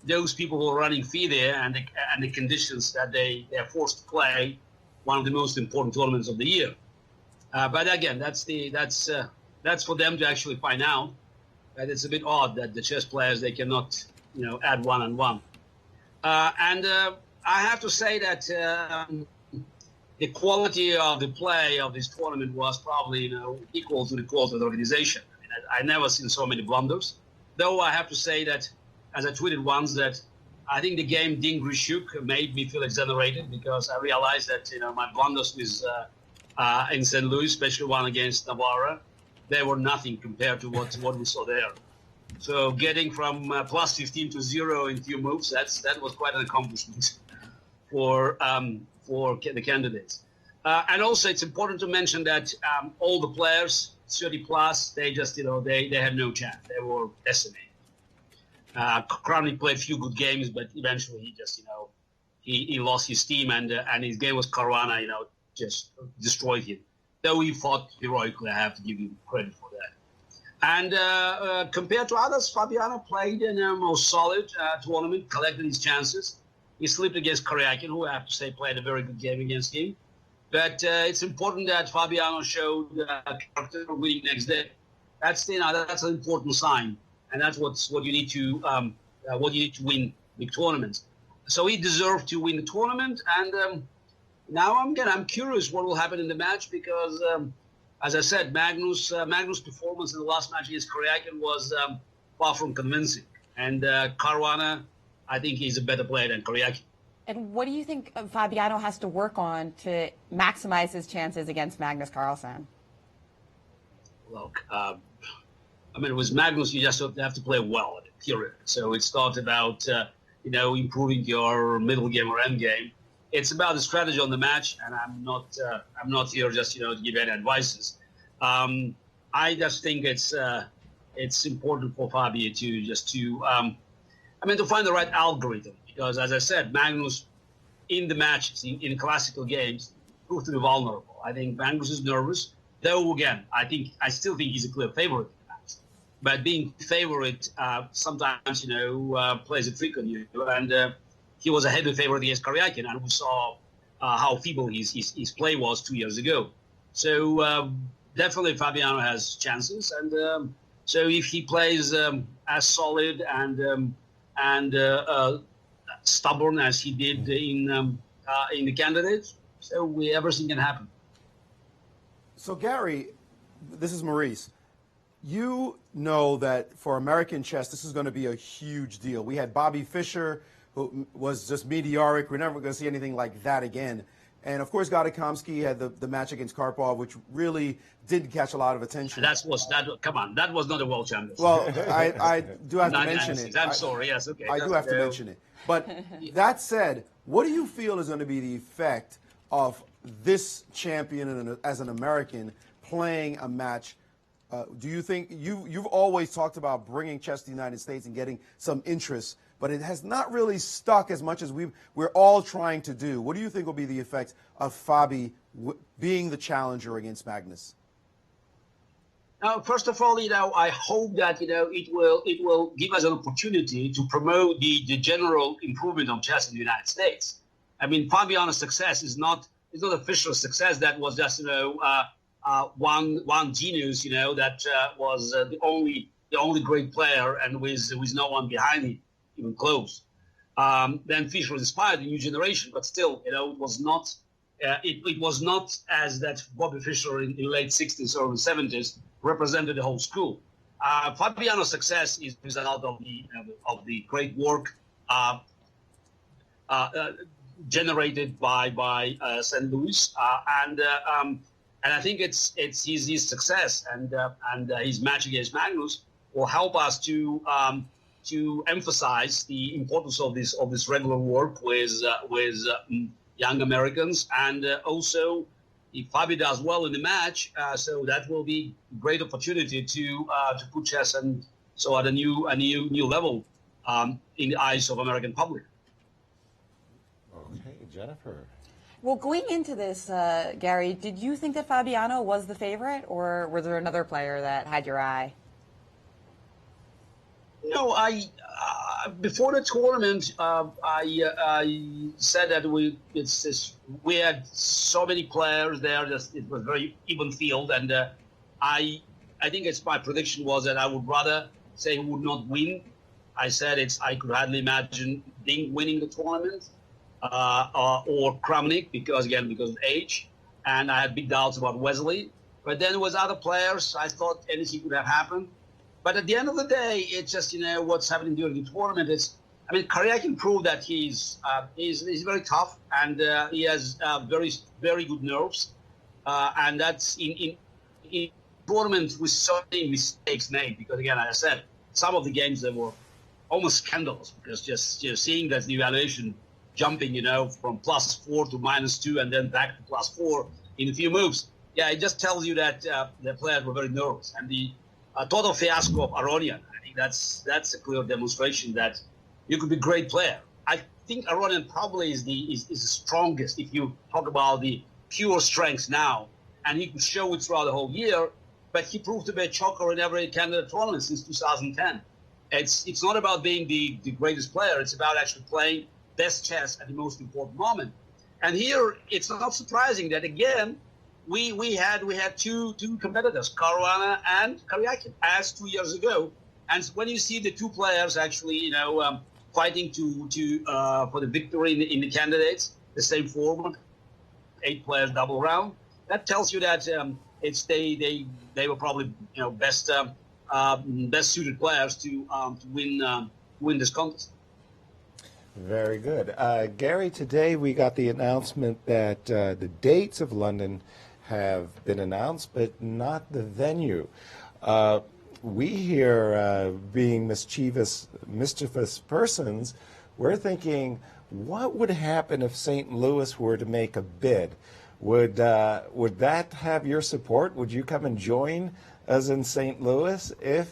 those people who are running FIDE and the conditions that they're forced to play one of the most important tournaments of the year. But again, that's for them to actually find out. That it's a bit odd that the chess players, they cannot add one-on-one. And I have to say that the quality of the play of this tournament was probably, equal to the quality of the organization. I mean, I never seen so many blunders. Though I have to say that, as I tweeted once, that I think the game Ding Grishuk made me feel exonerated because I realized that, my blunders with in St. Louis, especially one against Navarra, they were nothing compared to what we saw there. So getting from plus 15 to 0 in few moves, that was quite an accomplishment for the candidates. And also, it's important to mention that all the players, 30 plus, they just, they had no chance. They were decimated. Kramnik played a few good games, but eventually he just, he lost his steam, and his game was Caruana, just destroyed him. Though he fought heroically, I have to give him credit for that. And compared to others, Fabiano played in a more solid tournament, collected his chances. He slipped against Karyakin, who I have to say played a very good game against him. But it's important that Fabiano showed character winning next day. That's an important sign, and that's what you need to win big tournaments. So he deserved to win the tournament, and now I'm curious what will happen in the match because, as I said, Magnus' performance in the last match against Karyakin was far from convincing, and Caruana, I think he's a better player than Karyakin. And what do you think Fabiano has to work on to maximize his chances against Magnus Carlsen? Look, with Magnus, you just have to play well, period. So it's not about, improving your middle game or end game. It's about the strategy on the match, and I'm not here just, to give any advices. I just think it's important for Fabio to find the right algorithm. Because, as I said, Magnus, in the matches, in classical games, proved to be vulnerable. I think Magnus is nervous. Though, again, I still think he's a clear favorite in the match. But being favorite sometimes, plays a trick on you. And he was a heavy favorite against Karyakin, and we saw how feeble his play was 2 years ago. So definitely Fabiano has chances. And so if he plays as solid and stubborn as he did in the candidates, so everything can happen. So Garry, this is Maurice. You know that for American chess, this is going to be a huge deal. We had Bobby Fischer, who was just meteoric. We're never going to see anything like that again. And, of course, Garry Kasparov had the match against Karpov, which really didn't catch a lot of attention. That was not a world champion. Well, I do have to mention it. I'm sorry, yes, okay. I do have to mention it. But that said, what do you feel is going to be the effect of this champion as an American playing a match? Do you think you've always talked about bringing chess to the United States and getting some interest, but it has not really stuck as much as we're all trying to do. What do you think will be the effect of Fabi being the challenger against Magnus? First of all, I hope that it will give us an opportunity to promote the general improvement of chess in the United States. I mean, Fabiano's success is not official success. That was just one genius, that was the only great player, and with no one behind him even close. Then Fischer inspired the new generation, but still, it was not. It was not as that Bobby Fischer in the late 60s or 70s represented the whole school. Fabiano's success is the result of the great work generated by St. Louis, and I think it's his success and his match against Magnus will help us to emphasize the importance of this regular work with young Americans, and also if Fabi does well in the match, so that will be a great opportunity to put chess and so at a new level in the eyes of American public. Okay, Jennifer. Well, going into this, Garry, did you think that Fabiano was the favorite, or was there another player that had your eye? No, before the tournament, I said that we had so many players there. It was very even field, and I think my prediction was that I would rather say who would not win. I said I could hardly imagine Ding winning the tournament, or Kramnik, because of age, and I had big doubts about Wesley. But then there was other players. I thought anything could have happened. But at the end of the day, it's just, what's happening during the tournament is, Karyakin proved that he's very tough, and he has very, very good nerves. And that's in tournaments with so many mistakes made, because again, as I said, some of the games that were almost scandalous, because just seeing that the evaluation jumping, from +4 to -2 and then back to +4 in a few moves. Yeah, it just tells you that the players were very nervous. And the total fiasco of Aronian, I think that's a clear demonstration that you could be a great player. I think Aronian probably is the strongest if you talk about the pure strengths now, and he could show it throughout the whole year. But he proved to be a choker in every Canada tournament since 2010. It's not about being the greatest player. It's about actually playing best chess at the most important moment. And here, it's not surprising that again we had two competitors, Caruana and Karyakin, as 2 years ago. And when you see the two players actually, fighting for the victory in the candidates, the same format, 8 players double round, that tells you that they were probably best suited players to win this contest. Very good. Garry, today we got the announcement that the dates of London have been announced, but not the venue. We here, being mischievous persons, we're thinking, what would happen if St. Louis were to make a bid? Would that have your support? Would you come and join us in St. Louis if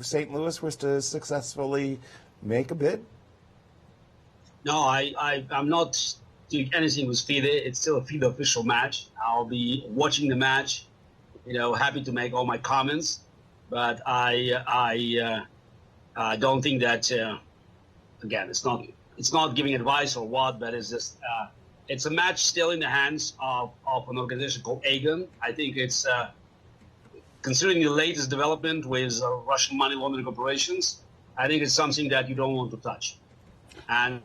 St. Louis was to successfully make a bid? No, I'm not doing anything with FIDE. It's still a FIDE official match. I'll be watching the match, happy to make all my comments. But I don't think that, again, it's not giving advice or what, but it's just, it's a match still in the hands of an organization called AGAN. I think it's, considering the latest development with Russian money laundering operations, I think it's something that you don't want to touch. And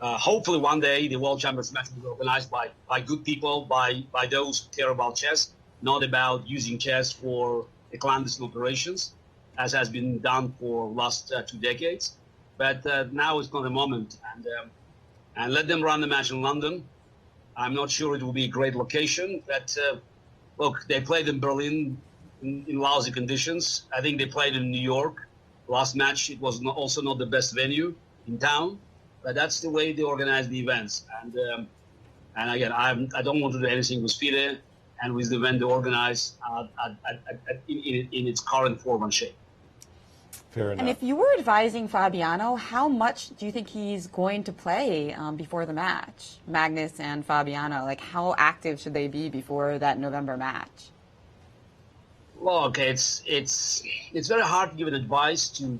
hopefully one day the World Champions match will be organized by good people, by those who care about chess, not about using chess for the clandestine operations, as has been done for last 2 decades. But now is not the moment, and let them run the match in London. I'm not sure it will be a great location, but look, they played in Berlin in lousy conditions. I think they played in New York. Last match, it was also not the best venue in town, but that's the way they organize the events. And again, I don't want to do anything with FIDE and with the event they organize in its current form and shape. Fair enough. And if you were advising Fabiano, how much do you think he's going to play before the match? Magnus and Fabiano, like how active should they be before that November match? Well, okay, it's very hard to give an advice to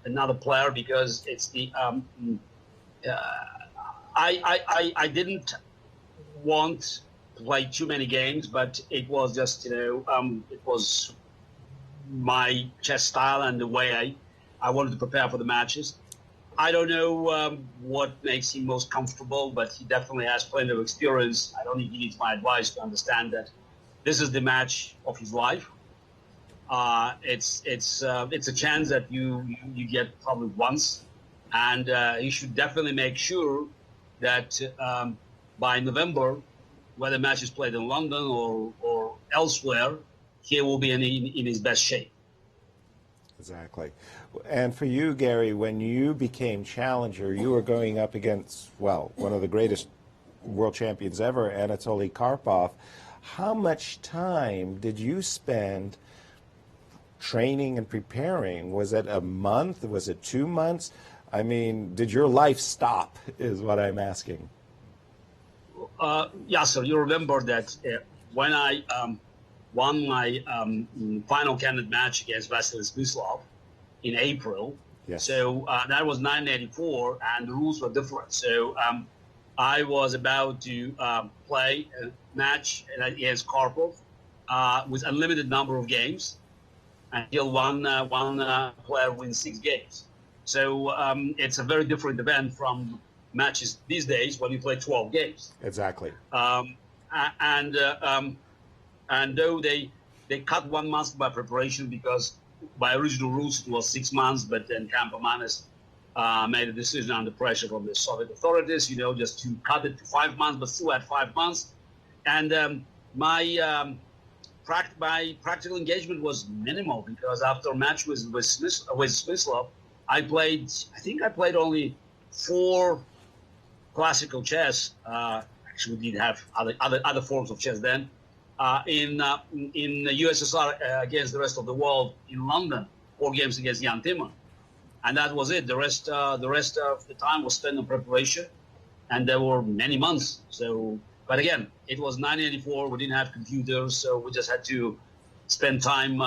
another player, because it's the I didn't want to play too many games, but it was just it was my chess style and the way I wanted to prepare for the matches. I don't know what makes him most comfortable, but he definitely has plenty of experience. I don't think he needs my advice to understand that this is the match of his life. It's a chance that you get probably once, and he should definitely make sure that by November, whether the match is played in London or elsewhere, he will be in his best shape. Exactly. And for you, Garry, when you became challenger, you were going up against, well, one of the greatest world champions ever, Anatoly Karpov. How much time did you spend training and preparing? Was it a month? Was it 2 months? I mean, did your life stop, is what I'm asking. Yasser, you remember that when I won my final candidate match against Vasily Smyslov in April. Yes. So that was 1984, and the rules were different. So I was about to play a match against Karpov with unlimited number of games until one player wins 6 games. So it's a very different event from matches these days when you play 12 games. Exactly. And though they cut 1 month by preparation, because by original rules it was 6 months, but then Campomanes made a decision under pressure from the Soviet authorities, just to cut it to 5 months, but still at 5 months. And my practical engagement was minimal, because after a match with Smyslov, I think I played only 4 classical chess. Actually, we did have other forms of chess then. In the USSR against the rest of the world in London, 4 games against Jan Timman, and that was it. The rest of the time was spent on preparation, and there were many months. So, but again, it was 1984. We didn't have computers, so we just had to spend time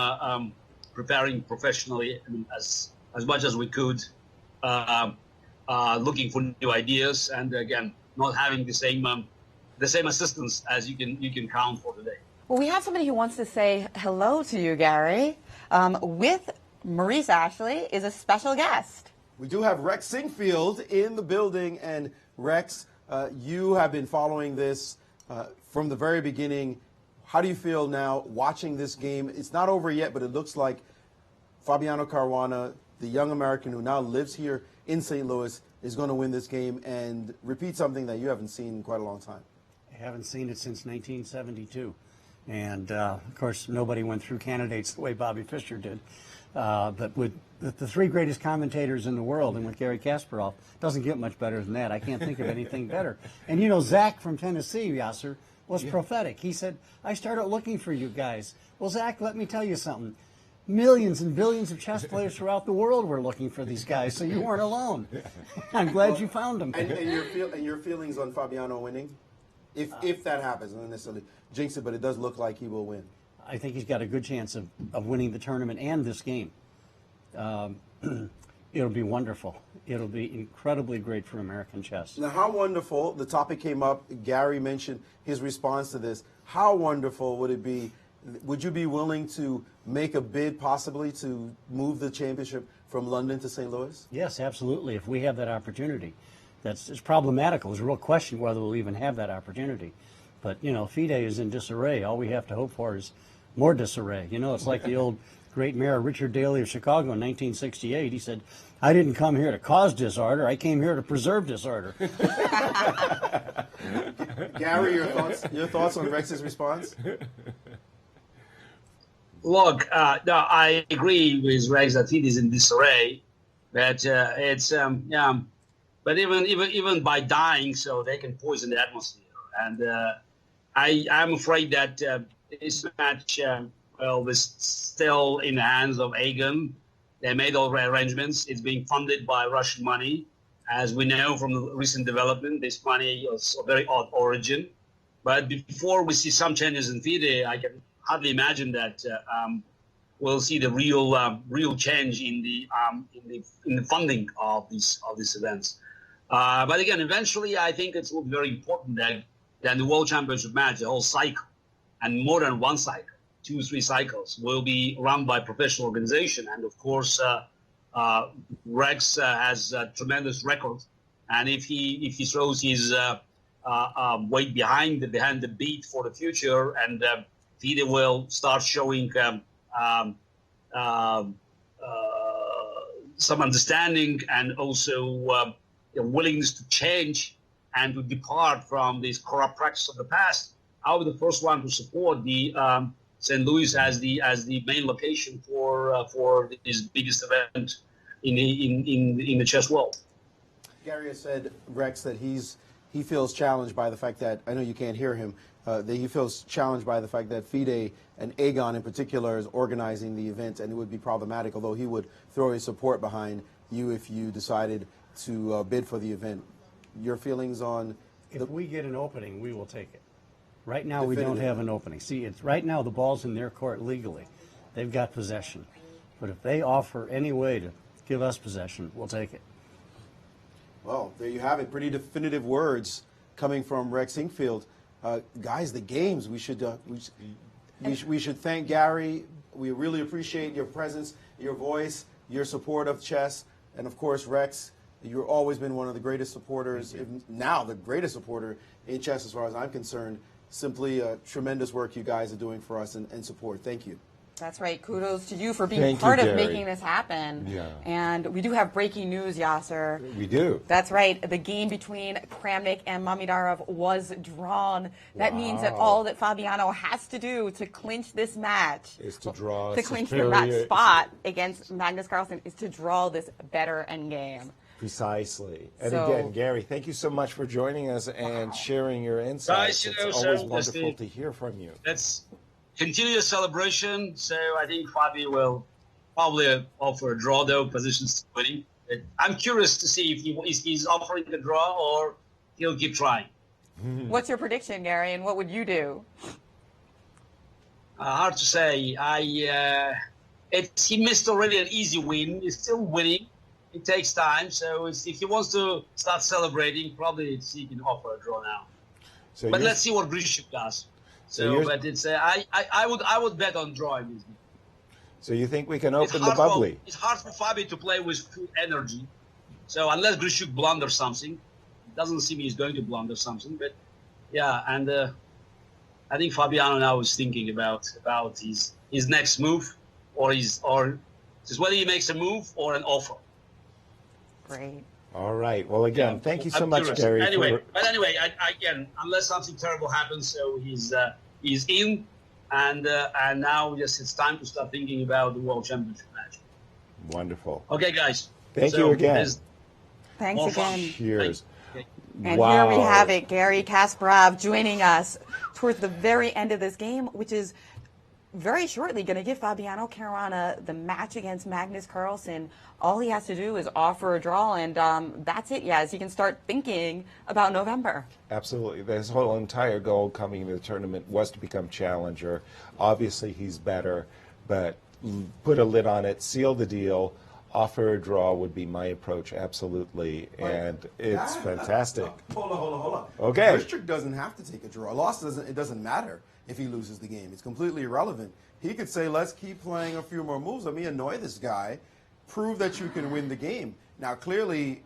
preparing professionally as much as we could, looking for new ideas, and again, not having the same assistance as you can count for today. Well, we have somebody who wants to say hello to you, Garry. With Maurice Ashley is a special guest. We do have Rex Sinquefield in the building, and Rex, you have been following this from the very beginning. How do you feel now watching this game? It's not over yet, but it looks like Fabiano Caruana, the young American who now lives here in St. Louis, is going to win this game and repeat something that you haven't seen in quite a long time. I haven't seen it since 1972. And, of course, nobody went through candidates the way Bobby Fischer did. But with the 3 greatest commentators in the world, and with Garry Kasparov, doesn't get much better than that. I can't think of anything better. And, Zach from Tennessee, Yasser, was prophetic. He said, I started looking for you guys. Well, Zach, let me tell you something. Millions and billions of chess players throughout the world were looking for these guys, so you weren't alone. I'm glad you found them. And your feelings on Fabiano winning? If that happens, I don't necessarily jinx it, but it does look like he will win. I think he's got a good chance of winning the tournament and this game. It'll be wonderful. It'll be incredibly great for American chess. Now, how wonderful, the topic came up, Garry mentioned his response to this. How wonderful would it be? Would you be willing to make a bid possibly to move the championship from London to St. Louis? Yes, absolutely, if we have that opportunity. It's problematical. There's a real question whether we'll even have that opportunity. But, FIDE is in disarray. All we have to hope for is more disarray. It's like the old great mayor Richard Daley of Chicago in 1968. He said, I didn't come here to cause disorder. I came here to preserve disorder. Garry, your thoughts on Rex's response? Look, no, I agree with Rex that FIDE is in disarray. But but even by dying, so they can poison the atmosphere. And I'm afraid that this match was still in the hands of Aegon. They made all the arrangements. It's being funded by Russian money. As we know from the recent development, this money is of very odd origin. But before we see some changes in FIDE, I can hardly imagine that we'll see the real change in the funding of these events. But again, eventually, I think it's very important that the World Championship match, the whole cycle, and more than one cycle, 2 or 3 cycles, will be run by professional organization. And of course, Rex has a tremendous record, and if he throws his weight behind the beat for the future, and FIDE will start showing some understanding and also willingness to change and to depart from this corrupt practice of the past, I'll be the first one to support the St. Louis as the main location for this biggest event in the chess world. Garry has said, Rex, that he feels challenged by the fact that, I know you can't hear him, that he feels challenged by the fact that FIDE and Aegon in particular is organizing the event, and it would be problematic, although he would throw his support behind you if you decided to bid for the event. Your feelings on... If we get an opening, we will take it. Right now, we don't have an opening. See, right now the ball's in their court legally. They've got possession. But if they offer any way to give us possession, we'll take it. Well, there you have it. Pretty definitive words coming from Rex Sinquefield. Guys, the games, we should thank Garry. We really appreciate your presence, your voice, your support of chess. And of course, Rex, you've always been one of the greatest supporters, if now the greatest supporter in chess as far as I'm concerned. Simply tremendous work you guys are doing for us and support. Thank you. That's right. Kudos to you for being part of making this happen. Yeah. And we do have breaking news, Yasser. We do. That's right. The game between Kramnik and Mamedyarov was drawn. That means that all that Fabiano has to do to clinch this match is to draw to clinch the match spot against Magnus Carlsen is to draw this better endgame. Precisely. And again, Garry, thank you so much for joining us and sharing your insights. Guys, it's always wonderful to hear from you. Let's continue the celebration. So I think Fabi will probably offer a draw, though, positions winning. I'm curious to see if he's offering a draw or he'll keep trying. What's your prediction, Garry, and what would you do? Hard to say. He missed already an easy win. He's still winning. It takes time, so if he wants to start celebrating, probably he can offer a draw now. So but let's see what Grishuk does. But it's I would bet on drawing this game. So you think we can open the bubbly? It's hard for Fabi to play with full energy. So unless Grishuk blunders something, it doesn't seem he's going to blunder something. But yeah, and I think Fabiano now is thinking about his next move, or just whether he makes a move or an offer. Great. All right. Well, again, thank you so much, Garry. Anyway, again, unless something terrible happens, so he's in, and now it's time to start thinking about the World Championship match. Wonderful. Okay, guys. Thank you again. Thanks again. Cheers. And here we have it, Garry Kasparov joining us towards the very end of this game, which is very shortly going to give Fabiano Caruana the match against Magnus Carlsen. All he has to do is offer a draw, and that's it, Yaz. He can start thinking about November. Absolutely. His whole entire goal coming into the tournament was to become challenger. Obviously, he's better, but put a lid on it, seal the deal, offer a draw would be my approach, absolutely, and it's fantastic. Hold on. Okay. Grishuk doesn't have to take a draw. A loss doesn't matter if he loses the game. It's completely irrelevant. He could say, let's keep playing a few more moves. Let me annoy this guy. Prove that you can win the game. Now, clearly,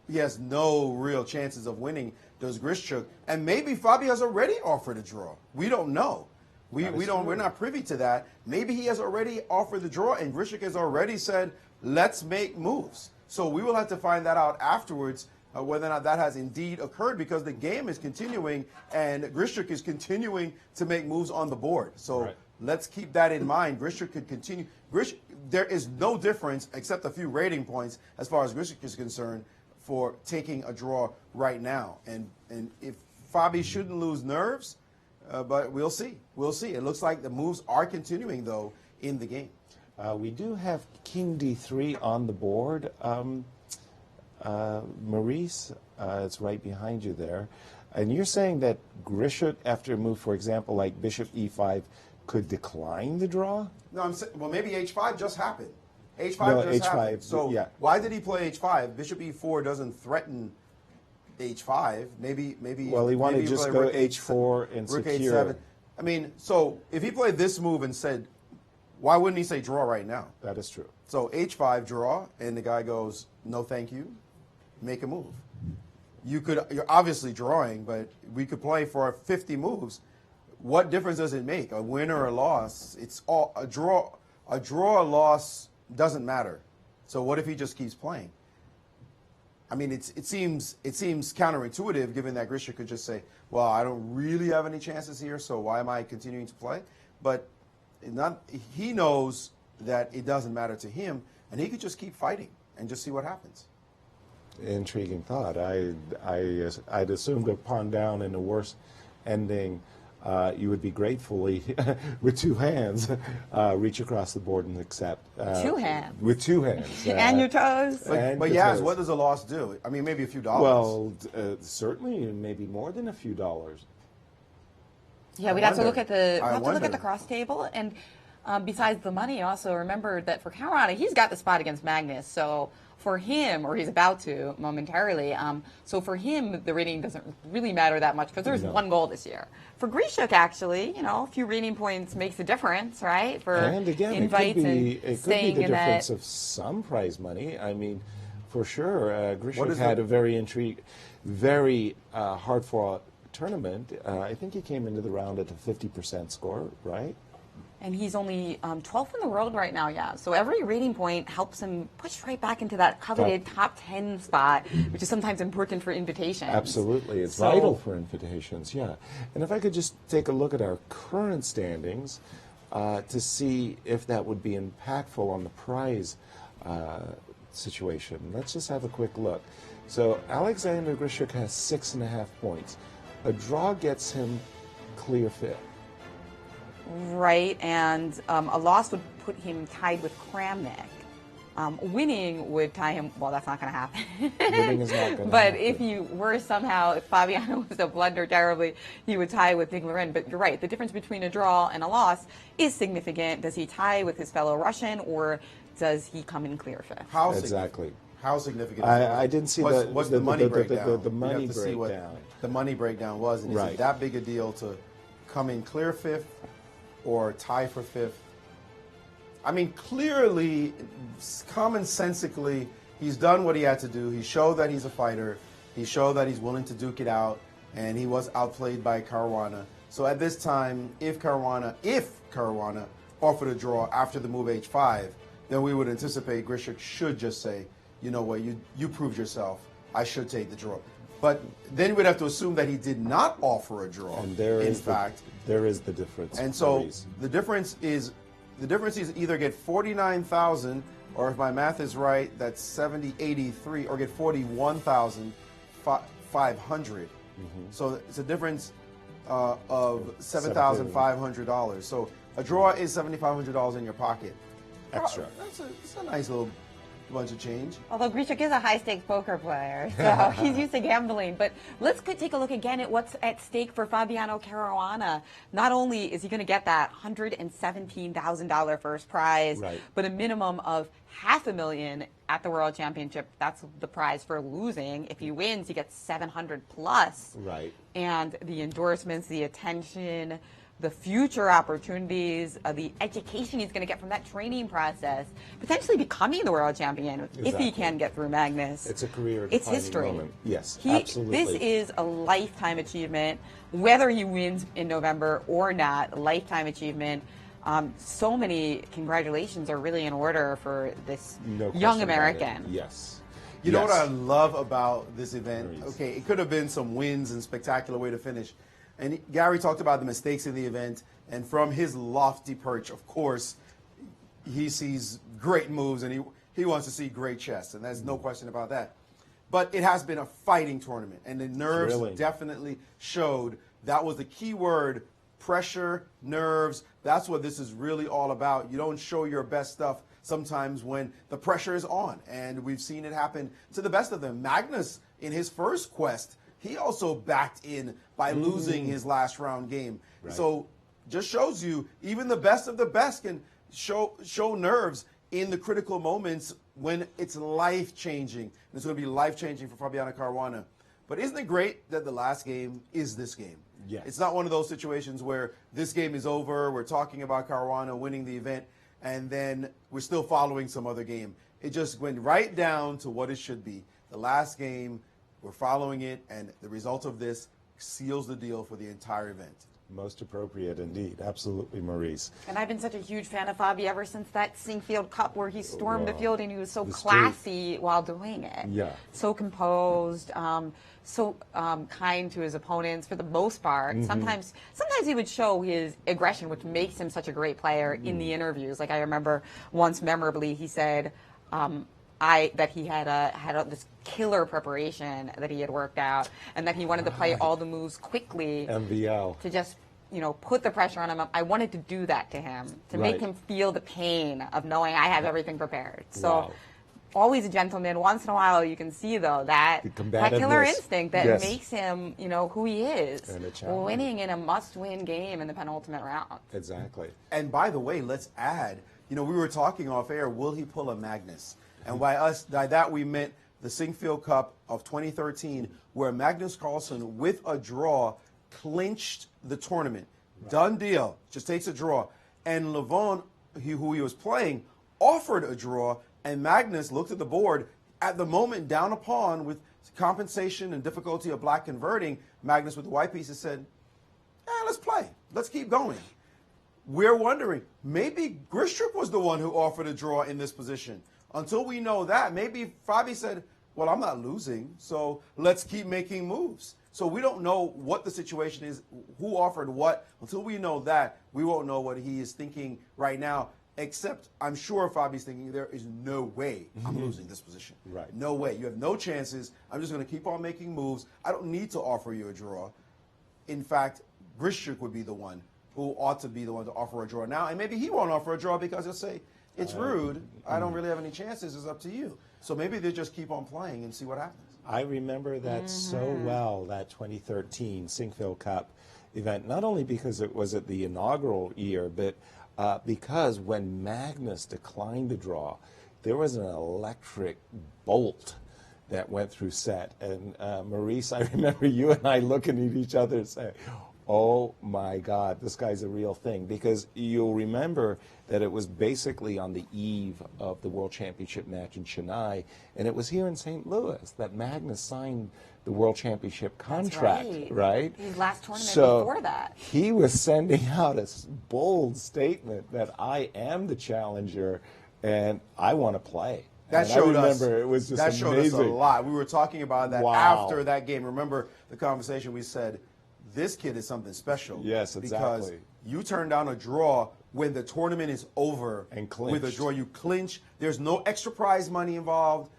he has no real chances of winning, does Grishuk. And maybe Fabi has already offered a draw. We don't know. We're not privy to that. Maybe he has already offered the draw, and Grishuk has already said, let's make moves. So we will have to find that out afterwards, whether or not that has indeed occurred, because the game is continuing and Grishuk is continuing to make moves on the board. So let's keep that in mind. Grishuk could continue. There is no difference except a few rating points as far as Grishuk is concerned for taking a draw right now. And if Fabi shouldn't lose nerves, but we'll see. We'll see. It looks like the moves are continuing, though, in the game. We do have King D3 on the board. Maurice, it's right behind you there. And you're saying that Grishuk, after a move, for example, like Bishop E5, could decline the draw? No, I'm saying, well, maybe H5 just happened. H5 just happened. So why did he play H5? Bishop E4 doesn't threaten H5. Maybe. Well, he wanted to just go H4 and Rook secure. H7. I mean, so if he played this move and said, why wouldn't he say draw right now? That is true. So H5 draw, and the guy goes, no, thank you. Make a move. You're obviously drawing, but we could play for 50 moves. What difference does it make? A win or a loss? It's all a draw. A draw or loss doesn't matter. So what if he just keeps playing? I mean, it seems counterintuitive, given that Grishuk could just say, well, I don't really have any chances here, so why am I continuing to play? But he knows that it doesn't matter to him, and he could just keep fighting and just see what happens. Intriguing thought. I'd assumed a pawn down in the worst ending. You would be gratefully, with two hands, reach across the board and accept. Two hands. With two hands. And your toes. But Yaz, what does a loss do? I mean, maybe a few dollars. Well, certainly, maybe more than a few dollars. Yeah, we'd have to look at the cross table, and besides the money, also remember that for Caruana, he's got the spot against Magnus, so for him, or he's about to momentarily, so for him, the rating doesn't really matter that much because there's one goal this year. For Grishuk, actually, a few rating points makes a difference, right? For and again, invites it could be the in difference that of some prize money. I mean, For sure. Grishuk had a very hard-fought tournament. I think he came into the round at a 50% score, right? And he's only 12th in the world right now, yeah. So every rating point helps him push right back into that coveted top 10 spot, which is sometimes important for invitations. Absolutely. It's vital for invitations, yeah. And if I could just take a look at our current standings to see if that would be impactful on the prize situation. Let's just have a quick look. So Alexander Grishuk has 6.5 points. A draw gets him clear fifth. Right, and a loss would put him tied with Kramnik. Winning would tie him, well, that's not going to happen. Winning is not going to happen. But if you were somehow, if Fabiano was to blunder terribly, he would tie with Nick Laurent. But you're right, the difference between a draw and a loss is significant. Does he tie with his fellow Russian, or does he come in clear fifth? How exactly? How significant? I didn't see what's the money breakdown. The money to see what breakdown. the money breakdown was, and is it that big a deal to come in clear fifth or tie for fifth? I mean, clearly, commonsensically, he's done what he had to do. He showed that he's a fighter. He showed that he's willing to duke it out, and he was outplayed by Caruana. So at this time, if Caruana offered a draw after the move H5, then we would anticipate Grishuk should just say, you know what, you proved yourself. I should take the draw. But then we'd have to assume that he did not offer a draw. And there is the difference. And so the difference is either get 49,000, or if my math is right, that's 7083, or get 41,500. So it's a difference of $7,500. So a draw is $7,500 in your pocket. Extra. It's a nice little bunch of change. Although Grishuk is a high-stakes poker player, so he's used to gambling. But let's take a look again at what's at stake for Fabiano Caruana. Not only is he going to get that $117,000 first prize, but a minimum of $500,000 at the World Championship. That's the prize for losing. If he wins, he gets 700 plus. Right. And the endorsements, the attention, the future opportunities, the education he's going to get from that training process, potentially becoming the world champion if he can get through Magnus. It's a career. It's history. Moment. Yes, absolutely. This is a lifetime achievement, whether he wins in November or not. Lifetime achievement. So many congratulations are really in order for this young American. Yes. You know what I love about this event? Okay, it could have been some wins and spectacular way to finish. And Garry talked about the mistakes in the event, and from his lofty perch, of course, he sees great moves, and he wants to see great chess, and there's no question about that. But it has been a fighting tournament, and the nerves definitely showed. That was the key word: pressure, nerves. That's what this is really all about. You don't show your best stuff sometimes when the pressure is on, and we've seen it happen to the best of them. Magnus, in his first quest, he also backed in by losing his last round game. So just shows you even the best of the best can show nerves in the critical moments when it's life-changing. And it's going to be life-changing for Fabiano Caruana. But isn't it great that the last game is this game? Yes. It's not one of those situations where this game is over, we're talking about Caruana winning the event, and then we're still following some other game. It just went right down to what it should be. The last game, we're following it, and the result of this seals the deal for the entire event. Most appropriate indeed. Absolutely, Maurice. And I've been such a huge fan of Fabi ever since that Singfield Cup where he stormed the field and he was so classy while doing it. Yeah. So composed, so kind to his opponents for the most part. Sometimes he would show his aggression, which makes him such a great player in the interviews. Like I remember once memorably he said, that he had this killer preparation that he had worked out, and that he wanted to play all the moves quickly. MVL. To just, put the pressure on him. I wanted to do that to him, to make him feel the pain of knowing I have everything prepared. So always a gentleman. Once in a while you can see, though, that killer instinct that makes him, who he is. Winning in a must-win game in the penultimate round. Exactly. And by the way, let's add, we were talking off air, will he pull a Magnus? And by that we meant the Singfield Cup of 2013, where Magnus Carlsen, with a draw, clinched the tournament. Done deal. Just takes a draw. And Levon, who he was playing, offered a draw, and Magnus looked at the board at the moment down a pawn with compensation and difficulty of black converting. Magnus with the white pieces said, let's play. Let's keep going. We're wondering, maybe Grishuk was the one who offered a draw in this position. Until we know that, maybe Fabi said, well, I'm not losing, so let's keep making moves. So we don't know what the situation is, who offered what. Until we know that, we won't know what he is thinking right now, except I'm sure Fabi's thinking there is no way I'm losing this position. Right. No way. You have no chances. I'm just going to keep on making moves. I don't need to offer you a draw. In fact, Grishuk would be the one who ought to be the one to offer a draw now. And maybe he won't offer a draw because he'll say, it's rude. I don't really have any chances. It's up to you. So maybe they just keep on playing and see what happens. I remember that so well, that 2013 Sinkville Cup event, not only because it was at the inaugural year, but because when Magnus declined the draw, there was an electric bolt that went through set. And Maurice, I remember you and I looking at each other and saying, oh my God, this guy's a real thing. Because you'll remember that it was basically on the eve of the World Championship match in Chennai, and it was here in St. Louis that Magnus signed the World Championship contract, right? His last tournament so before that. He was sending out a bold statement that I am the challenger and I want to play. That and showed I us. remember it was just that amazing. showed us a lot. We were talking about that after that game. Remember the conversation? We said, this kid is something special. Yes, exactly. Because you turn down a draw when the tournament is over and with a draw. You clinch. There's no extra prize money involved.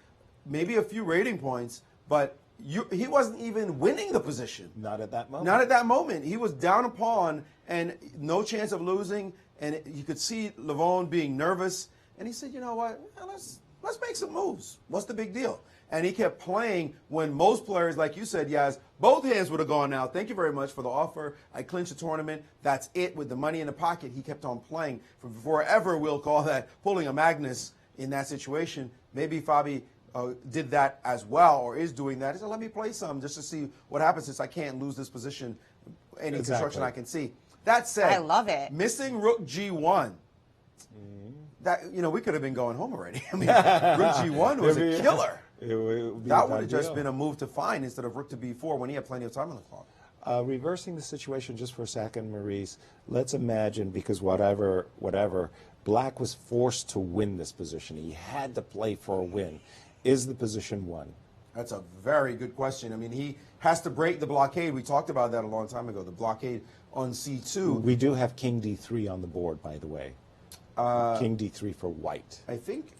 Maybe a few rating points, but he wasn't even winning the position. Not at that moment. Not at that moment. He was down a pawn and no chance of losing. And you could see Levon being nervous. And he said, you know what? Let's make some moves. What's the big deal? And he kept playing when most players, like you said, Yaz, both hands would have gone out. Thank you very much for the offer. I clinched the tournament. That's it. With the money in the pocket, he kept on playing. For forever, we'll call that pulling a Magnus in that situation. Maybe Fabi did that as well, or is doing that. He said, let me play some just to see what happens, since I can't lose this position, any construction I can see. That said, I love it. Missing Rook G1. That, we could have been going home already. I mean, Rook G1 was a killer. That would have just been a move to find instead of Rook to B4 when he had plenty of time on the clock. Reversing the situation just for a second, Maurice, let's imagine, because whatever, Black was forced to win this position. He had to play for a win. Is the position won? That's a very good question. I mean, he has to break the blockade. We talked about that a long time ago, the blockade on C2. We do have King D3 on the board, by the way. King D3 for white. I think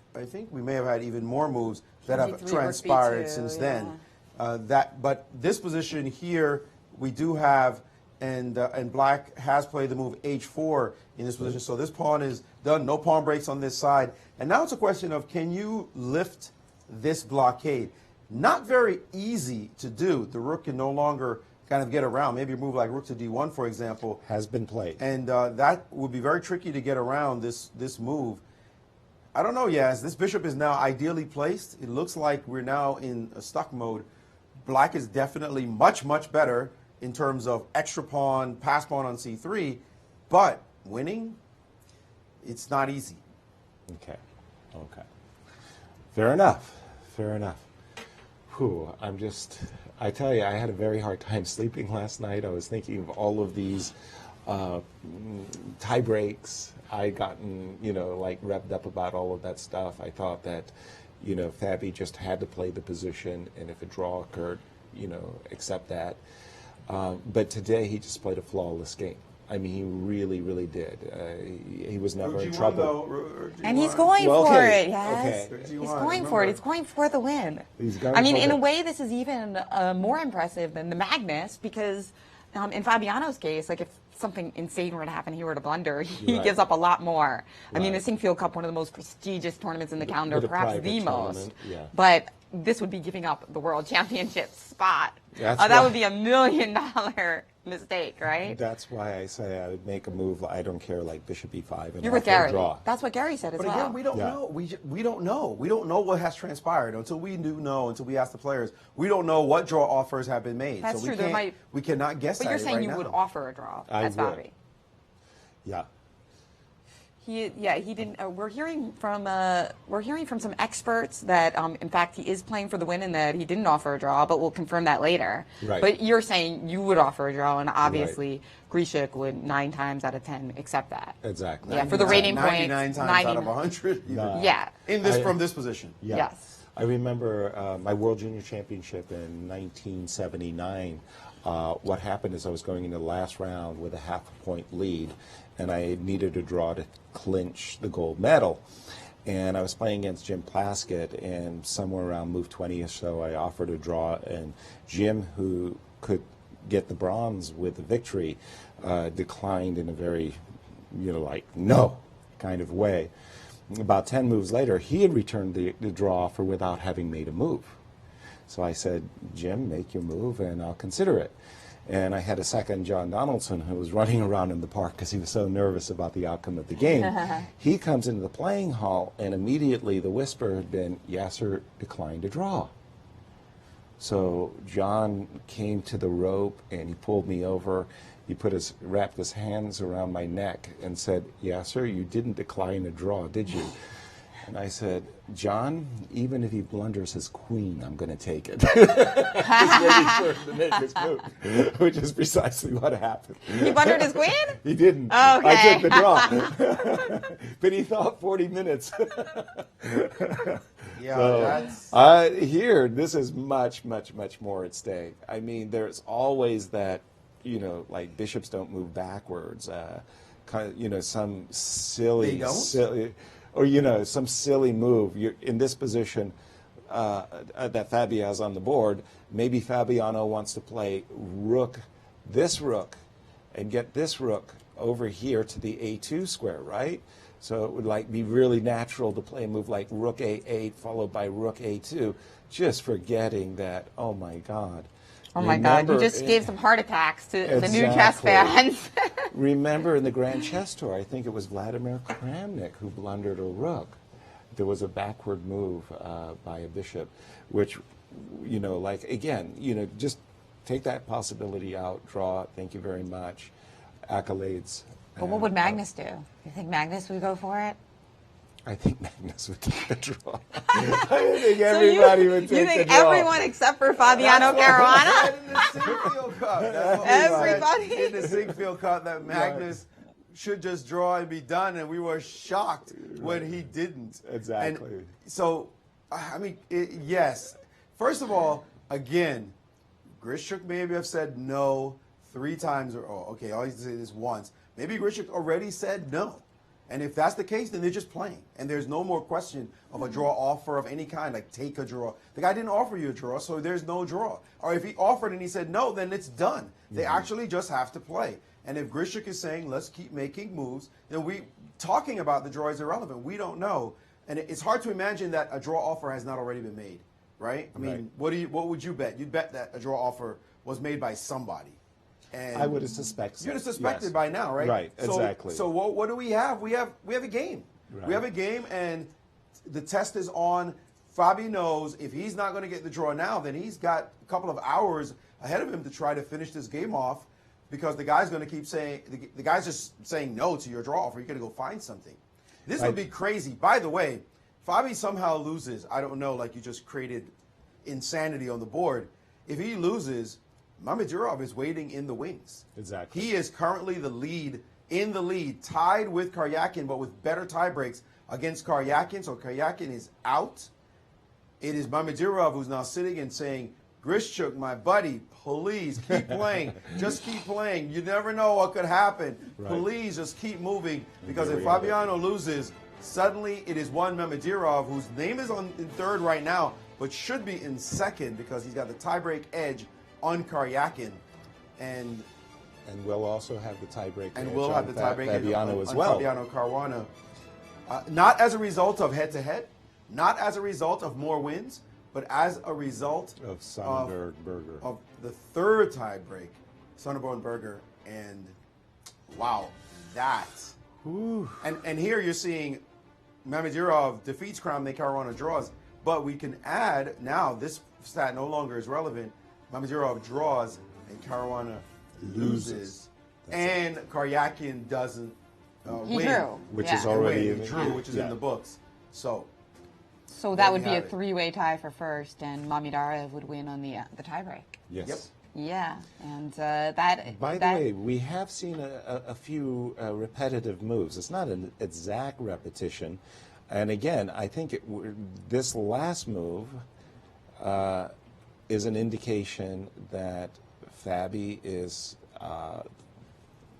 we may have had even more moves that have transpired since then. But this position here, we do have, and Black has played the move H4 in this position. So this pawn is done. No pawn breaks on this side. And now it's a question of, can you lift this blockade? Not very easy to do. The Rook can no longer kind of get around. Maybe a move like Rook to D1, for example, has been played. And that would be very tricky to get around this move. I don't know, Yaz. This bishop is now ideally placed. It looks like we're now in a stuck mode. Black is definitely much, much better in terms of extra pawn, pass pawn on C3, but winning, it's not easy. Okay. Fair enough. Whew, I tell you, I had a very hard time sleeping last night. I was thinking of all of these tie breaks. I gotten, revved up about all of that stuff. I thought that, Fabi just had to play the position, and if a draw occurred, accept that. But today he just played a flawless game. I mean, he really, really did. He was never in trouble. And he's going for it, yes. He's going for it. He's going for the win. I mean, in a way, this is even more impressive than the Magnus, because in Fabiano's case, like if something insane were to happen, he were to blunder, he gives up a lot more. I mean, the Sinkfield Cup, one of the most prestigious tournaments in the calendar, perhaps the most. Yeah. But this would be giving up the World Championship spot. That would be $1 million mistake, right? That's why I say I would make a move. I don't care, like Bishop E5 and you're with Garry. Draw. That's what Garry said as well. But again, we don't know. We don't know. We don't know what has transpired until we do know. Until we ask the players, we don't know what draw offers have been made. That's so true. We cannot guess. But you're saying right you now. would offer a draw as Fabi. Yeah. He didn't. We're hearing from some experts that in fact he is playing for the win and that he didn't offer a draw, but we'll confirm that later. Right. But you're saying you would offer a draw, and obviously Grishuk would 9 times out of 10 accept that. Exactly. Yeah, for the rating point, 99 times out of 100. Yeah. From this position. Yeah. Yes. I remember my World Junior Championship in 1979. What happened is I was going into the last round with a half-point lead, and I needed a draw to clinch the gold medal. And I was playing against Jim Plaskett, and somewhere around move 20 or so, I offered a draw, and Jim, who could get the bronze with the victory, declined in a very, like, no kind of way. About 10 moves later, he had returned the draw offer without having made a move. So I said, Jim, make your move, and I'll consider it. And I had a second, John Donaldson, who was running around in the park because he was so nervous about the outcome of the game. He comes into the playing hall, and immediately the whisper had been, Yasser declined a draw. So John came to the rope, and he pulled me over. He wrapped his hands around my neck and said, Yasser, you didn't decline a draw, did you? And I said, John, even if he blunders his queen, I'm going to take it. Just waiting for him to make his move, which is precisely what happened. He blundered his queen? He didn't. Okay. I took the draw. But he thought 40 minutes. Yeah, so, here, this is much, much, much more at stake. I mean, there's always that, like bishops don't move backwards. Some silly, or some silly move. You're in this position that Fabiano's on the board. Maybe Fabiano wants to play this rook, and get this rook over here to the A2 square, right? So it would be really natural to play a move like rook A8 followed by rook A2, just forgetting that. Oh my God. Oh my God! You just gave some heart attacks to the new chess fans. Remember in the Grand Chess Tour, I think it was Vladimir Kramnik who blundered a rook. There was a backward move by a bishop, which, just take that possibility out, draw, thank you very much, accolades. But what would Magnus do? You think Magnus would go for it? I think Magnus would take the draw. I think everybody would take the draw. You think everyone except for Fabiano Caruana? In the Sinkfield Cup. Everybody. In the Sinkfield Cup that Magnus should just draw and be done, and we were shocked when he didn't. Exactly. And so, yes. First of all, again, Grishuk maybe have said no 3 times, all he has to say this once. Maybe Grishuk already said no. And if that's the case, then they're just playing. And there's no more question of a draw offer of any kind, like take a draw. The guy didn't offer you a draw, so there's no draw. Or if he offered and he said no, then it's done. They actually just have to play. And if Grishuk is saying, let's keep making moves, then talking about the draw is irrelevant. We don't know. And it's hard to imagine that a draw offer has not already been made, right? I mean, what would you bet? You'd bet that a draw offer was made by somebody. And I would have suspected. You'd have suspected by now, right? Right, exactly. So what do we have? We have a game. Right. We have a game, and the test is on. Fabi knows if he's not going to get the draw now, then he's got a couple of hours ahead of him to try to finish this game off, because the guy's going to keep saying the guy's just saying no to your draw offer. You got to go find something. This would be crazy. By the way, Fabi somehow loses. I don't know. Like, you just created insanity on the board. If he loses, Mamedyarov is waiting in the wings. Exactly. He is currently in the lead, tied with Karyakin, but with better tie breaks against Karyakin. So Karyakin is out. It is Mamedyarov who's now sitting and saying, Grishuk, my buddy, please keep playing. Just keep playing. You never know what could happen. Right. Please just keep moving. Because if Fabiano loses, suddenly it is one Mamedyarov, whose name is in third right now, but should be in second because he's got the tiebreak edge on Karyakin, and we'll also have the tiebreak. And we'll have the tiebreak Fabiano as on well. Fabiano Caruana, not as a result of head-to-head, not as a result of more wins, but as a result of Sonnenberg-Berger, of the third tiebreak, Sonnenberg-Berger, and wow, that. Ooh. And here you're seeing Mamedyarov defeats Kramnik, Caruana draws, but we can add now this stat no longer is relevant. Mamedyarov draws and Caruana loses. And Karyakin doesn't He win. drew. Which yeah. is already Win, he drew, which is yeah. in the books. So So there that we would be a have it. three-way tie for first, and Mamedyarov would win on the tiebreak. Yes. Yep. Yeah, and that. By the way, we have seen a few repetitive moves. It's not an exact repetition. And again, I think this last move is an indication that Fabi is,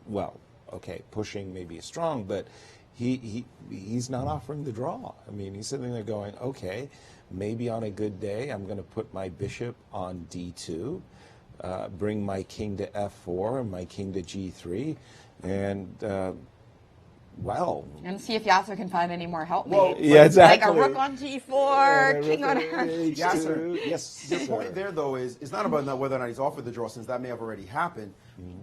well, okay, pushing maybe strong, but he's not offering the draw. I mean, he's sitting there going, okay, maybe on a good day, I'm going to put my bishop on d2. Bring my king to f4 and my king to g3, and well. And see if Yasser can find any more help. Well, yeah, exactly. Like a rook on g4, king on f2. Yasser, yes. the point there, though, is it's not about whether or not he's offered the draw, since that may have already happened.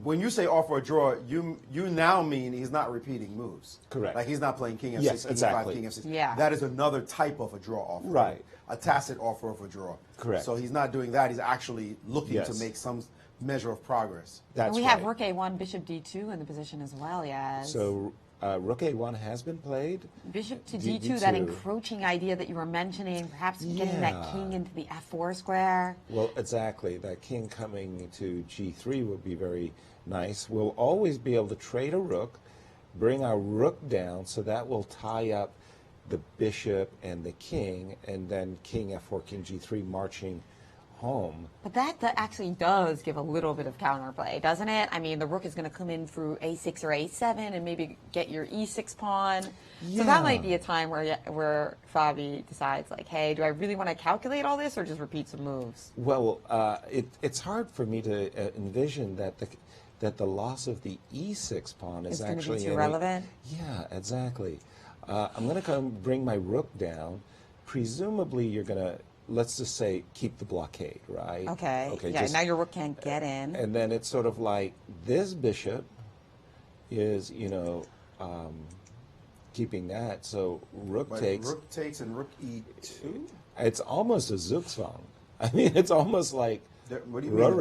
When you say offer a draw, you now mean he's not repeating moves. Correct. Like he's not playing king f6, Yes, king exactly. f5, king f6. Yeah. That is another type of a draw offer. Right. A tacit offer of a draw. Correct. So he's not doing that. He's actually looking Yes. to make some measure of progress. That's And we right. have rook a1, bishop d2 in the position as well, yes. So rook a1 has been played. Bishop to D- d2, that D2. encroaching idea that you were mentioning, perhaps getting that Yeah. king into the f4 square. Well, exactly. That king coming to g3 would be very nice. We'll always be able to trade a rook, bring our rook down, so that will tie up the bishop and the king, and then king f4, king g3 marching home. But that actually does give a little bit of counterplay, doesn't it? I mean, the rook is going to come in through a6 or a7 and maybe get your e6 pawn. So that might be a time where Fabi decides, like, hey, do I really want to calculate all this or just repeat some moves? Well, it's hard for me to envision that the loss of the e6 pawn is It's actually going to be too relevant? Yeah, exactly. I'm going to come bring my rook down. Presumably, you're going to, let's just say, keep the blockade, right? Okay. Yeah, now your rook can't get in. And then it's sort of like this bishop is, keeping that. So rook takes. Rook takes and rook e2? It's almost a Zugzwang. I mean, it's almost like. What do you mean?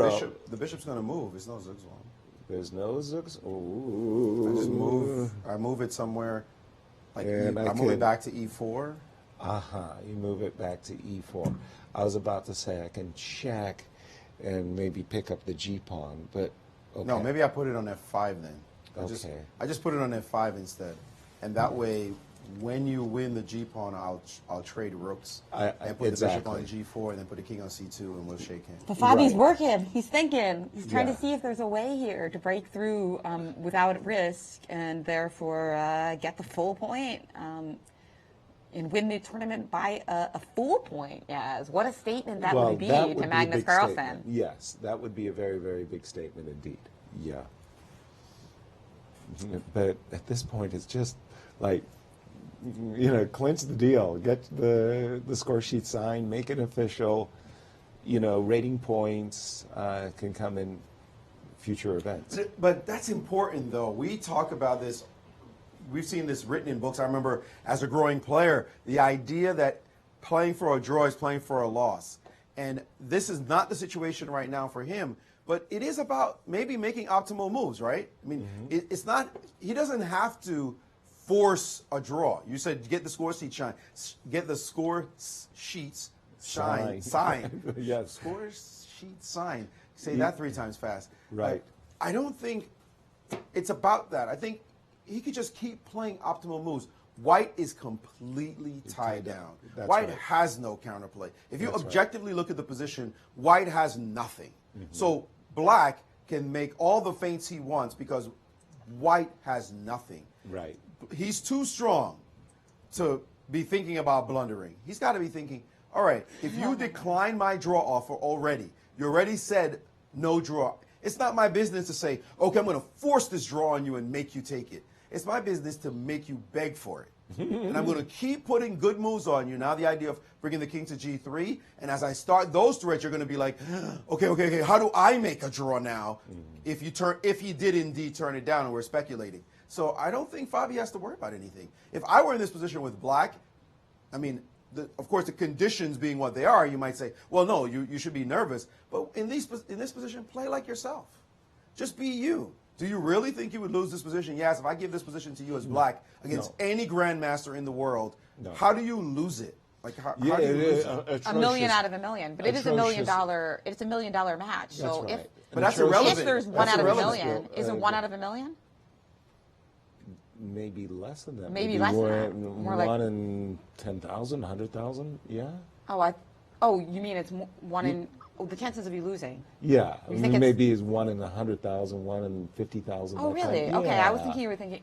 The bishop's going to move. It's no Zugzwang. There's no Zugzwang. Ooh. I just move. I move it somewhere. Like I move it back to e4. You move it back to e4. I was about to say I can check and maybe pick up the g pawn, but okay. No, maybe I put it on f5 then. I just put it on f5 instead, and that way, when you win the g pawn, I'll trade rooks and put the bishop on g4, and then put the king on c2, and we'll shake hands. But Fabi's working. He's thinking. He's trying Yeah. to see if there's a way here to break through without risk, and therefore get the full point. And win the tournament by a full point. Yes. What a statement that would be to Magnus Carlsen. Yes, that would be a very, very big statement indeed. Yeah. But at this point, it's just like, clinch the deal, get the score sheet signed, make it official. Rating points can come in future events. But that's important, though. We talk about this. We've seen this written in books. I remember as a growing player, the idea that playing for a draw is playing for a loss. And this is not the situation right now for him, but it is about maybe making optimal moves, right? I mean, it's not, he doesn't have to force a draw. You said get the score sheet shine. Get the score sheets sign. Yes. Score sheet sign. Say that 3 times fast. Right. I don't think it's about that. I think he could just keep playing optimal moves. White is completely tied down. White has no counterplay. If you objectively look at the position, White has nothing. So Black can make all the feints he wants because White has nothing. Right. He's too strong to be thinking about blundering. He's got to be thinking, all right, if you decline my draw offer already, you already said no draw. It's not my business to say, okay, I'm going to force this draw on you and make you take it. It's my business to make you beg for it. And I'm going to keep putting good moves on you. Now the idea of bringing the king to g3, and as I start those threats, you're going to be like, okay, how do I make a draw now if he did indeed turn it down, and we're speculating. So I don't think Fabi has to worry about anything. If I were in this position with Black, I mean, of course, the conditions being what they are, you might say, well, no, you should be nervous. But in this position, play like yourself. Just be you. Do you really think you would lose this position? Yes, if I give this position to you as black against any grandmaster in the world, how do you lose it? Like how do you lose it? $1 million out of $1 million, but it is $1 million. It's $1 million match. So right. But that's irrelevant. If there's one out of $1 million, is it 1 out of $1 million? Maybe less than that. Maybe less than that. More like 1 in 10,000, 100,000. Yeah. Oh, you mean it's 1 in? Oh, the chances of you losing. Yeah, I mean, maybe it's 1 in 100,000, 1 in 50,000. Oh, really? Kind. Okay, Yeah. I was thinking you were thinking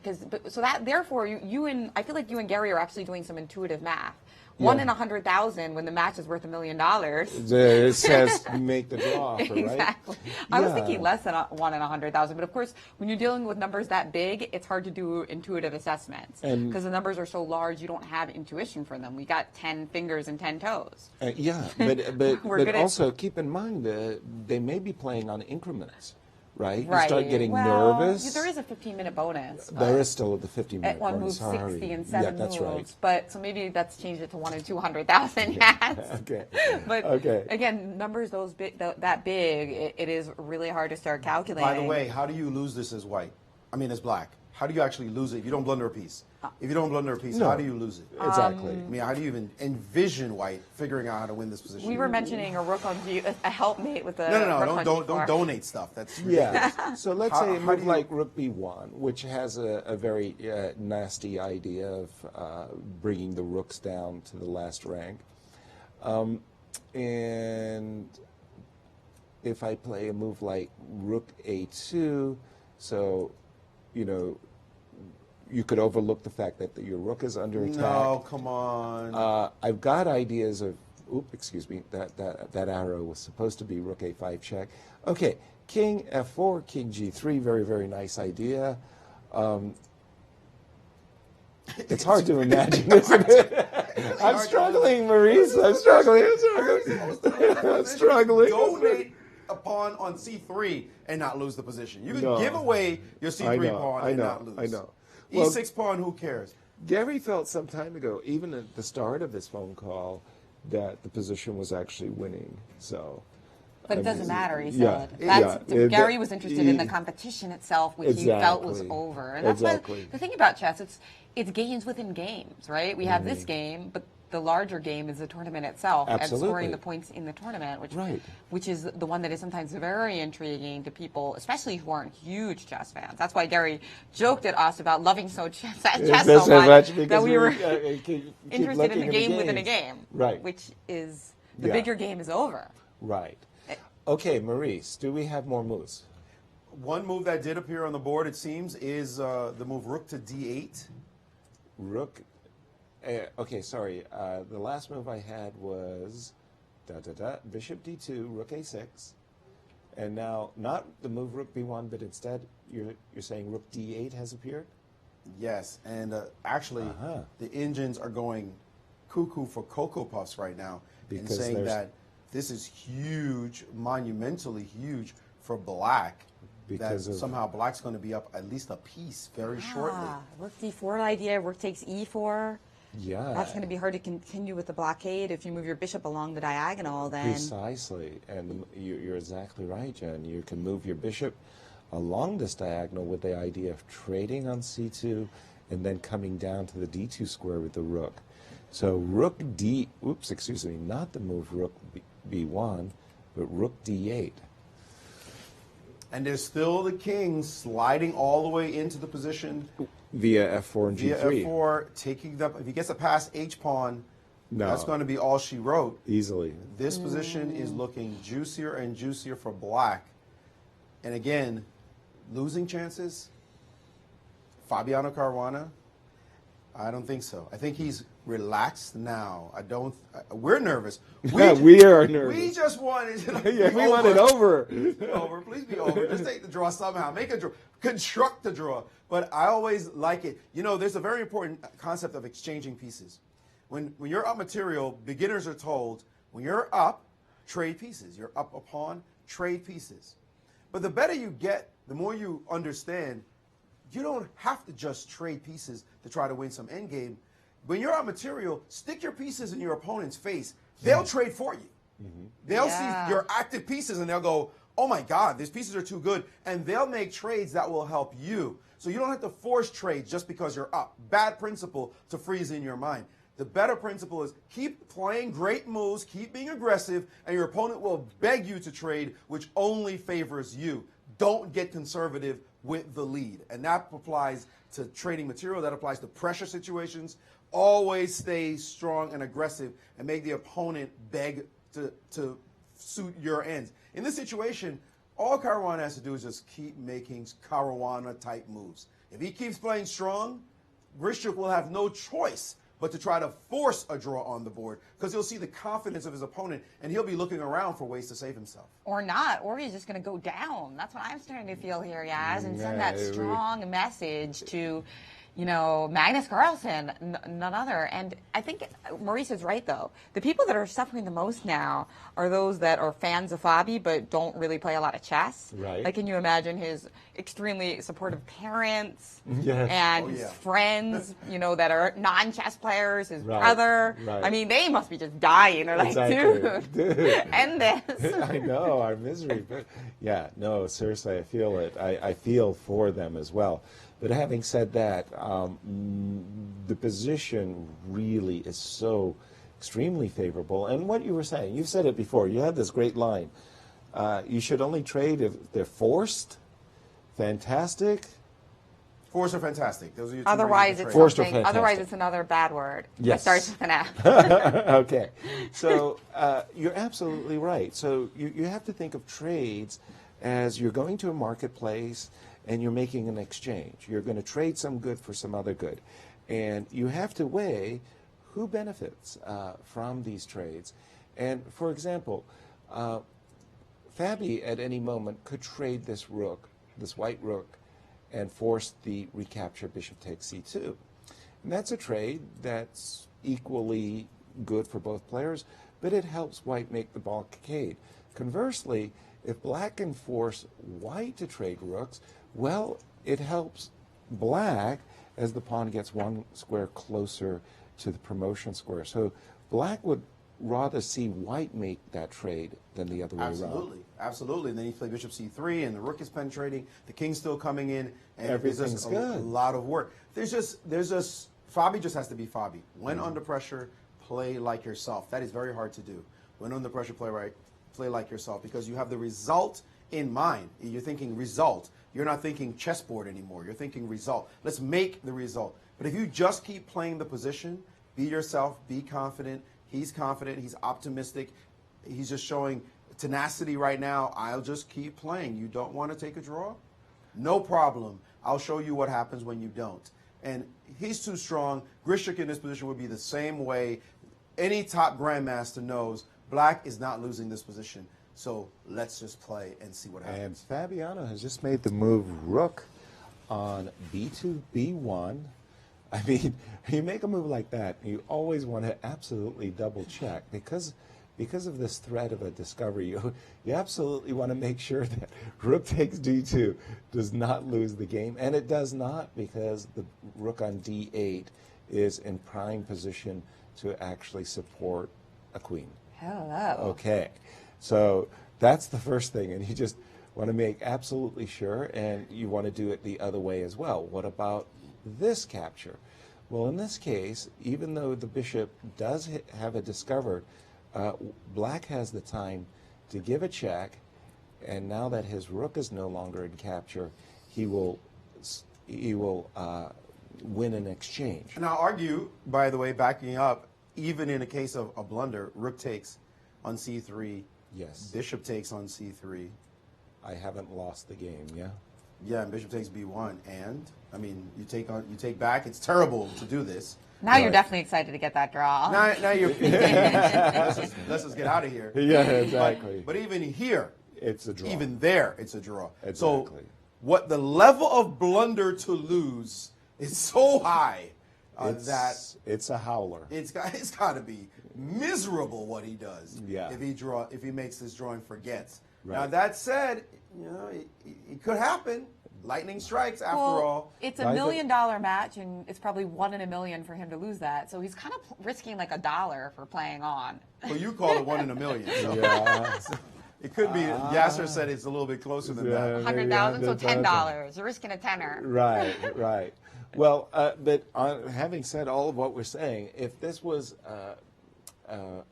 so that therefore you and I feel like you and Garry are actually doing some intuitive math. 1 in 100,000 when the match is worth $1 million. It says make the draw offer, right? Exactly. I was thinking less than 1 in 100,000, but of course, when you're dealing with numbers that big, it's hard to do intuitive assessments because the numbers are so large. You don't have intuition for them. We got 10 fingers and 10 toes. But also keep in mind they may be playing on increments. Right? You start getting nervous. There is a 15-minute bonus. There is still the 15-minute bonus. One move 60 and 7 moves. Right. But so maybe that's changed it to 1 in 200,000. Yes. Okay. But again, numbers that big, it is really hard to start calculating. By the way, how do you lose this as white? I mean, as black. How do you actually lose it if you don't blunder a piece? If you don't blunder a piece, how do you lose it? Exactly. I mean, how do you even envision white figuring out how to win this position? We were mentioning a rook on G, a helpmate with a No, don't donate stuff. That's ridiculous. So let's say a move like rook b1, which has a very nasty idea of bringing the rooks down to the last rank. And if I play a move like rook a2, so, you know, you could overlook the fact that your rook is under attack. No, come on. I've got ideas of, excuse me, that arrow was supposed to be rook a5 check. Okay, king f4, king g3, very, very nice idea. It's hard to imagine, isn't it? I'm struggling, Maurice. I'm struggling. I'm struggling. Donate a pawn on c3 and not lose the position. You can give away your c3 pawn and not lose. I know. E6 pawn, who cares? Garry felt some time ago, even at the start of this phone call, that the position was actually winning. So, but it doesn't matter, he said. Garry was interested in the competition itself, which he felt was over. And that's why the thing about chess, it's games within games, right? We have this game, but the larger game is the tournament itself and scoring the points in the tournament, which is the one that is sometimes very intriguing to people, especially who aren't huge chess fans. That's why Garry joked at us about loving chess so much that we were interested in the game within a game, which is the bigger game is over. Right. Okay, Maurice, do we have more moves? One move that did appear on the board, it seems, is the move rook to d8. Rook. Okay, sorry. The last move I had was bishop d2, rook a6, and now not the move rook b1, but instead you're saying rook d8 has appeared. Yes, and actually the engines are going cuckoo for Cocoa Puffs right now, and saying that this is huge, monumentally huge for black. Because somehow black's going to be up at least a piece very shortly. Rook d4 idea. Rook takes e4. Yeah. That's going to be hard to continue with the blockade. If you move your bishop along the diagonal, then... Precisely. And you're exactly right, Jen. You can move your bishop along this diagonal with the idea of trading on c2 and then coming down to the d2 square with the rook. So rook d... Oops, excuse me. Not the move rook b1, but rook d8. And there's still the king sliding all the way into the position. Via f4 and g3. Via f4, taking the... If he gets a past h-pawn, that's going to be all she wrote. Easily. This position is looking juicier and juicier for black. And again, losing chances? Fabiano Caruana? I don't think so. I think he's relaxed now. We're nervous. We are nervous. We just want it. We want it over. Please be over. Please be over. Just take the draw somehow. Make a draw. Construct the draw. But I always like it. You know, there's a very important concept of exchanging pieces. When you're up material, beginners are told, when you're up, trade pieces. You're up a pawn, trade pieces. But the better you get, the more you understand, you don't have to just trade pieces to try to win some endgame. When you're on material, stick your pieces in your opponent's face. They'll trade for you. They'll see your active pieces and they'll go, oh my God, these pieces are too good, and they'll make trades that will help you. So you don't have to force trades just because you're up. Bad principle to freeze in your mind. The better principle is keep playing great moves, keep being aggressive, and your opponent will beg you to trade, which only favors you. Don't get conservative with the lead. And that applies to trading material, that applies to pressure situations. Always stay strong and aggressive and make the opponent beg to suit your ends. In this situation, all Caruana has to do is just keep making Caruana-type moves. If he keeps playing strong, Grishuk will have no choice but to try to force a draw on the board because he'll see the confidence of his opponent and he'll be looking around for ways to save himself. Or not, or he's just going to go down. That's what I'm starting to feel here, Yaz, and send that strong message to, you know, Magnus Carlsen, none other. And I think Maurice is right, though. The people that are suffering the most now are those that are fans of Fabi but don't really play a lot of chess. Right. Like, can you imagine his extremely supportive parents Yes. and his friends, you know, that are non-chess players, his brother. Right. I mean, they must be just dying. They're like, dude, end this. I know, our misery. But yeah, no, seriously, I feel it. I feel for them as well. But having said that, the position really is so extremely favorable. And what you were saying, you've said it before. You had this great line. You should only trade if they're forced, fantastic. Forced or fantastic. Those are your two Otherwise, it's forced or something. fantastic. Otherwise, it's another bad word. Yes. That starts with an F. Okay. So you're absolutely right. So you have to think of trades as you're going to a marketplace and you're making an exchange. You're going to trade some good for some other good. And you have to weigh who benefits from these trades. And for example, Fabi at any moment could trade this rook, this white rook, and force the recapture bishop takes c2. And that's a trade that's equally good for both players, but it helps white make the blockade. Conversely, if black can force white to trade rooks, well, it helps black as the pawn gets one square closer to the promotion square. So black would rather see white make that trade than the other way around. Absolutely. And then you play bishop c3, and the rook is penetrating, the king's still coming in, and everything's it's just good. A lot of work. There's just Fabi just has to be Fabi. When under pressure, play like yourself. That is very hard to do. When under pressure, play like yourself, because you have the result in mind. You're thinking result. You're not thinking chessboard anymore. You're thinking result. Let's make the result. But if you just keep playing the position, be yourself, be confident. He's confident. He's optimistic. He's just showing tenacity right now. I'll just keep playing. You don't want to take a draw? No problem. I'll show you what happens when you don't. And he's too strong. Grishuk in this position would be the same way. Any top grandmaster knows black is not losing this position. So let's just play and see what happens. And Fabiano has just made the move rook on b2, b1. I mean, you make a move like that, you always want to absolutely double check because of this threat of a discovery. You absolutely want to make sure that rook takes d2 does not lose the game, and it does not, because the rook on d8 is in prime position to actually support a queen. Hello. Okay, so that's the first thing, and you just want to make absolutely sure, and you want to do it the other way as well. What about this capture? Well, in this case, even though the bishop does have a discovered, black has the time to give a check, and now that his rook is no longer in capture, he will win an exchange. And I'll argue, by the way, backing up, even in a case of a blunder, rook takes on c3, yes, bishop takes on c3. I haven't lost the game, yeah? Yeah, and bishop takes b1, and I mean, you take back. It's terrible to do this. Now you're definitely excited to get that draw. Now you're. let's just get out of here. Yeah, exactly. But even here, it's a draw. Even there, it's a draw. Exactly. So, what the level of blunder to lose is so high that it's a howler. It's got to be miserable what he does. Yeah. If he makes this draw and forgets. Right. Now that said, it could happen. Lightning strikes after all. It's $1 million match, and it's probably 1 in a million for him to lose that. So he's kind of risking like $1 for playing on. Well, you call it 1 in a million. So. Yeah. It could be. Yasser said it's a little bit closer than that. 100,000, so $10. You're risking a tenner. Right, right. Well, but having said all of what we're saying, if this was a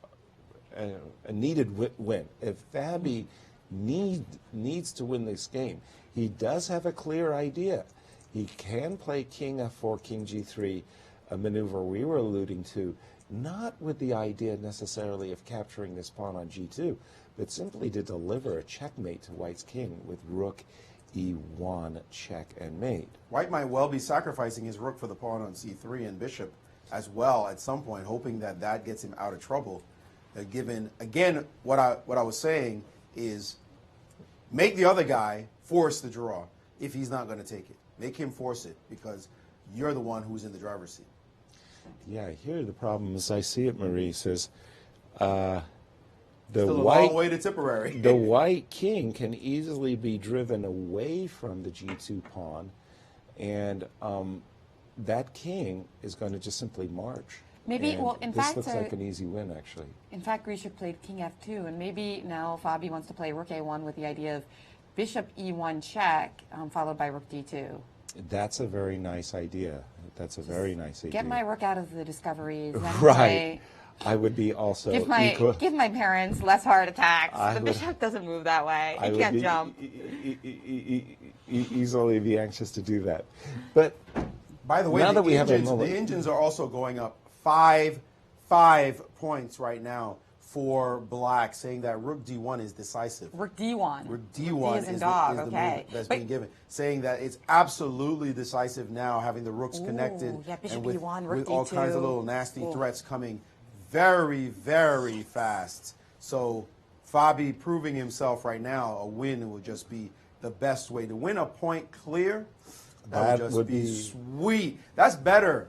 needed win, if Fabi needs to win this game, he does have a clear idea. He can play King F4, King G3, a maneuver we were alluding to, not with the idea necessarily of capturing this pawn on G2, but simply to deliver a checkmate to White's king with Rook E1 check and mate. White might well be sacrificing his rook for the pawn on C3 and bishop as well at some point, hoping that that gets him out of trouble. Given, again, what I was saying is make the other guy force the draw if he's not going to take it. Make him force it because you're the one who's in the driver's seat. Yeah, here the problem as I see it, Maurice, is Still a long way to Tipperary. The white king can easily be driven away from the G2 pawn, and that king is going to just simply march. Maybe, and well, in this fact, looks like an easy win, actually. In fact, Grishuk played King F2, and maybe now Fabi wants to play Rook A1 with the idea of Bishop E1 check, followed by Rook D2. That's a very nice idea. That's a very nice idea. Get my rook out of the discoveries. Right. I would be also give my parents less heart attacks. The bishop doesn't move that way. He can't jump. Easily be anxious to do that. But by the way, now that we have the engines are also going up 5 points right now for black, saying that Rook D1 is decisive. Rook D1. Rook D1 is the move that's being given, saying that it's absolutely decisive now, having the rooks connected, yeah, Bishop and with, E1, Rook with all D2. kinds of little nasty threats coming very, very fast. So Fabi proving himself right now, a win would just be the best way to win a point clear. That would just be sweet. That's better.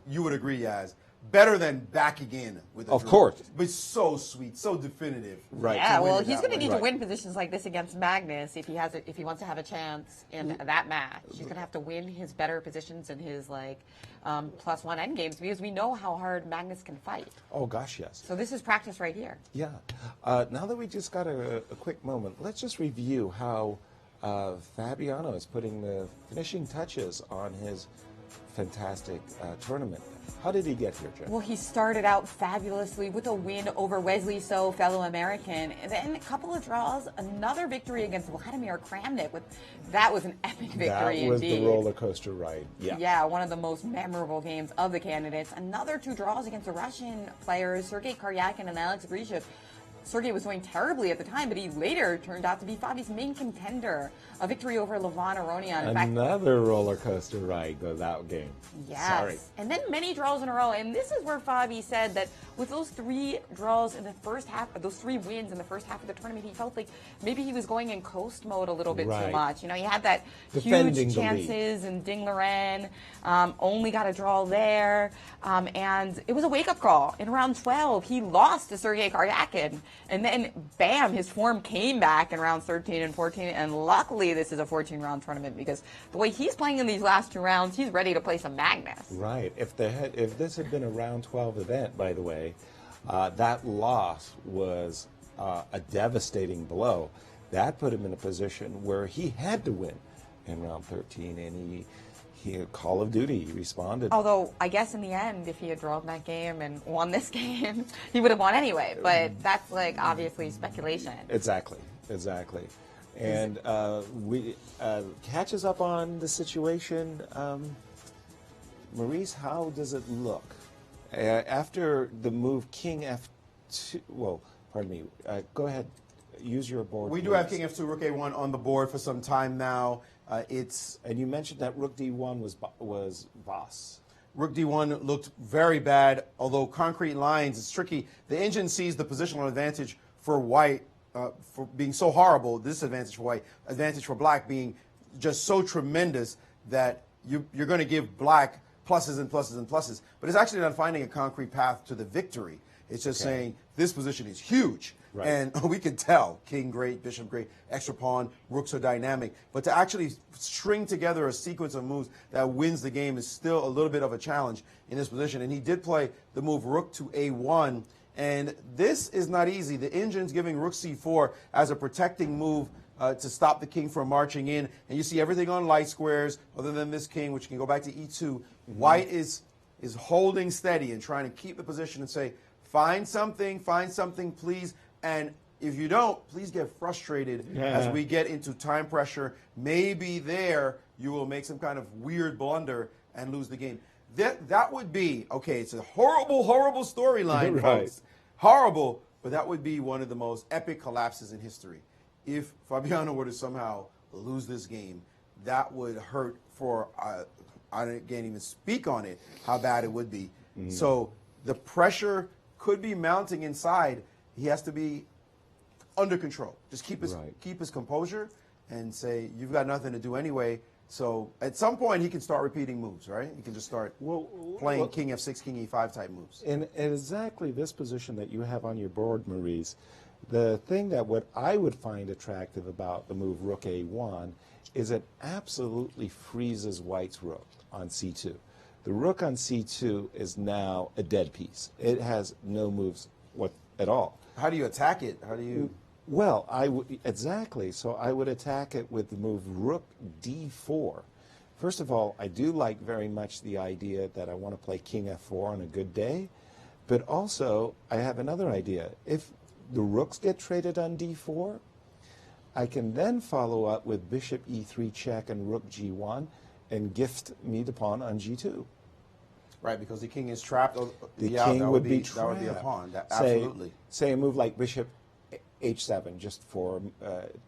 You would agree, Yaz. Better than backing in with a Of course. But so sweet, so definitive. Right. Yeah, well, he's going to need to win positions like this against Magnus if he wants to have a chance in that match. He's going to have to win his better positions in his +1 endgames because we know how hard Magnus can fight. Oh gosh, yes. So this is practice right here. Yeah. Now that we just got a quick moment, let's just review how Fabiano is putting the finishing touches on his fantastic tournament. How did he get here, Jeff? Well, he started out fabulously with a win over Wesley So, fellow American. And then a couple of draws, another victory against Vladimir Kramnik. That was an epic victory indeed. That was indeed. the roller coaster ride. Yeah. Yeah, one of the most memorable games of the candidates. Another 2 draws against the Russian players, Sergei Karyakin and Alex Grishuk. Sergei was doing terribly at the time, but he later turned out to be Fabi's main contender. A victory over Levon Aronian. Another roller coaster ride goes out game. Yes. Sorry. And then many draws in a row. And this is where Fabi said that with those 3 draws in the first half, those 3 wins in the first half of the tournament, he felt like maybe he was going in coast mode a little bit too much. You know, he had that huge chances in Ding Liren, only got a draw there. And it was a wake-up call. In round 12, he lost to Sergei Karyakin. And then, bam, his form came back in rounds 13 and 14. And luckily, this is a 14-round tournament because the way he's playing in these last 2 rounds, he's ready to play some Magnus. Right. If this had been a round 12 event, by the way, that loss was a devastating blow. That put him in a position where he had to win in round 13, and he Call of Duty responded. Although, I guess in the end, if he had drawn that game and won this game, he would have won anyway. But that's, obviously speculation. Exactly. And we catches up on the situation. Maurice, how does it look? After the move King F2, well, pardon me, go ahead, use your board. We do have King F2, Rook A1 on the board for some time now. And you mentioned that Rook D1 was boss. Rook D1 looked very bad, although concrete lines, it's tricky. The engine sees the positional advantage for white for being so horrible, disadvantage for white, advantage for black being just so tremendous that you're going to give black pluses and pluses and pluses. But it's actually not finding a concrete path to the victory. It's just saying this position is huge. Right. And we can tell, king great, bishop great, extra pawn, rooks are dynamic. But to actually string together a sequence of moves that wins the game is still a little bit of a challenge in this position. And he did play the move rook to A1, And this is not easy. The Indians giving rook c4 as a protecting move to stop the king from marching in. And you see everything on light squares other than this king, which can go back to e2. White is holding steady and trying to keep the position and say, find something, please. And if you don't, please get frustrated as we get into time pressure. Maybe there you will make some kind of weird blunder and lose the game. That would be, okay, it's a horrible, horrible storyline, folks. Horrible, but that would be one of the most epic collapses in history. If Fabiano were to somehow lose this game, that would hurt for, I can't even speak on it, how bad it would be. So the pressure could be mounting inside. He has to be under control. Just keep his composure and say, you've got nothing to do anyway. So at some point, he can start repeating moves, right? He can just start playing king f6, king e5 type moves. In exactly this position that you have on your board, Maurice, the thing that what I would find attractive about the move rook a1 is it absolutely freezes white's rook on c2. The rook on c2 is now a dead piece. It has no moves at all. How do you attack it? How do you... Well, exactly. So I would attack it with the move rook d4. First of all, I do like very much the idea that I want to play king f4 on a good day, but also I have another idea. If the rooks get traded on d4, I can then follow up with bishop e3 check and rook g1 and gift me the pawn on g2. Right, because the king is trapped. The king would be trapped. That would be a pawn. Absolutely. Say a move like bishop h7, just for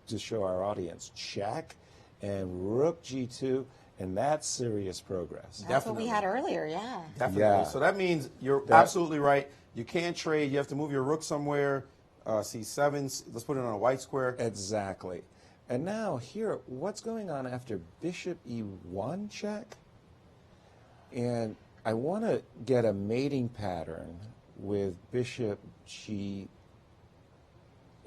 to show our audience. Check and rook g2, and that's serious progress. That's what we had earlier, yeah. Definitely. Yeah. So that means you're absolutely right. You can't trade. You have to move your rook somewhere. c7. Let's put it on a white square. Exactly. And now here, what's going on after bishop e1 check? And I want to get a mating pattern with bishop g.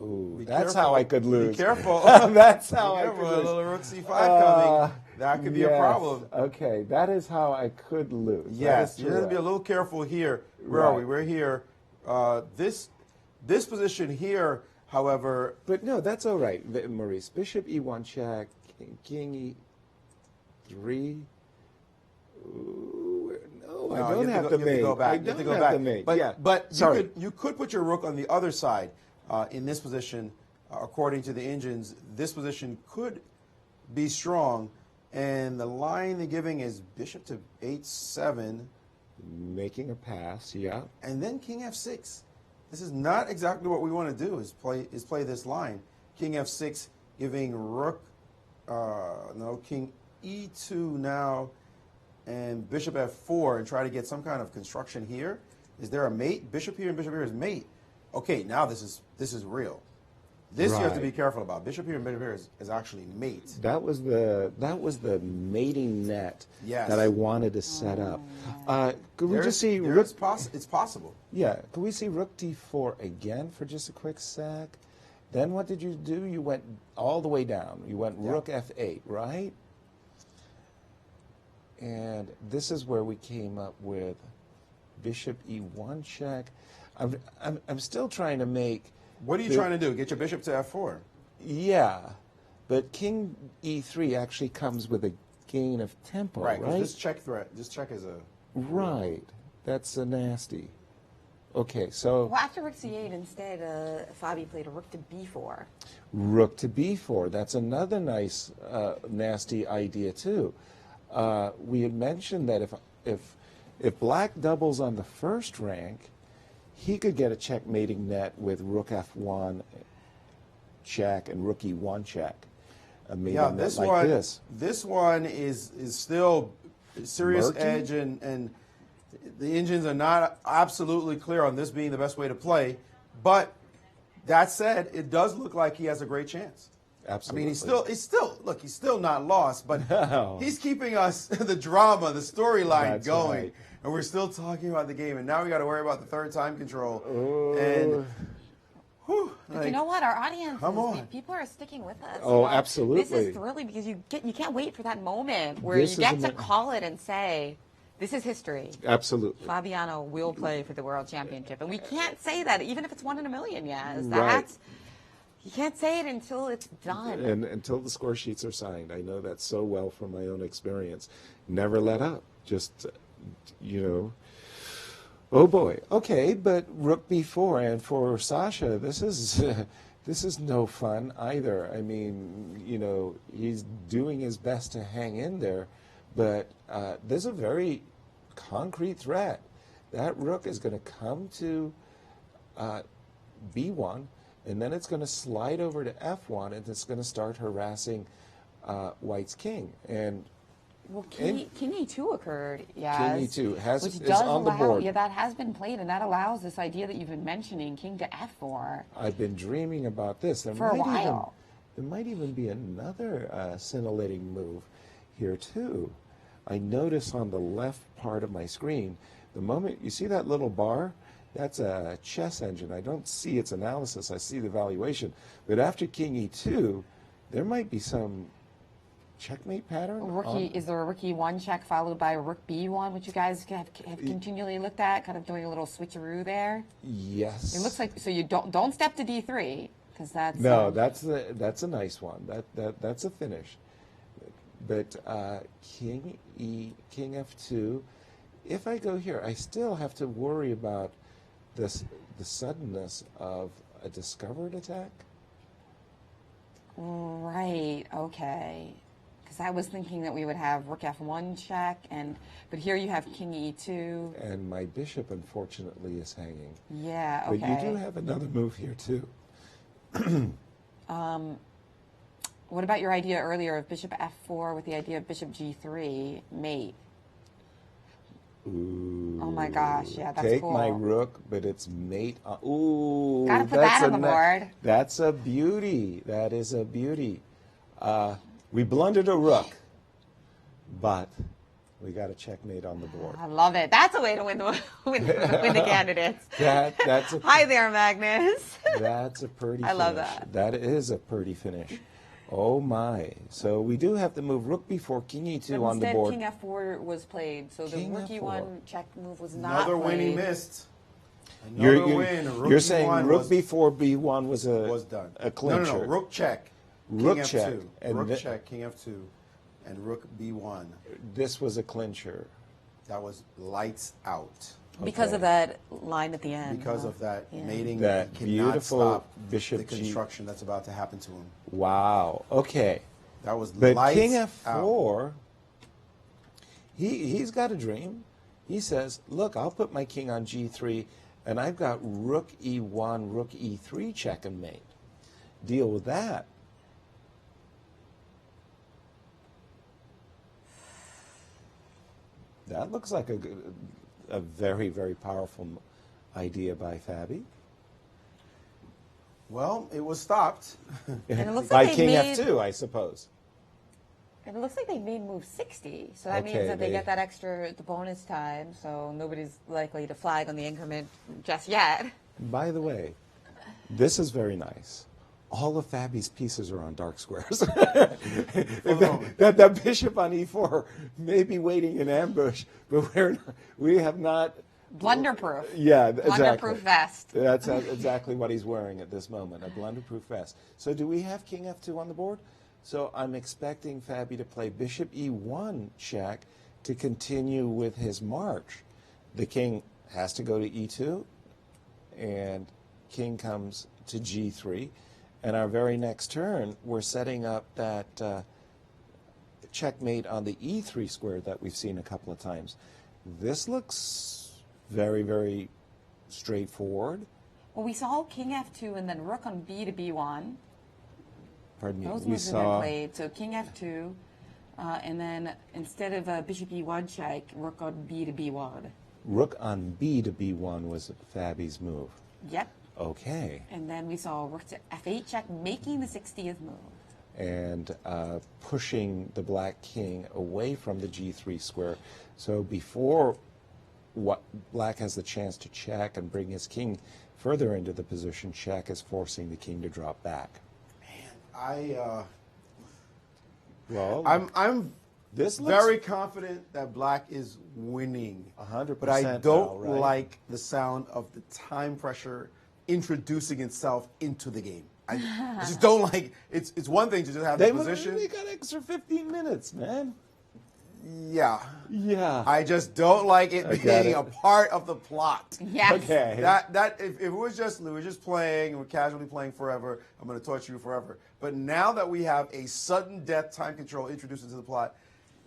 Ooh, that's how I could lose. Be careful. That's how I could lose. A little rook c5 coming. That could be a problem. Okay, that is how I could lose. Yes, you have to be a little careful here. Where are we? We're here. This position here, however. But no, that's all right, Maurice. Bishop e1 check, king e3. Ooh, no, I don't have to mate. You have to go back. But sorry. You could put your rook on the other side. In this position, according to the Indians, this position could be strong. And the line they're giving is bishop to h7. Making a pass, yeah. And then king f6. This is not exactly what we want to do, is play this line. King f6 giving rook, king e2 now, and bishop f4, and try to get some kind of construction here. Is there a mate? Bishop here and bishop here is mate. Okay, now this is real. This you have to be careful about. Bishop here and bishop here is actually mate. That was the mating net that I wanted to set up. Could we just see rook? It's possible. Yeah. Could we see rook d4 again for just a quick sec? Then what did you do? You went all the way down. You went rook f8, right? And this is where we came up with bishop e1 check. I'm still trying to make... What are you trying to do? Get your bishop to f4? Yeah, but king e3 actually comes with a gain of tempo, right? This check is a... Right. That's a nasty. Okay, so... Well, after rook c8, instead, Fabi played a rook to b4. Rook to b4. That's another nice, nasty idea, too. We had mentioned that if black doubles on the first rank, he could get a checkmating net with rook f1 check and rook e1 check. This one is still serious edge, and the Indians are not absolutely clear on this being the best way to play. But that said, it does look like he has a great chance. Absolutely. I mean, he's still not lost, but he's keeping us the drama, the storyline going. Right. And we're still talking about the game, and now we got to worry about the third time control. Ooh. And but you know what? Our audience, people are sticking with us. Oh, absolutely. This is thrilling because you can't wait for that moment where you get to call it and say, This is history. Absolutely. Fabiano will play for the World Championship. And we can't say that, even if it's 1 in a million, yes. Right. You can't say it until it's done. And until the score sheets are signed. I know that so well from my own experience. Never let up. Just, you know. Oh, boy. Okay, but Rook B4, and for Sasha, this is no fun either. I mean, you know, he's doing his best to hang in there, but there's a very concrete threat. That rook is going to come to B1, and then it's going to slide over to F1, and it's going to start harassing White's king. And well, King E2 occurred, yeah. King E2 is on the board. Yeah, that has been played, and that allows this idea that you've been mentioning, King to F4. I've been dreaming about this. For a while. There might even be another scintillating move here, too. I notice on the left part of my screen, the moment you see that little bar, that's a chess engine. I don't see its analysis. I see the valuation. But after King E2, there might be some checkmate pattern. Is there a Rook E1 check followed by a Rook B1, which you guys have continually looked at, kind of doing a little switcheroo there? Yes. It looks like, so you don't step to D3, because that's... No, that's a nice one. That's a finish. But King F2, if I go here, I still have to worry about the suddenness of a discovered attack. Right, okay. Because I was thinking that we would have Rook F1 check, but here you have King E2. And my bishop, unfortunately, is hanging. Yeah, okay. But you do have another move here, too. What about your idea earlier of Bishop F4 with the idea of Bishop G3, mate? Ooh. Oh my gosh, yeah, that's Take cool. my rook, but it's mate. Ooh. Gotta put that on the board. That's a beauty. That is a beauty. We blundered a rook, but we got a checkmate on the board. I love it. That's a way to win the candidates. That's Hi there, Magnus. That's a pretty finish. I love that. That is a pretty finish. Oh my. So we do have to move Rook B4, King E2 on the board. King F4 was played, so King the Rook F4. E1 check move was not Another played. win he missed. Another win. You're saying Rook B4, B1 was done. A clincher. No, Rook check. Rook King check. F2. And Rook check, King F2, and Rook B1. This was a clincher. That was lights out. Because of that line at the end. Because of that mating, that he cannot beautiful stop bishop the construction that's about to happen to him. Wow. Okay. That was but lights King F4, out. He's got a dream. He says, look, I'll put my king on G3, and I've got Rook E1, Rook E3 check and mate. Deal with that. That looks like a very, very powerful idea by Fabi. Well, it was stopped. And it looks by like King F2, I suppose. And it looks like they made move 60, so that means that they get that extra, the bonus time, so nobody's likely to flag on the increment just yet. By the way, this is very nice. All of Fabi's pieces are on dark squares. that bishop on E4 may be waiting in ambush, but we have not... Blunderproof. Yeah, exactly. Blunderproof vest. That's exactly what he's wearing at this moment, a blunderproof vest. So do we have King F2 on the board? So I'm expecting Fabi to play Bishop E1 check to continue with his march. The king has to go to E2, and king comes to G3. And our very next turn, we're setting up that checkmate on the E3 square that we've seen a couple of times. This looks very, very straightforward. Well, we saw King F2 and then Rook on B to B1. Pardon me. Those moves have been played. So King F2, and then instead of Bishop E1 check, Rook on B to B1. Rook on B to B1 was Fabi's move. Yep. Okay. And then we saw Rook to F8 check, making the 60th move. And pushing the black king away from the G3 square. So before black has the chance to check and bring his king further into the position, check is forcing the king to drop back. Man, well, very confident that black is winning. 100%. But I don't like the sound of the time pressure introducing itself into the game. I just don't like. It's one thing to just have the position. They got extra 15 minutes, man. Yeah. Yeah. I just don't like it being a part of the plot. Yes. Okay. That if it was just we were just playing, we're casually playing forever, I'm going to torture you forever. But now that we have a sudden death time control introduced into the plot,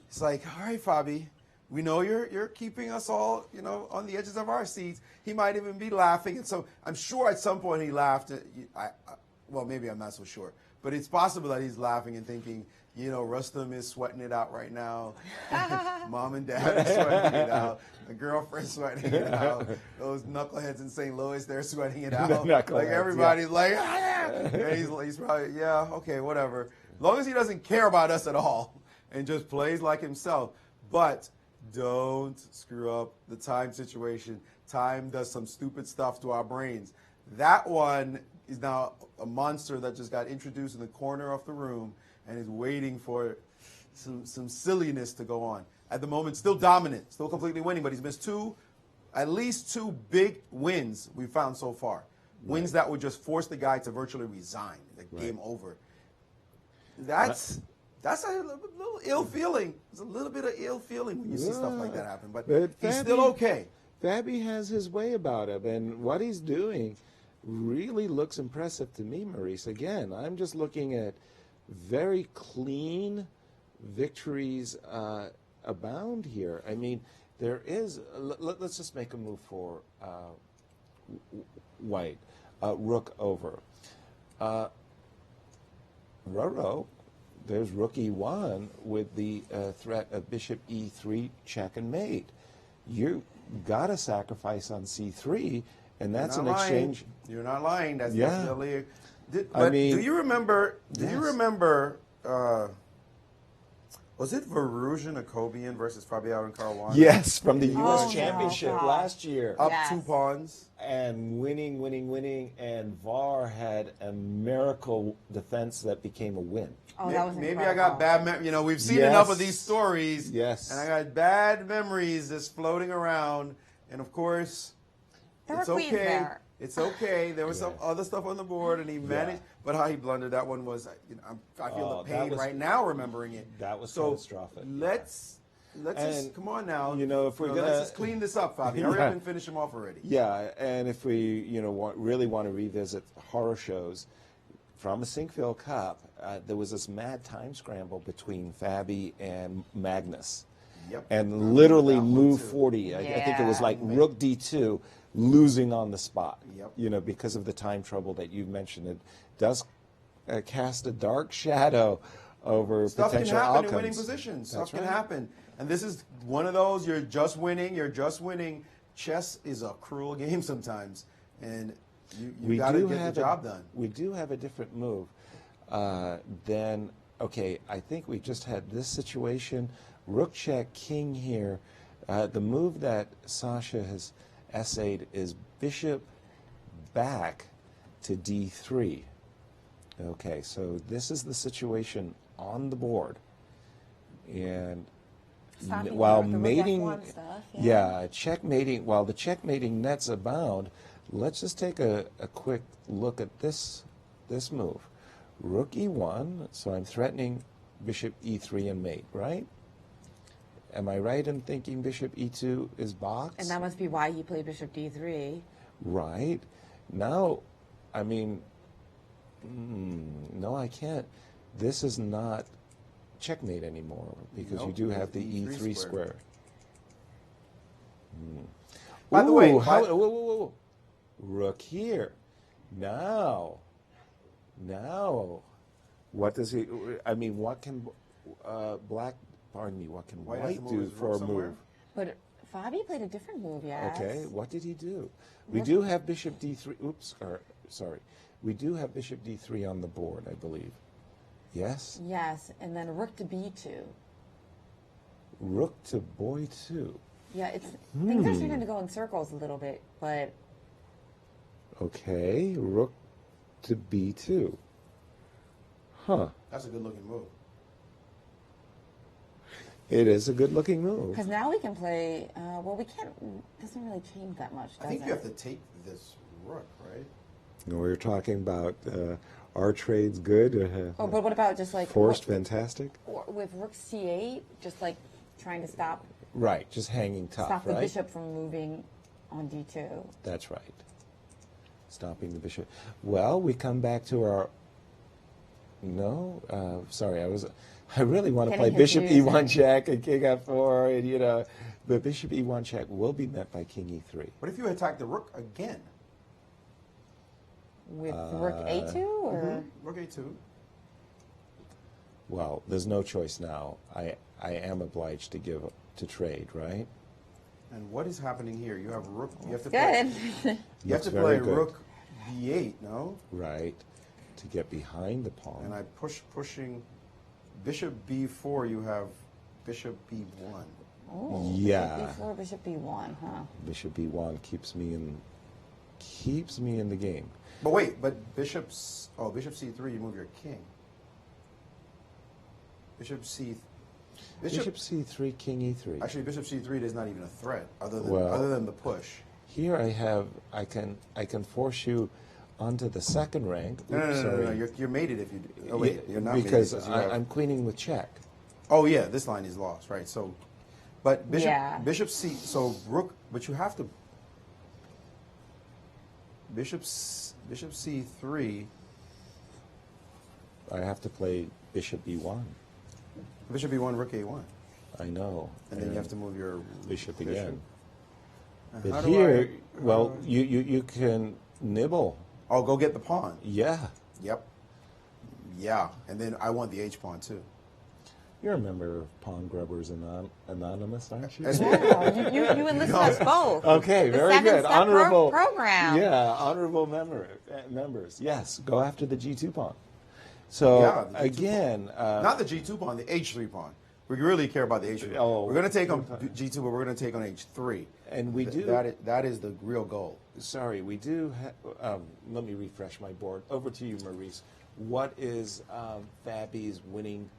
it's like, all right, Fabi, we know you're keeping us all, on the edges of our seats. He might even be laughing, and so I'm sure at some point he laughed. Well, maybe I'm not so sure, but it's possible that he's laughing and thinking, Rustam is sweating it out right now. Mom and Dad are sweating it out. The girlfriend's sweating it out. Those knuckleheads in St. Louis, they're sweating it out. Like everybody's like, he's probably, okay, whatever. As long as he doesn't care about us at all and just plays like himself. But don't screw up the time situation. Time does some stupid stuff to our brains. That one is now a monster that just got introduced in the corner of the room and is waiting for some silliness to go on. At the moment, still dominant, still completely winning, but he's missed at least two big wins we've found so far. Right. Wins that would just force the guy to virtually resign, game over. That's a little ill feeling. There's a little bit of ill feeling when you see stuff like that happen, but he's still okay. Fabi has his way about him, and what he's doing really looks impressive to me, Maurice. Again, I'm just looking at very clean victories abound here. I mean, there is, let's just make a move for white. Rook over. Roro, there's rook e1 with the threat of bishop e3 check and mate. You got to sacrifice on c3, and that's an exchange. You're not lying. That's definitely. Do you remember? Do you Yes. remember? Was it Varusian Akobian versus Fabiano and Caruana? Yes, from the U.S. Championship last year. Up 2 pawns. And winning, and VAR had a miracle defense that became a win. Oh, that was maybe I got bad memories. We've seen enough of these stories. Yes. And I got bad memories just floating around. And of course, it's okay. There. It's okay. There was some other stuff on the board, and he managed. But how he blundered that one was, I feel the pain right now remembering it. That was catastrophic. Let's just come on now. If we're let's just clean this up, Fabi. Hurry up and finish him off already. Yeah, and if we really want to revisit horror shows from a Sinkville Cup, there was this mad time scramble between Fabi and Magnus. Yep. And literally move 40. I think it was like rook d2, losing on the spot. Yep. Because of the time trouble that you mentioned. It does cast a dark shadow over Stuff potential can happen outcomes. in winning positions. Stuff can right. happen. And this is one of those, you're just winning. Chess is a cruel game sometimes. And you got to get the job done. We do have a different move. I think we just had this situation. Rook check, king here. The move that Sasha has essayed is bishop back to d3. Okay, so this is the situation on the board. And while mating, checkmating, while the checkmating nets abound, let's just take a quick look at this move. Rook e1, so I'm threatening bishop e3 and mate, right? Am I right in thinking bishop e2 is boxed? And that must be why you played bishop d3. Right. Now, no, I can't. This is not checkmate anymore because you do have the e3 square. By the way, whoa. Rook here. Now, what does he? What can black? Pardon me. What can white do for a move? But Fabi played a different move, yes. Okay. What did he do? We do have bishop d3. Sorry. We do have bishop d3 on the board, I believe. Yes? Yes, and then rook to b2. Rook to boy 2. Yeah, things are starting to go in circles a little bit, but... Okay, rook to b2. Huh. That's a good-looking move. It is a good-looking move. Because now we can play. Well, we can't. Doesn't really change that much. Does I think it? you have to take this rook, right? We were talking about our trade's good. Oh, but what about just like forced? Fantastic. Or with rook c8, just like trying to stop. Right, just hanging tough. Stop the right? bishop from moving on d2. That's right. Stopping the bishop. Well, we come back to our. No, sorry, I really want to play bishop e1 check and king f4, and the bishop e1 check will be met by king e3. What if you attack the rook again? With rook a2 or rook a2? Well, there's no choice now. I am obliged to trade, right? And what is happening here? You have rook. You have to good. play. You have to play rook b8. No. Right. To get behind the pawn. And I pushing bishop b4. You have bishop b1. Oh, yeah. Bishop b4, bishop b1, huh? Bishop b1 keeps me in the game. But wait, bishop c3. You move your king. Bishop c3, king e3. Actually, bishop c3 is not even a threat other than the push. Here I can force you onto the second rank. No. You're mated if you do. Oh wait, you're not because mated. I'm queening with check. Oh yeah, this line is lost, right? So, but bishop c. So rook, but you have to. Bishop c3. I have to play bishop e1. Bishop e1, rook a1. I know. And then you have to move your bishop again. But here, you can nibble. Oh, go get the pawn. Yeah. Yep. Yeah, and then I want the h pawn too. You're a member of Pawn Grubbers Anonymous, aren't you? Yeah, you enlisted us both. Okay, very good. Honorable program. Yeah, honorable members. Yes, go after the G2 pawn. So again, not the G2 pawn, the H3 pawn. We really care about the H3. Oh, we're going to take on G2, but we're going to take on H3. And we do. That is the real goal. Sorry, we do. Let me refresh my board. Over to you, Maurice. What is Fabi's winning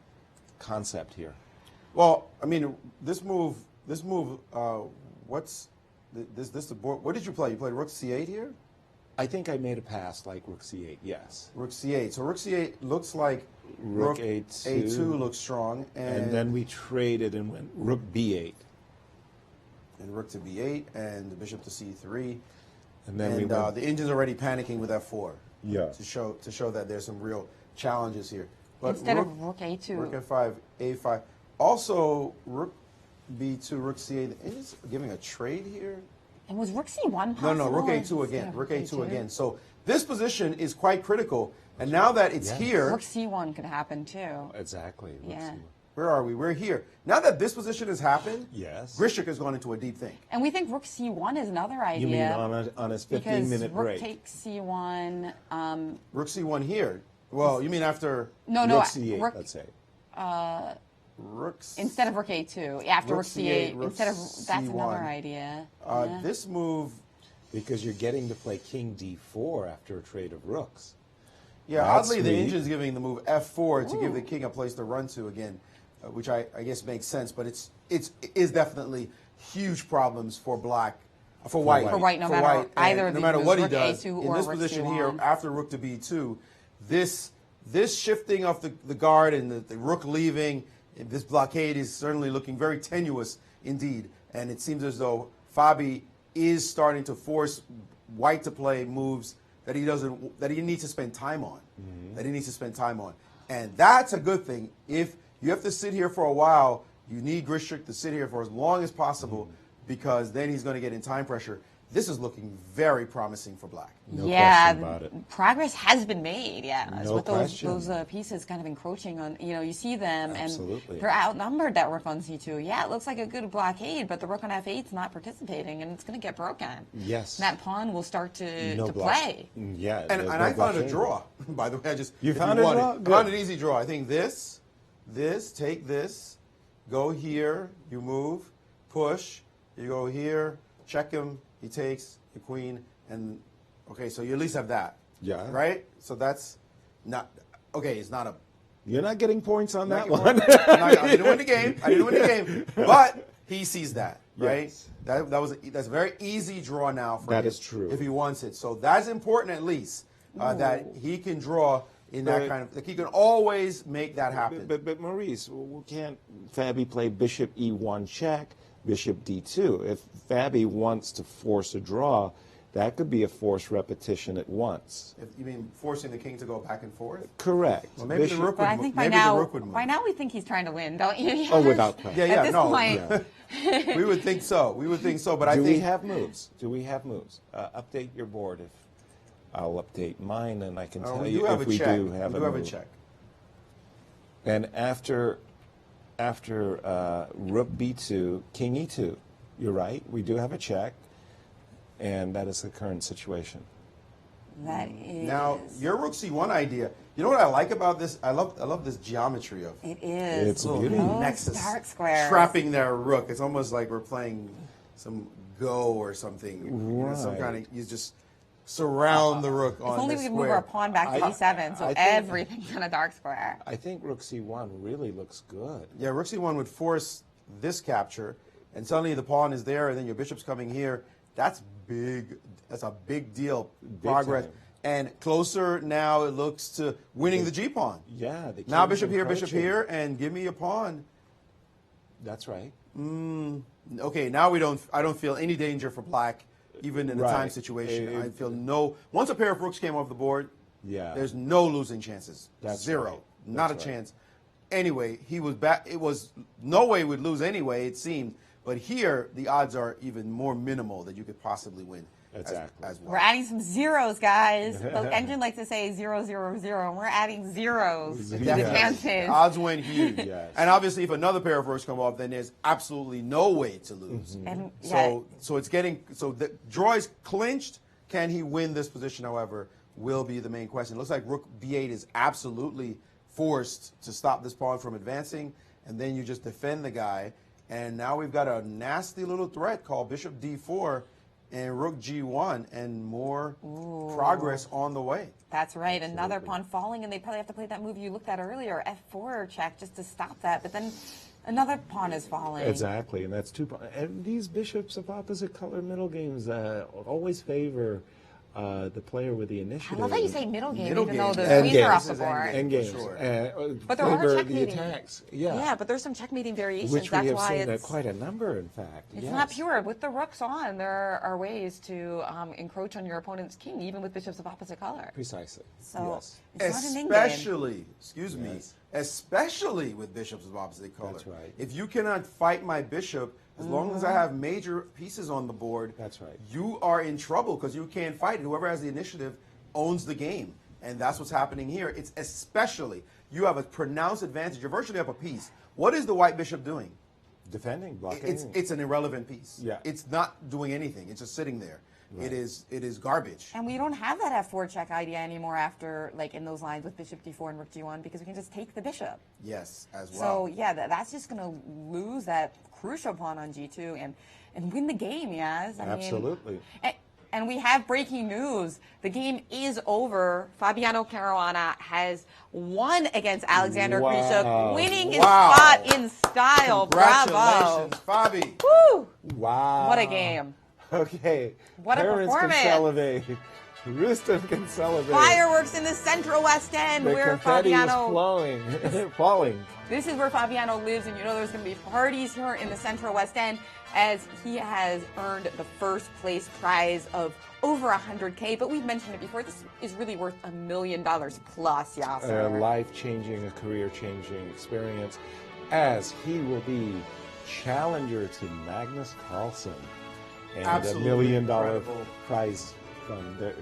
concept here? Well, I mean, this move. What's this the board? What did you play? You played rook c8 here. I think I made a pass like rook c8. Yes. Rook c8. So rook c8 looks like rook a2 looks strong, and then we traded and went rook b8, and rook to b8, and the bishop to c3, and then the engine's already panicking with f4. Yeah. To show that there's some real challenges here. But instead of rook a2, rook f5, a5. Also rook b2, rook c8. Is giving a trade here. And was rook c1 possible? No, rook a2 again. Rook a2 again. So this position is quite critical. And now that it's here, rook c1 could happen too. Exactly. Yeah. Where are we? We're here. Now that this position has happened, yes, Grishuk has gone into a deep think. And we think rook c1 is another idea. You mean on his 15-minute break? Rook takes c1. Rook c1 here. Well, you mean after rook c8, let's say. Instead of rook a2, after rook c8, instead of C1. that's another idea. This move, because you're getting to play king d4 after a trade of rooks. Yeah, that's oddly, the engine's giving the move f4 to give the king a place to run to again, which I guess makes sense. But it is definitely huge problems for black, for white. For white, no matter what he does A2 in or this rook position c1. here after rook to b2, this shifting of the guard and the rook leaving, this blockade is certainly looking very tenuous indeed. And it seems as though Fabi is starting to force white to play moves that he needs to spend time on. And that's a good thing. If you have to sit here for a while, you need Grishuk to sit here for as long as possible because then he's going to get in time pressure. This is looking very promising for black. No question about it. Progress has been made, No with question. those pieces kind of encroaching on, you see them, Absolutely. and they're outnumbered, that rook on c2. Yeah, it looks like a good blockade, but the rook on f8 is not participating, and it's going to get broken. Yes. And that pawn will start to block. Play. Yeah. And I found a draw, by the way. You found a draw? I found an easy draw. I think this, take this, go here, you move, push, you go here, check him, he takes the queen, and okay, so you at least have that. Yeah. Right? So that's not okay. It's not a You're not getting points on that one. I didn't win the game. But he sees that, right? Yes. That's a very easy draw now for him. That is true. If he wants it. So that's important at least, that he can draw in that kind of, like, he can always make that happen. But Maurice, can't Fabi play bishop e1 check, bishop d2? If Fabi wants to force a draw, that could be a forced repetition at once. If you mean forcing the king to go back and forth? Correct. Well, maybe the rook would, but I think by now we think he's trying to win, don't you? Oh, without question. At this point. Yeah. We would think so. But I think. Do we have moves? Update your board. If I'll update mine, and I can tell you if we do have a move. A check. And after rook b2, king e2, you're right. We do have a check. And that is the current situation. That is. Now, your rook c1 idea, you know what I like about this? I love this geometry of it. Is. It's beauty. Nexus. Dark squares. Trapping their rook. It's almost like we're playing some Go or something. Right. You know, some kind of, you just surround the rook on the square. If only we could move our pawn back to e7, so everything's in a dark square. I think rook c1 really looks good. Yeah, rook c1 would force this capture, and suddenly the pawn is there, and then your bishop's coming here. That's big. That's a big deal. Progress. And closer now it looks to winning the g-pawn. Yeah. Now bishop here, and give me a pawn. That's right. Okay, now I don't feel any danger for black, even in a time situation. I feel no. Once a pair of rooks came off the board, there's no losing chances. That's zero. Right. Not a chance. Anyway, he was back. It was no way we'd lose anyway, it seemed. But here, the odds are even more minimal that you could possibly win. Exactly. As well. We're adding some zeros, guys. The engine likes to say 0, 0, 0, and we're adding zeros to the chances. The odds went huge. Yes. And obviously, if another pair of rooks come off, then there's absolutely no way to lose. And so it's getting, so the draw is clinched. Can he win this position, however, will be the main question. It looks like rook b8 is absolutely forced to stop this pawn from advancing, and then you just defend the guy. And now we've got a nasty little threat called bishop d4 and rook g1, and more progress on the way. That's right. Another pawn falling, and they probably have to play that move you looked at earlier, f4 check, just to stop that. But then another pawn is falling. Exactly, and that's 2 pawns. And these bishops of opposite color middle games always favor the player with the initiative. I love how you say middle game, even though the End queens games. are off the board. End games. Sure. But there are checkmating. Attacks. Yeah, but there's some checkmating variations. Which That's we have why seen quite a number, in fact. It's not pure. With the rooks on, there are ways to encroach on your opponent's king, even with bishops of opposite color. Precisely. So it's not an end game. Especially with bishops of opposite color. That's right. If you cannot fight my bishop, as long as I have major pieces on the board, that's right, you are in trouble because you can't fight. Whoever has the initiative owns the game. And that's what's happening here. It's especially, you have a pronounced advantage. You're virtually up a piece. What is the white bishop doing? Defending, blocking. It's an irrelevant piece. Yeah. It's not doing anything. It's just sitting there. Right. It is garbage. And we don't have that f4 check idea anymore after, like, in those lines with bishop d4 and rook g1, because we can just take the bishop. Yes, as well. So, yeah, that's just going to lose that crucial pawn on g2 and win the game, yes. Absolutely. And we have breaking news. The game is over. Fabiano Caruana has won against Alexander Grishuk, winning his spot in style. Bravo. Congratulations, Fabi. Woo! Wow. What a game. Okay. What a performance. Rustem can celebrate. Fireworks in the central West End where Fabiano is falling. This is where Fabiano lives, and you know there's going to be parties here in the central West End as he has earned the first place prize of over $100K. But we've mentioned it before. This is really worth $1 million plus, Yasser. A life-changing, a career-changing experience, as he will be challenger to Magnus Carlsen. And Absolutely $1 million incredible prize from the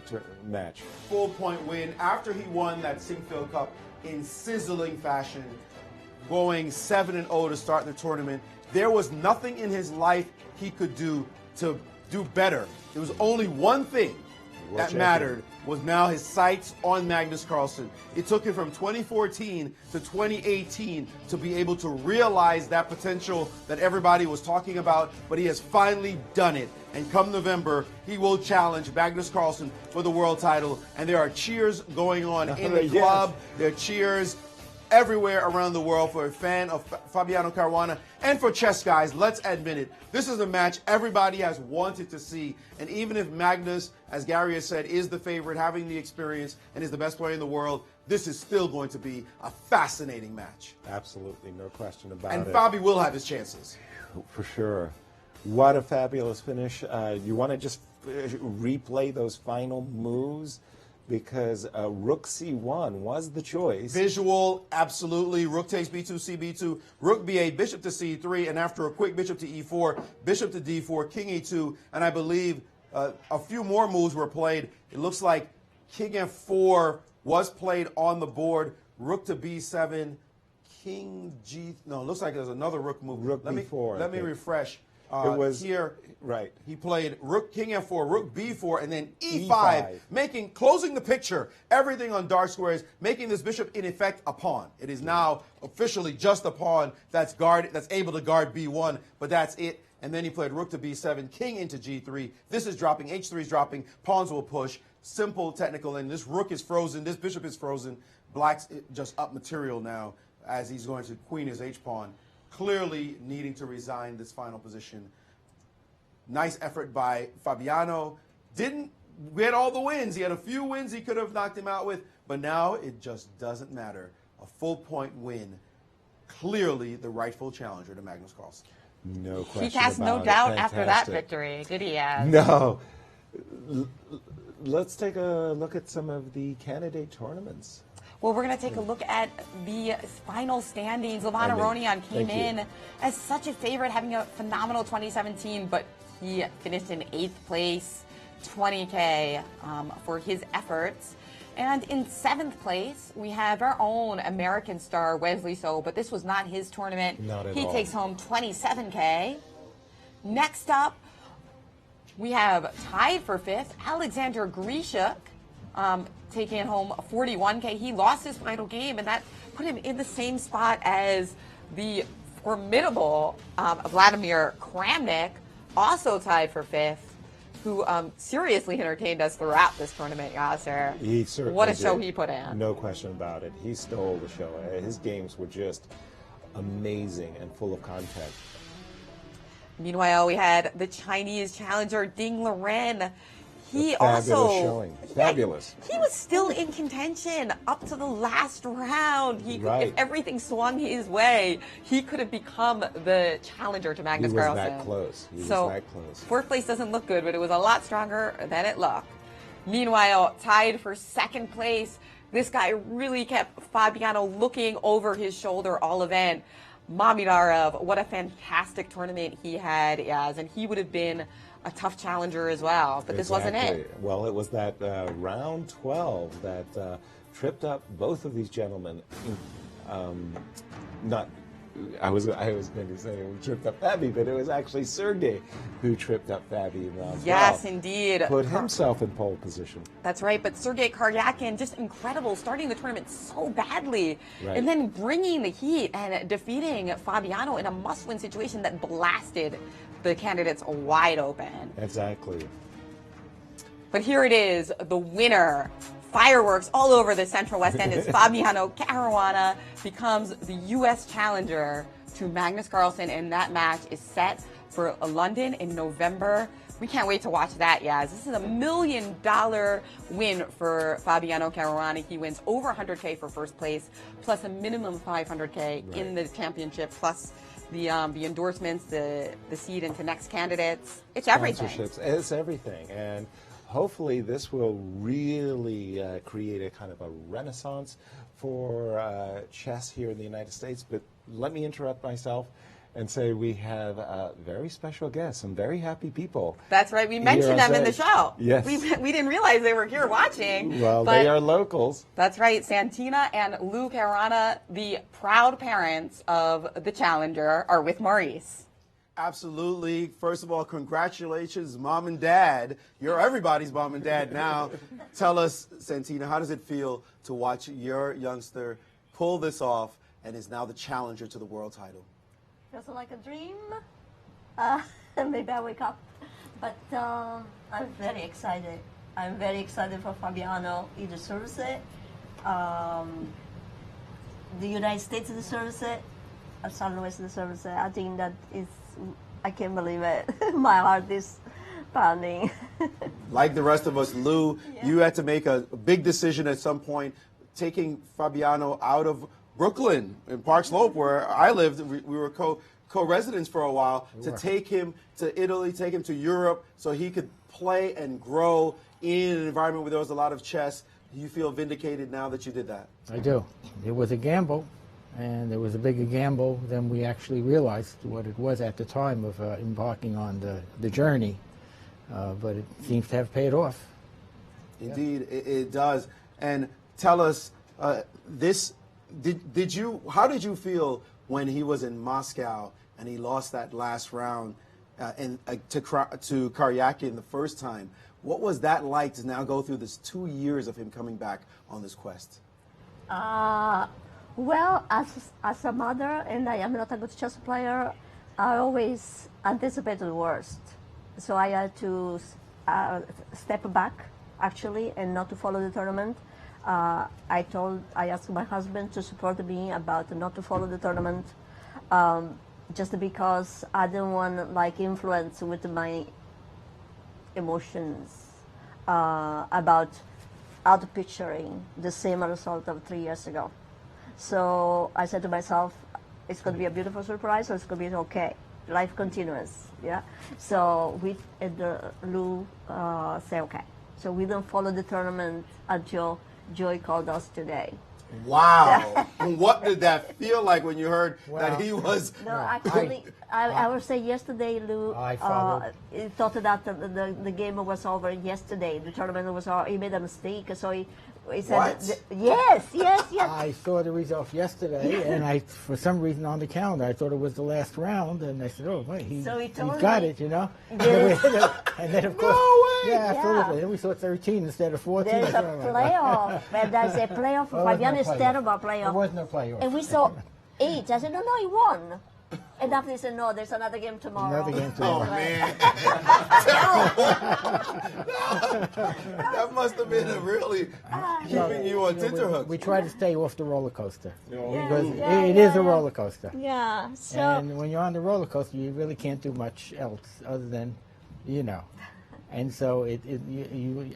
match. Full point win after he won that Sinquefield Cup in sizzling fashion, going 7-0 to start the tournament. There was nothing in his life he could do to do better. There was only one thing that mattered, was now his sights on Magnus Carlsen. It took him from 2014 to 2018 to be able to realize that potential that everybody was talking about, but he has finally done it. And come November, he will challenge Magnus Carlsen for the world title. And there are cheers going on in the club. There are cheers everywhere around the world, for a fan of Fabiano Caruana, and for chess guys. Let's admit it. This is a match everybody has wanted to see. And even if Magnus, as Garry has said, is the favorite, having the experience, and is the best player in the world, this is still going to be a fascinating match. Absolutely, no question about it. And Fabi will have his chances. For sure. What a fabulous finish. You want to just replay those final moves? Because rook c1 was the choice. Visual, absolutely. Rook takes b2, c b2, rook b8, bishop to c3, and after a quick bishop to e4, bishop to d4, king e2, and I believe a few more moves were played. It looks like king f4 was played on the board, rook to b7, king g... No, it looks like there's another rook move. Rook b4. Let me refresh. It was here. Right. He played rook, king f4, rook b4, and then e5, closing the picture. Everything on dark squares, making this bishop in effect a pawn. It is now officially just a pawn that's able to guard b1, but that's it. And then he played rook to b7, king into g3. This is dropping, h3 is dropping, pawns will push. Simple technical, and this rook is frozen, this bishop is frozen. Black's just up material now as he's going to queen his h-pawn. Clearly needing to resign this final position. Nice effort by Fabiano. Didn't get all the wins. He had a few wins he could have knocked him out with, but now it just doesn't matter. A full point win. Clearly the rightful challenger to Magnus Carlsen. No question. He cast no doubt after that victory. Did he have? No. Let's take a look at some of the candidate tournaments. Well, we're going to take a look at the final standings. Levon Aronian came in as such a favorite, having a phenomenal 2017, but he finished in 8th place, $20K for his efforts. And in 7th place, we have our own American star, Wesley So, but this was not his tournament. Not at all. He takes home $27K. Next up, we have tied for 5th, Alexander Grishuk, taking home 41K. He lost his final game, and that put him in the same spot as the formidable Vladimir Kramnik, also tied for 5th, who seriously entertained us throughout this tournament, Yasser. He certainly What a did. show he put in. No question about it. He stole the show. His games were just amazing and full of content. Meanwhile, we had the Chinese challenger Ding Liren. He fabulous also showing. Fabulous. He was still in contention up to the last round. He could, if everything swung his way, he could have become the challenger to Magnus Carlsen. He was that close. He was that close. 4th place doesn't look good, but it was a lot stronger than it looked. Meanwhile, tied for 2nd place, this guy really kept Fabiano looking over his shoulder all event. Mamedyarov, what a fantastic tournament he had, and he would have been a tough challenger as well, but this wasn't it. Well, it was that round 12 that tripped up both of these gentlemen. I was going to say who tripped up Fabi, but it was actually Sergey who tripped up Fabi in round 12. Yes, indeed. Put himself in pole position. That's right, but Sergey Karyakin, just incredible, starting the tournament so badly, and then bringing the heat and defeating Fabiano in a must-win situation that blasted the candidates wide open. Exactly. But here it is, the winner. Fireworks all over the Central West End as Fabiano Caruana becomes the U.S. challenger to Magnus Carlsen, and that match is set for London in November. We can't wait to watch that, Yaz. This is a $1 million win for Fabiano Caruana. He wins over $100K for 1st place, plus a minimum $500K in the championship, plus the endorsements, the seed into next candidates. It's everything. Sponsorships. It's everything. And hopefully this will really create a kind of a renaissance for chess here in the United States. But let me interrupt myself and say we have very special guests, some very happy people. That's right. We mentioned them in the show. Yes. We didn't realize they were here watching. Well, they are locals. That's right. Santina and Lou Caruana, the proud parents of the challenger, are with Maurice. Absolutely. First of all, congratulations, Mom and Dad. You're everybody's mom and dad now. Tell us, Santina, how does it feel to watch your youngster pull this off and is now the challenger to the world title? Feels like a dream. Maybe I wake up. But I'm very excited. I'm very excited for Fabiano. He deserves it. the United States deserves it, San Luis deserves it. I think that is, I can't believe it. My heart is pounding. Like the rest of us, Lou, you had to make a big decision at some point, taking Fabiano out of Brooklyn in Park Slope, where I lived. We were co-residents for a while, to take him to Italy, take him to Europe, so he could play and grow in an environment where there was a lot of chess. Do you feel vindicated now that you did that? I do. It was a gamble, and it was a bigger gamble than we actually realized what it was at the time of embarking on the journey. But it seems to have paid off. Indeed, it does. And tell us, how did you feel when he was in Moscow and he lost that last round to Karyakin the first time? What was that like to now go through this 2 years of him coming back on this quest? Well, as a mother, and I am not a good chess player, I always anticipated the worst. So I had to step back, actually, and not to follow the tournament. I asked my husband to support me about not to follow the tournament, just because I don't want like influence with my emotions about out-picturing the same result of 3 years ago. So I said to myself, it's going to be a beautiful surprise, or it's going to be okay. Life continues, yeah. So we Lou say okay. So we don't follow the tournament until Joy called us today. Wow. What did that feel like when you heard that he was? No, actually, I would say yesterday, Lou thought that the game was over yesterday. The tournament was over. He made a mistake, so he said, yes. I saw the results yesterday, and for some reason on the calendar, I thought it was the last round, and I said, oh, wait, he got it, you know? And then, of course, absolutely. Then we saw 13 instead of 14. There's a playoff, and there's a playoff. Fabiano is terrible playoff. There was no playoff. And we saw 8. I said, no, he won. And after he said, no, there's another game tomorrow. Another game tomorrow. Oh, man. That must have been really keeping you on tenterhooks. We try to stay off the roller coaster. Because it is a roller coaster. Yeah. So and when you're on the roller coaster, you really can't do much else other than, And so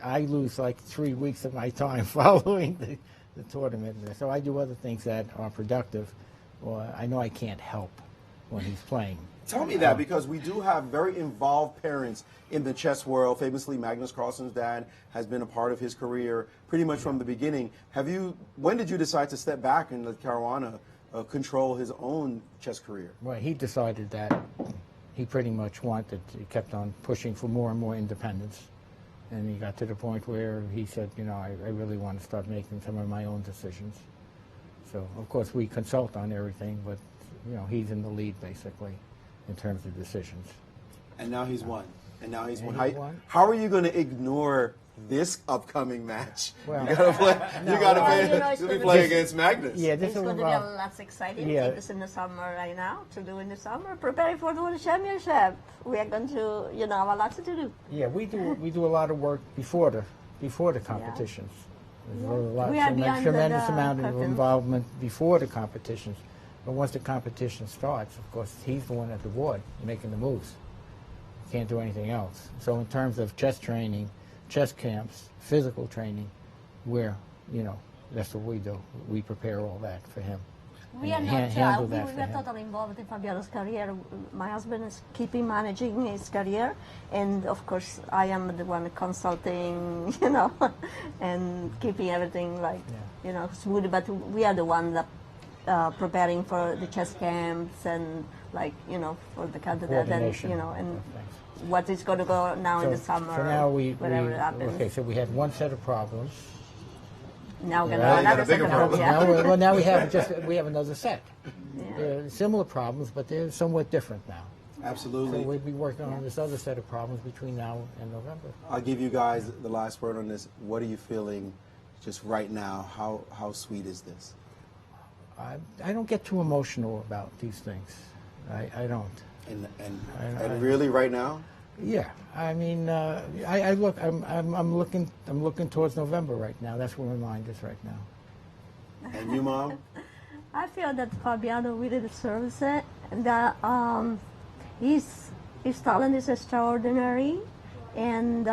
I lose like 3 weeks of my time following the tournament. So I do other things that are productive. Well, I know I can't help when he's playing. Tell me that, because we do have very involved parents in the chess world. Famously, Magnus Carlsen's dad has been a part of his career pretty much from the beginning. When did you decide to step back and let Caruana control his own chess career? Well, he decided that he pretty much he kept on pushing for more and more independence. And he got to the point where he said, I really want to start making some of my own decisions. So, of course, we consult on everything, but, he's in the lead, basically, in terms of decisions. And now he's won. How are you going to ignore this upcoming match? Well, you got to play against Magnus. Yeah, it's going to be a lot exciting things in the summer right now, to do in the summer, preparing for the World Championship. We are going to, have a lot to do. Yeah, we do a lot of work before the competitions. There's a tremendous amount of involvement before the competitions. But once the competition starts, of course, he's the one at the board making the moves. Can't do anything else. So in terms of chess training, chess camps, physical training, that's what we do. We prepare all that for him. We are totally involved in Fabiano's career. My husband is managing his career, and of course I am the one consulting, and keeping everything smooth. But we are the one that preparing for the chess camps and for the candidate and what is going to go now in the summer. So now whatever happens. Okay, so we had one set of problems. Now we're going to another second problem. Now we have another set. Similar problems, but they're somewhat different now. Absolutely. So we'll be working on this other set of problems between now and November. I'll give you guys the last word on this. What are you feeling just right now? How sweet is this? I don't get too emotional about these things. I don't. And really, right now? Yeah, I mean, I'm looking towards November right now. That's where my mind is right now. And you, Mom? I feel that Fabiano really deserves it. That his talent is extraordinary, and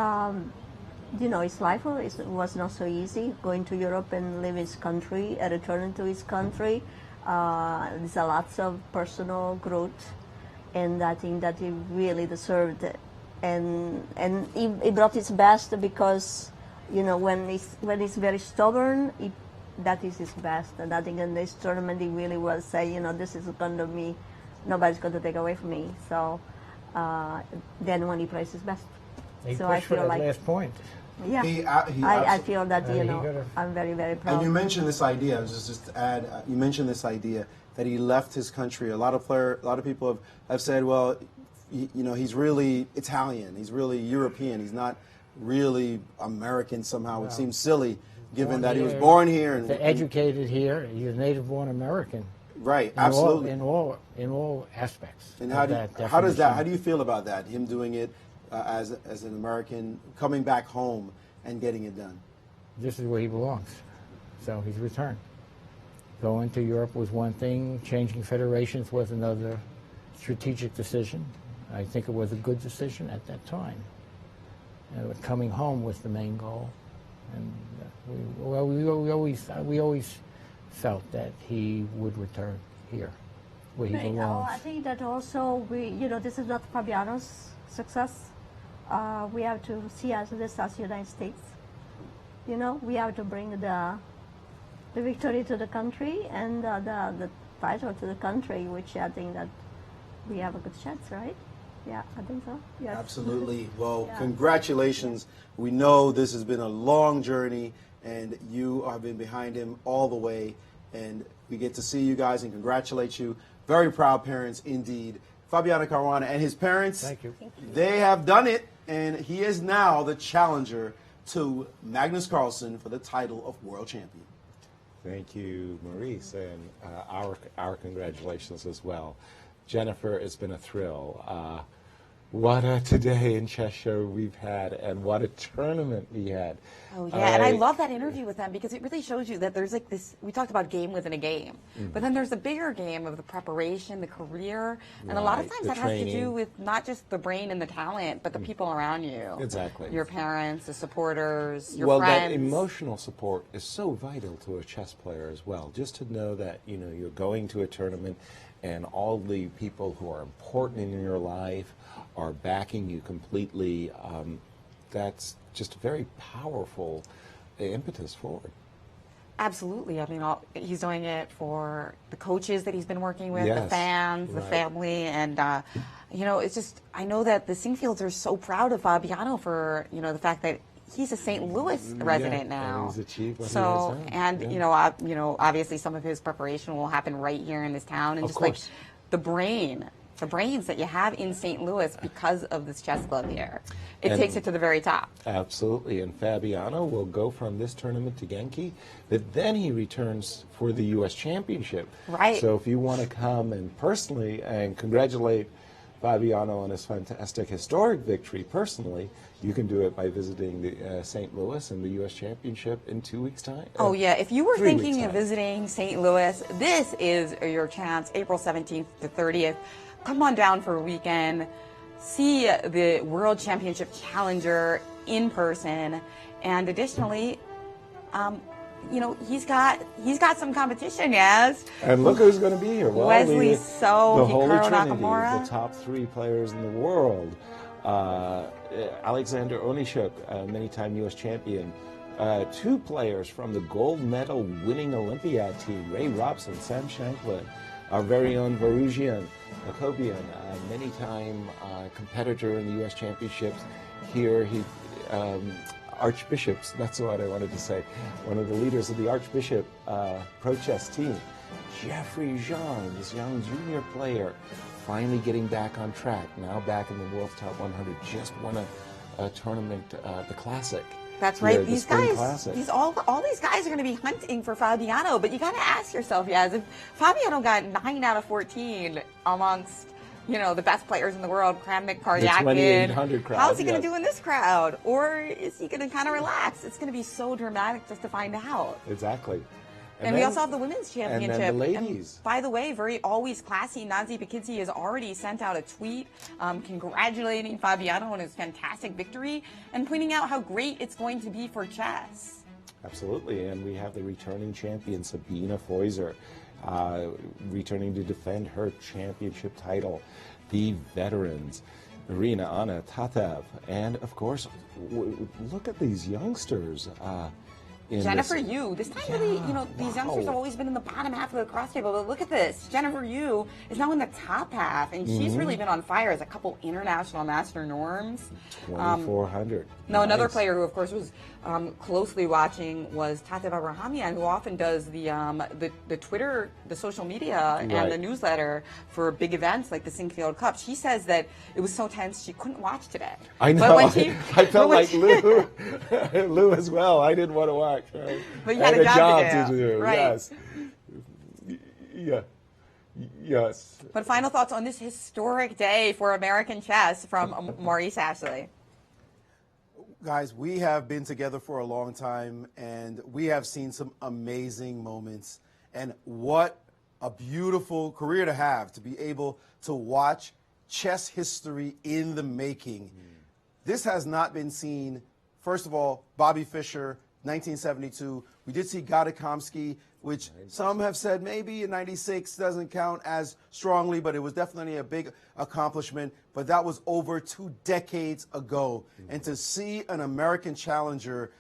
you know, his life was not so easy. Going to Europe and leave his country, and returning to his country, there's a lot of personal growth, and I think that he really deserved it. And he brought his best because, you know, when he's very stubborn, that is his best. And I think in this tournament he really will say, you know, this is going to be, nobody's going to take away from me. So then when he plays his best. He so I pushed for feel that like last point. Yeah, I feel that, you know, I'm very, very proud. And you mentioned this idea, just to add, you mentioned this idea that he left his country. A lot of people have said, well, you know, he's really Italian, he's really European, he's not really American somehow. Well, it seems silly, given that he was born here and educated here. He's a native-born American. Right, absolutely. In all aspects. And how do you feel about that? Him doing it as an American, coming back home and getting it done. This is where he belongs. So he's returned. Going to Europe was one thing. Changing federations was another strategic decision. I think it was a good decision at that time. Coming home was the main goal, and we always felt that he would return here, where he belongs. I think that also this is not Fabiano's success. We have to see as United States. You know, we have to bring the victory to the country and the title to the country, which I think that we have a good chance, right? Yeah, I think so. Yes. Absolutely. Well, congratulations. We know this has been a long journey, and you have been behind him all the way, and we get to see you guys and congratulate you. Very proud parents indeed. Fabiano Caruana and his parents, thank you. They have done it, and he is now the challenger to Magnus Carlsen for the title of world champion. Thank you, Maurice, and our congratulations as well. Jennifer, it's been a thrill. What a today in chess show we've had, and what a tournament we had. Oh, yeah, and I love that interview with them because it really shows you that there's like this, we talked about game within a game, but then there's a bigger game of the preparation, the career, and a lot of times that has to do with not just the brain and the talent, but the people around you. Exactly. Your parents, the supporters, your friends. Well, that emotional support is so vital to a chess player as well. Just to know that, you know, you're going to a tournament and all the people who are important in your life are backing you completely, that's just a very powerful impetus forward. Absolutely. I mean, he's doing it for the coaches that he's been working with, yes, the fans, the family, and, you know, it's just, I know that the Singfields are so proud of Fabiano for, you know, the fact that he's a St. Louis resident now. And he's achieved what so, he has done. And, you know, obviously some of his preparation will happen right here in this town, and of just course. like the brains that you have in St. Louis because of this chess club here. It takes it to the very top. Absolutely. And Fabiano will go from this tournament to Genki, but then he returns for the U.S. Championship. Right. So if you want to come and personally and congratulate Fabiano on his fantastic historic victory personally, you can do it by visiting the St. Louis and the U.S. Championship in 2 weeks' time. Oh, yeah. If you were thinking of visiting St. Louis, this is your chance, April 17th to 30th. Come on down for a weekend, see the World Championship Challenger in person, and additionally, you know, he's got some competition, yes. And look who's going to be here. Well, Wesley So, the Holy Hikaru Trinity, Nakamura. the top 3 players in the world. Alexander Onishuk, many-time U.S. champion. 2 players from the gold medal winning Olympiad team, Ray Robson, Sam Shanklin, our very own Varugian Akobian, many-time competitor in the U.S. Championships. Here, Archbishops, that's what I wanted to say, one of the leaders of the Archbishop Pro Chess team. Jeffrey Zhang, this young junior player, finally getting back on track, now back in the World's Top 100, just won a tournament, the Classic. That's right. These guys, all these guys are going to be hunting for Fabiano, but you got to ask yourself, Yaz, if Fabiano got 9 out of 14 amongst, you know, the best players in the world, Kramnik, Karyakin, how's he going to do in this crowd? Or is he going to kind of relax? It's going to be so dramatic just to find out. Exactly. And we also have the women's championship. And then the ladies. And by the way, very always classy, Nazi Bakidze has already sent out a tweet congratulating Fabiano on his fantastic victory and pointing out how great it's going to be for chess. Absolutely, and we have the returning champion, Sabine Feuser, returning to defend her championship title. The veterans, Irina Anna Tatev, and of course, look at these youngsters. Jennifer Yu. This time, really, these youngsters have always been in the bottom half of the cross table, but look at this. Jennifer Yu is now in the top half, and she's really been on fire as a couple international master norms. 2,400. Now, another player who, of course, was closely watching was Tatev Abrahamian, who often does the Twitter, the social media, and the newsletter for big events like the Sinkfield Cup. She says that it was so tense she couldn't watch today. I know. I felt like Lou, Lou as well. I didn't want to watch. Right? But you had a job to do. Right. Yes. Yeah. Yes. But final thoughts on this historic day for American chess from Maurice Ashley. Guys, we have been together for a long time, and we have seen some amazing moments. And what a beautiful career to have, to be able to watch chess history in the making. This has not been seen. First of all, Bobby Fischer, 1972. We did see Garry, which some have said maybe in 96 doesn't count as strongly, but it was definitely a big accomplishment. But that was over 2 decades ago. And to see an American challenger,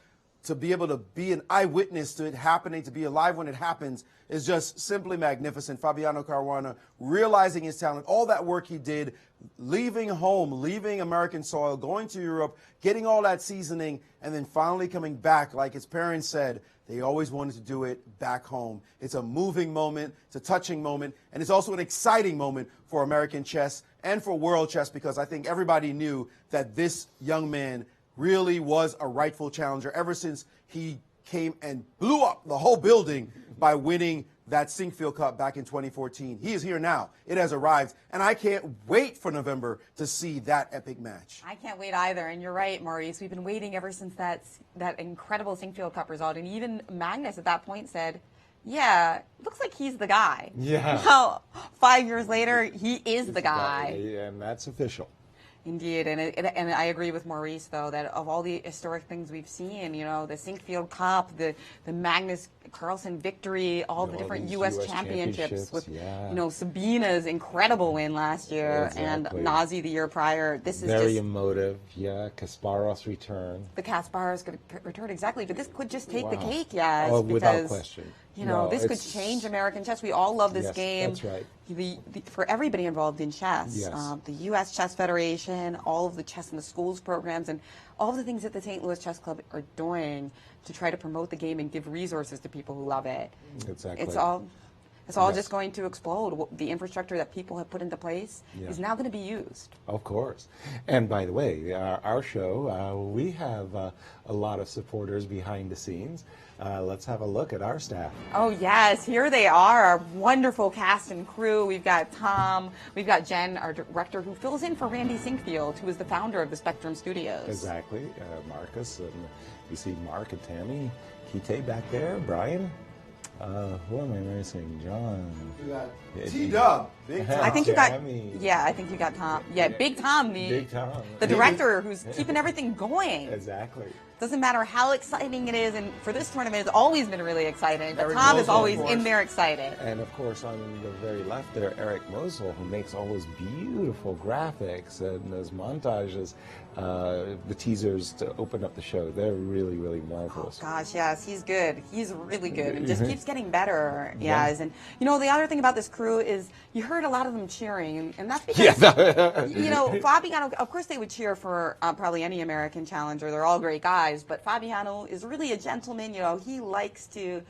to be able to be an eyewitness to it happening, to be alive when it happens, is just simply magnificent. Fabiano Caruana realizing his talent, all that work he did, leaving home, leaving American soil, going to Europe, getting all that seasoning, and then finally coming back. Like his parents said, they always wanted to do it back home. It's a moving moment, it's a touching moment, and it's also an exciting moment for American chess and for world chess, because I think everybody knew that this young man really was a rightful challenger ever since he came and blew up the whole building by winning that Sinkfield Cup back in 2014. He is here now. It has arrived, and I can't wait for November to see that epic match. I can't wait either, and you're right, Maurice. We've been waiting ever since that incredible Sinkfield Cup result, and even Magnus at that point said, yeah, looks like he's the guy. Yeah. Now, 5 years later, he is the guy. And that's official. Indeed, and I agree with Maurice, though, that of all the historic things we've seen, the Sinkfield Cup, the Magnus Carlsen victory, all the different U.S. championships with, Sabina's incredible win last year and Nazi the year prior. This is very emotive. Yeah, Kasparov's return. The Kasparov's return, exactly. But this could just take the cake, yes. Oh, because, without question. This could change American chess. We all love this game. That's right. For everybody involved in chess, yes. The U.S. Chess Federation, all of the chess in the schools programs, and all of the things that the St. Louis Chess Club are doing to try to promote the game and give resources to people who love it. Exactly. It's all just going to explode. The infrastructure that people have put into place is now going to be used. Of course. And by the way, our show, we have a lot of supporters behind the scenes. Let's have a look at our staff. Oh, yes. Here they are, our wonderful cast and crew. We've got Tom. We've got Jen, our director, who fills in for Randy Sinkfield, who is the founder of the Spectrum Studios. Exactly. Marcus, and you see Mark and Tammy. Kite back there. Brian. Who am I missing? John. You got T-Dub. Big Tom. I think you got, I think you got Tom. Yeah, Big Tom, the director who's keeping everything going. Exactly. Doesn't matter how exciting it is, and for this tournament, it's always been really exciting. But Tom is always in there excited. And of course, on the very left there, Eric Mosel, who makes all those beautiful graphics and those montages, the teasers to open up the show. They're really, really marvelous. Oh, gosh, yes, he's good. He's really good, and just keeps getting better. Yes, and the other thing about this crew is you heard a lot of them cheering, and that's because Fabiano. Of course, they would cheer for probably any American challenger. They're all great guys. But Fabiano is really a gentleman. He likes to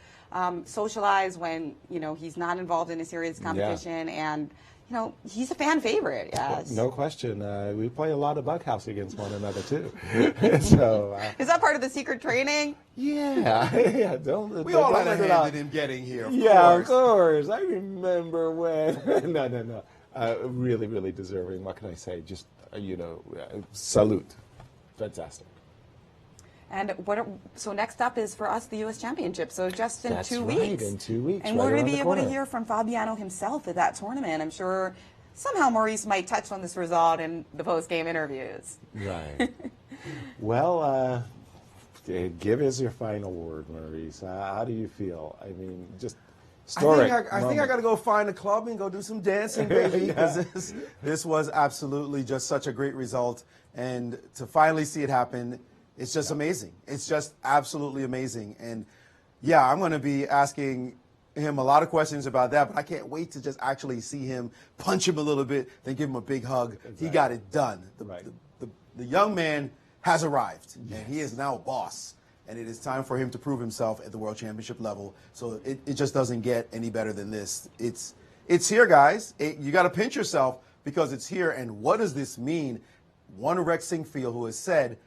socialize when he's not involved in a serious competition, and he's a fan favorite. Yes, no question. We play a lot of bughouse against one another too. So is that part of the secret training? Yeah. We all had a hand in him getting here. Of course. I remember when. No. Really, really deserving. What can I say? Just salute. Fantastic. And so next up is for us the U.S. Championship. So just in 2 weeks. Right, in 2 weeks. And right we're going to be able corner. to hear from Fabiano himself at that tournament. I'm sure somehow Maurice might touch on this result in the post-game interviews. Right. Well, give us your final word, Maurice. How do you feel? I mean, just historic. I think I got to go find a club and go do some dancing, baby, because this was absolutely just such a great result. And to finally see it happen, it's just amazing. It's just absolutely amazing. And yeah, I'm going to be asking him a lot of questions about that, but I can't wait to just actually see him, punch him a little bit, then give him a big hug. Exactly. He got it done. The young man has arrived, and he is now a boss. And it is time for him to prove himself at the World Championship level. So it just doesn't get any better than this. It's here, guys. You got to pinch yourself because it's here. And what does this mean? One Rex Singfield who has said,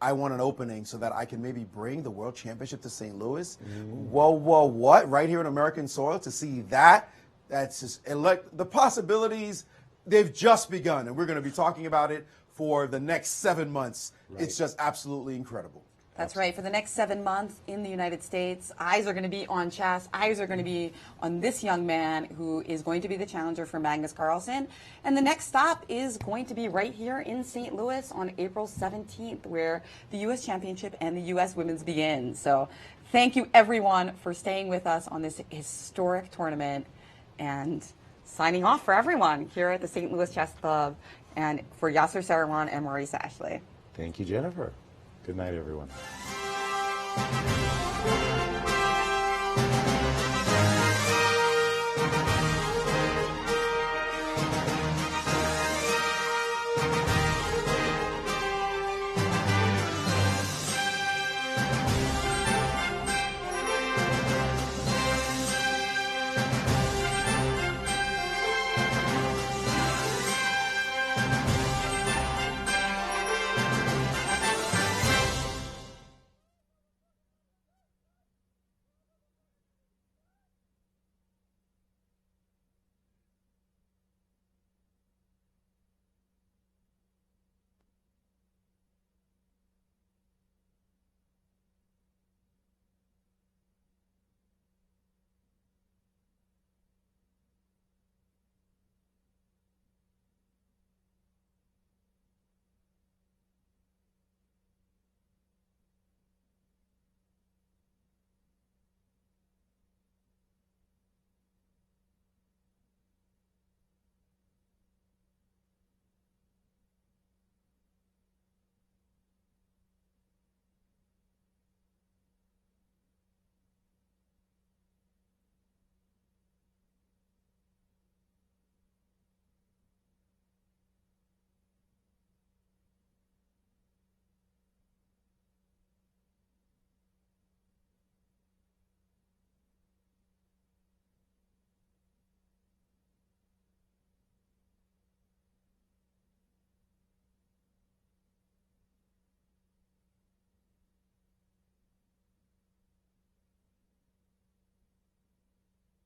I want an opening so that I can maybe bring the World Championship to St. Louis. Whoa, what? Right here in American soil to see that? That's just, the possibilities, they've just begun. And we're going to be talking about it for the next 7 months. Right. It's just absolutely incredible. That's right. For the next 7 months in the United States, eyes are going to be on chess. Eyes are going to be on this young man who is going to be the challenger for Magnus Carlsen. And the next stop is going to be right here in St. Louis on April 17th, where the U.S. Championship and the U.S. Women's begin. So thank you, everyone, for staying with us on this historic tournament. And signing off for everyone here at the St. Louis Chess Club and for Yasser Seirawan and Maurice Ashley. Thank you, Jennifer. Good night, everyone.